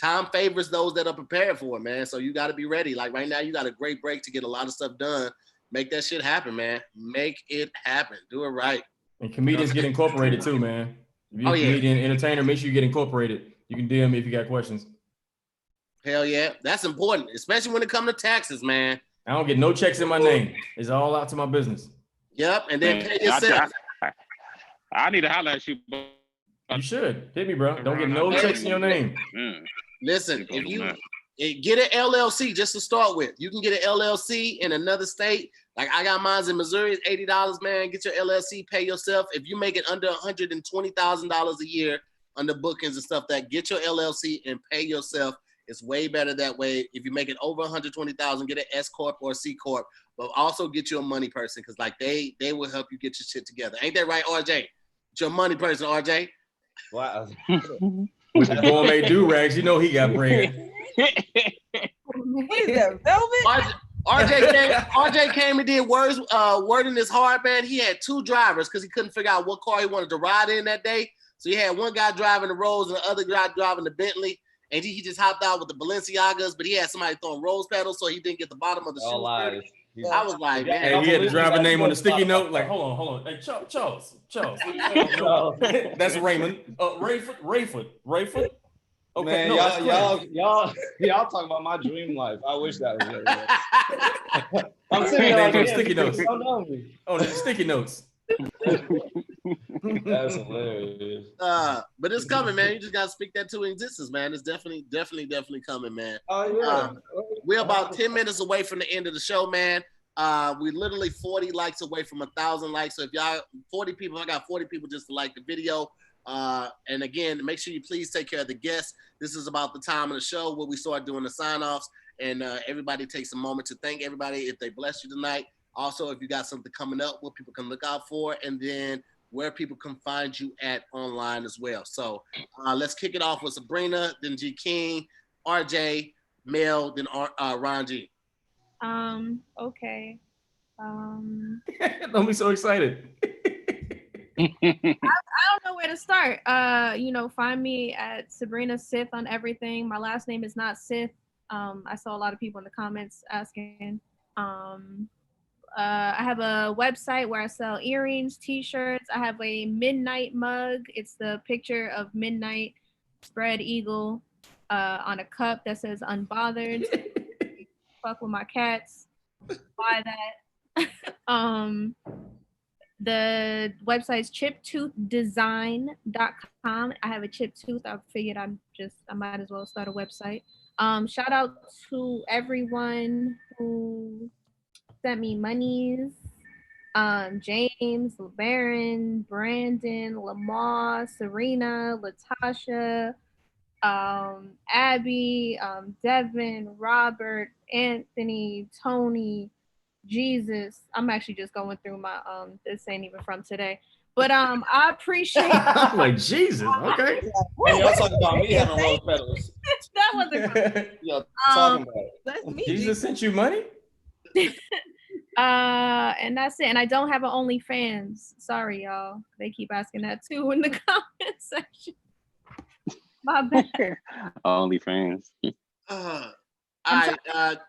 time favors those that are prepared for it, man. So you got to be ready. Like right now, you got a great break to get a lot of stuff done. Make that shit happen, man. Make it happen. Do it right. And comedians get incorporated too, man. If you're a comedian, entertainer, make sure you get incorporated. You can DM me if you got questions. Hell yeah. That's important, especially when it comes to taxes, man. I don't get no checks in my name. It's all out to my business. Yep. And then pay yourself. I need to holler at you. You should. Hit me, bro. Don't get no checks in your name. Listen, if you get an LLC just to start with, you can get an LLC in another state. Like I got mine in Missouri, it's $80, man. Get your LLC, pay yourself. If you make it under $120,000 a year under bookings and stuff, that get your LLC and pay yourself. It's way better that way. If you make it over 120,000, get an S Corp or a C Corp, but also get you a money person because like they will help you get your shit together. Ain't that right, RJ? Get your money person, RJ. Wow. With the gourmet do-rags, you know he got bread. What is that, velvet? RJ came and did word in his heart, man. He had two drivers because he couldn't figure out what car he wanted to ride in that day. So he had one guy driving the Rolls and the other guy driving the Bentley. And he just hopped out with the Balenciagas, but he had somebody throwing rose petals, so he didn't get the bottom of the shoe. I was like, man. Hey, he had the driver name on the sticky note. Like, hold on. Hey, Charles. That's Raymond. Rayford. Okay, man, no, y'all talking about my dream life. I wish that was there. I'm sitting here like, sticky notes. Don't know me. Oh, the sticky notes. That's hilarious. But it's coming, man. You just gotta speak that to existence, man. It's definitely coming, man. Oh yeah. We're about 10 minutes away from the end of the show, man. We literally 40 likes away from 1,000 likes. So if y'all 40 people, I got 40 people just to like the video. And again, make sure you please take care of the guests. This is about the time of the show where we start doing the sign-offs, and everybody takes a moment to thank everybody if they bless you tonight. Also, if you got something coming up, what people can look out for, and then where people can find you at online as well. So let's kick it off with Sabrina, then G King, RJ, Mel, then Ron G. Okay. Don't be so excited. I don't know where to start. Find me at Sabrina Sith on everything. My last name is not Sith. I saw a lot of people in the comments asking. I have a website where I sell earrings, t-shirts. I have a midnight mug. It's the picture of midnight spread eagle on a cup that says unbothered. Fuck with my cats. Buy that. The website's chiptoothdesign.com. I have a chip tooth. I figured I might as well start a website. Shout out to everyone who sent me monies. James, LeBaron, Brandon, Lamar, Serena, Latasha, Abby, Devin, Robert, Anthony, Tony, Jesus. I'm actually just going through my this ain't even from today. But I appreciate I'm like, Jesus, okay. Hey, y'all talking about me having rose petals. that wasn't Y'all talking about it. That's me. Jesus sent you money? and that's it. And I don't have an OnlyFans. Sorry, y'all. They keep asking that too in the comment section. My bad. OnlyFans. All right,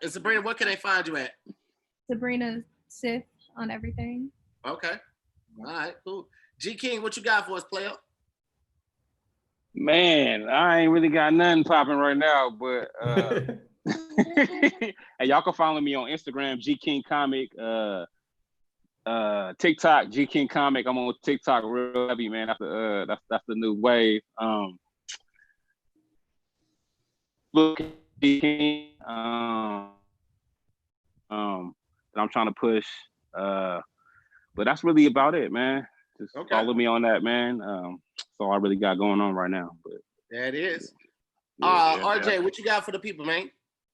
Sabrina, what can they find you at? Sabrina Sith on everything. Okay. All right, cool. G King, what you got for us, player? Man, I ain't really got nothing popping right now, but hey, y'all can follow me on Instagram, G King Comic, TikTok, G King Comic. I'm on TikTok real heavy, man. That's the new wave. Look, G King, that I'm trying to push. But that's really about it, man. Just follow me on that, man. That's all I really got going on right now. But there it is. Yeah, RJ, what you got for the people, man?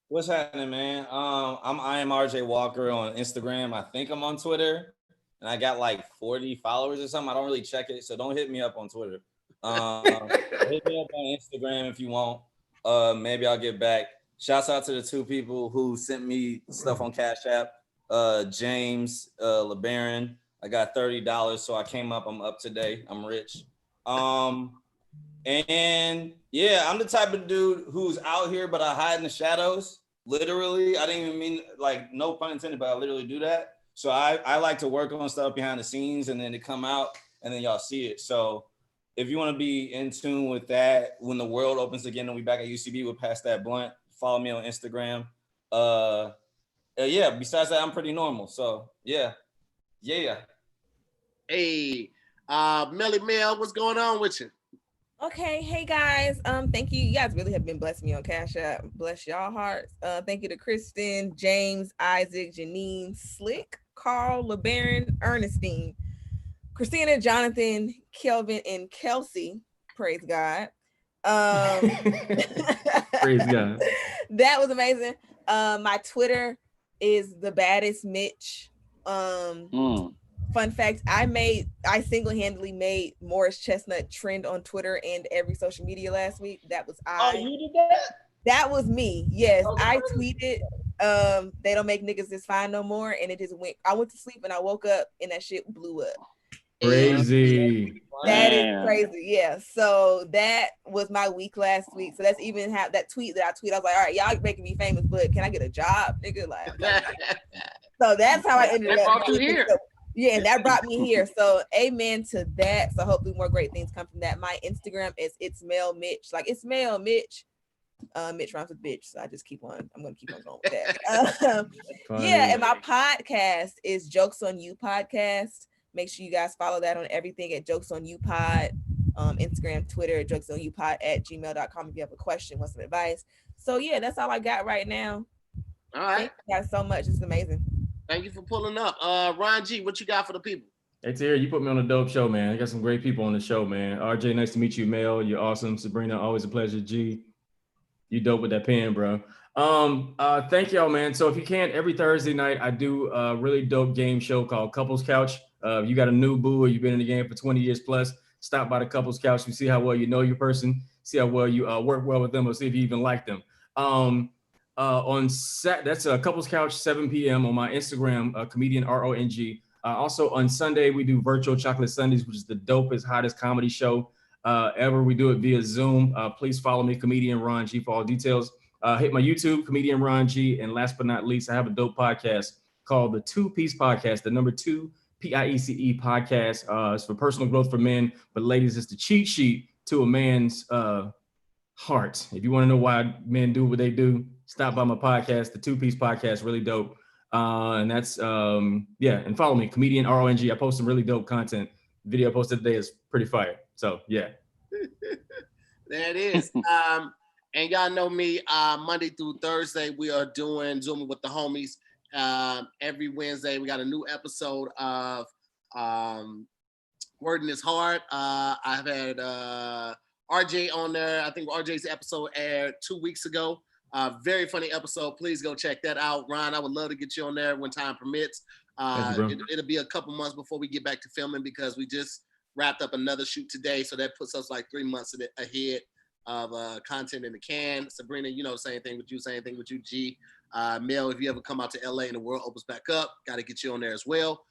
What's happening, man? I am RJ Walker on Instagram. I think I'm on Twitter, and I got like 40 followers or something. I don't really check it, so don't hit me up on Twitter. Hit me up on Instagram if you want. Maybe I'll get back. Shouts out to the two people who sent me stuff on Cash App. James, LeBaron. I got $30, so I came up. I'm up today. I'm rich. And yeah, I'm the type of dude who's out here, but I hide in the shadows. Literally, I didn't even mean, like, no pun intended, but I literally do that. So I like to work on stuff behind the scenes and then it come out and then y'all see it. So if you want to be in tune with that, when the world opens again and we back at UCB, we'll pass that blunt. Follow me on Instagram. Yeah, besides that, I'm pretty normal. So yeah. Hey, Melly Mel, what's going on with you? Okay, hey guys. Thank you. You guys really have been blessing me on Cash App. Bless y'all hearts. Thank you to Kristen, James, Isaac, Janine, Slick, Carl, LeBaron, Ernestine, Christina, Jonathan, Kelvin, and Kelsey. Praise God. Praise God. That was amazing. My Twitter is the baddest Mitch. Fun fact, I single-handedly made Morris Chestnut trend on Twitter and every social media last week. That was I. Oh, you did that? That was me. Yes, Oh, I tweeted, they don't make niggas this fine no more. And it just went, I went to sleep and I woke up and that shit blew up. Crazy. That is crazy. Yeah. So that was my week last week. So that's even how that tweet that I tweet. I was like, all right, y'all making me famous, but can I get a job, nigga? Like, so that's how I ended up. Brought you here. Yeah, and that brought me here. So amen to that. So hopefully more great things come from that. My Instagram is it's Mel Mitch. Like it's Mel Mitch. Mitch rhymes with bitch. So I'm gonna keep on going with that. Yeah, and my podcast is Jokes on You Podcast. Make sure you guys follow that on everything at Jokes on You Pod. Instagram, Twitter, Jokes on You Pod at gmail.com if you have a question, want some advice. So yeah, that's all I got right now. All right. Thank you guys so much. It's amazing. Thank you for pulling up. Ron G, what you got for the people? Hey, Tahir, you put me on a dope show, man. I got some great people on the show, man. RJ, nice to meet you. Mel, you're awesome. Sabrina, always a pleasure. G, you dope with that pen, bro. Thank y'all, man. So if you can, every Thursday night, I do a really dope game show called Couples Couch. You got a new boo or you've been in the game for 20 years plus, stop by the Couples Couch. You see how well you know your person, see how well you work well with them, or see if you even like them. That's a Couples Couch, 7 p.m. on my Instagram, comedian RONG. Also on Sunday, we do virtual Chocolate Sundays, which is the dopest, hottest comedy show ever. We do it via Zoom. Please follow me, comedian Ron G, for all details. Hit my YouTube, comedian Ron G. And last but not least, I have a dope podcast called the 2-Piece Podcast, the number 2 PIECE podcast. It's for personal growth for men, but ladies, it's the cheat sheet to a man's heart. If you want to know why men do what they do, stop by my podcast, the 2-Piece Podcast, really dope. And that's, and follow me, comedian RONG. I post some really dope content. The video I posted today is pretty fire. So, yeah. There it is. And y'all know me, Monday through Thursday, we are doing Zooming with the Homies. Every Wednesday, we got a new episode of Wording is Hard. I've had RJ on there. I think RJ's episode aired 2 weeks ago. Very funny episode. Please go check that out. Ron, I would love to get you on there when time permits. It'll be a couple months before we get back to filming because we just wrapped up another shoot today. So that puts us like 3 months ahead of content in the can. Sabrina, same thing with you, G. Mel, if you ever come out to LA and the world opens back up, got to get you on there as well.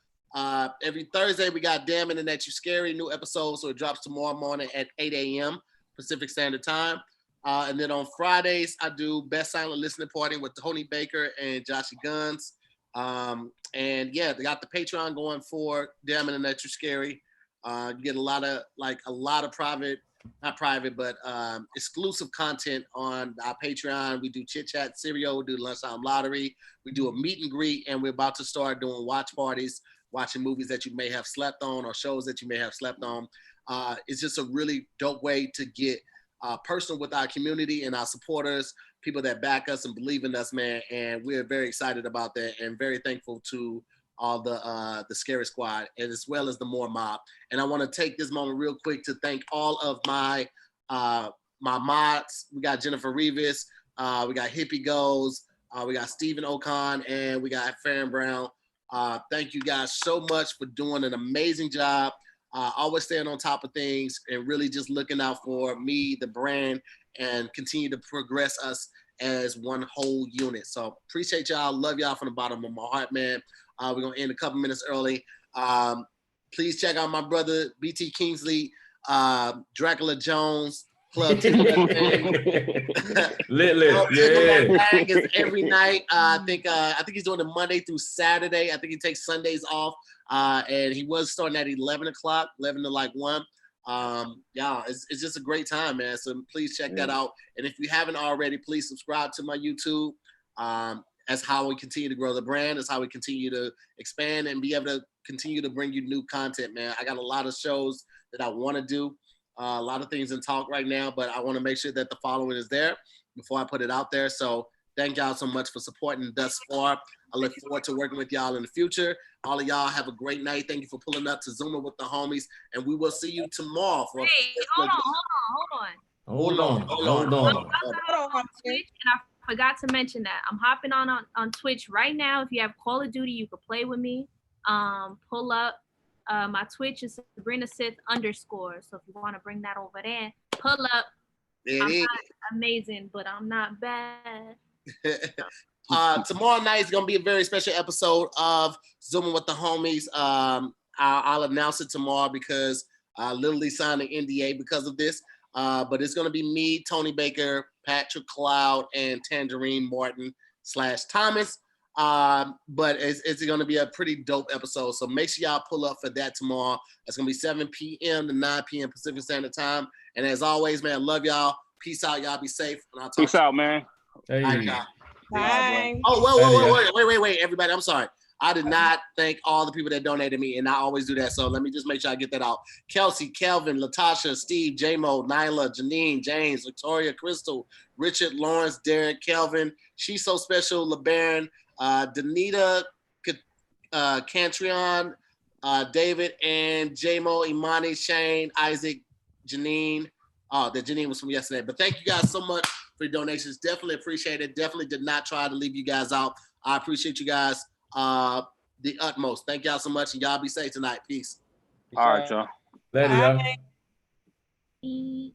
Every Thursday, we got Damn Internet You Scary, new episode. So it drops tomorrow morning at 8 a.m. Pacific Standard Time. And then on Fridays, I do Best Silent Listening Party with Tony Baker and Joshy Guns. And yeah, they got the Patreon going for Damn Internet You Scary. You get a lot of private, not private, but exclusive content on our Patreon. We do Chit Chat Cereal, we do Lunchtime Lottery, we do a meet and greet, and we're about to start doing watch parties, watching movies that you may have slept on or shows that you may have slept on. It's just a really dope way to get personal with our community and our supporters, people that back us and believe in us, man. And we're very excited about that and very thankful to all the Scary Squad, and as well as the Moore Mob. And I want to take this moment real quick to thank all of my my mods. We got Jennifer Rivas, we got Hippie Goes, we got Stephen Ocon, and we got Farron Brown. Thank you guys so much for doing an amazing job. Always staying on top of things and really just looking out for me, the brand, and continue to progress us as one whole unit. So appreciate y'all. Love y'all from the bottom of my heart, man. We're going to end a couple minutes early. Please check out my brother, BT Kingsley, Dracula Jones, Club Lit. Yeah. Is every night. I think he's doing it Monday through Saturday. I think he takes Sundays off. And he was starting at 11 o'clock, 11 to like 1. Yeah, it's just a great time, man. So please check that out. And if you haven't already, please subscribe to my YouTube. That's how we continue to grow the brand. That's how we continue to expand and be able to continue to bring you new content, man. I got a lot of shows that I want to do, a lot of things in talk right now, but I want to make sure that the following is there before I put it out there. So thank y'all so much for supporting thus far. I look forward to working with y'all in the future. All of y'all have a great night. Thank you for pulling up to Zooming with the Homies, and we will see you tomorrow. Hey, hold on. On Twitch, and I forgot to mention that I'm hopping on Twitch right now. If you have Call of Duty, you can play with me. Pull up. My Twitch is Sabrina Sith _. So if you want to bring that over there, pull up. I'm not amazing, but I'm not bad. Tomorrow night is going to be a very special episode of Zooming with the Homies. I'll announce it tomorrow because I literally signed an NDA because of this. But it's going to be me, Tony Baker, Patrick Cloud, and Tangerine Martin / Thomas. But it's going to be a pretty dope episode. So make sure y'all pull up for that tomorrow. It's going to be 7 p.m. to 9 p.m. Pacific Standard Time. And as always, man, love y'all. Peace out. Y'all be safe. And I'll talk Peace out, man. Hey. Bye. Oh, wait, everybody. I'm sorry. I did not thank all the people that donated me, and I always do that. So let me just make sure I get that out. Kelsey, Kelvin, Latasha, Steve, J-Mo, Nyla, Janine, James, Victoria, Crystal, Richard, Lawrence, Derek, Kelvin, She's So Special, LeBaron, Danita, Cantrion, David, and J-Mo, Imani, Shane, Isaac, Janine. Oh, that Janine was from yesterday. But thank you guys so much for your donations. Definitely appreciate it. Definitely did not try to leave you guys out. I appreciate you guys the utmost. Thank y'all so much, and y'all be safe tonight. Peace. All right, y'all. Later, y'all. Bye.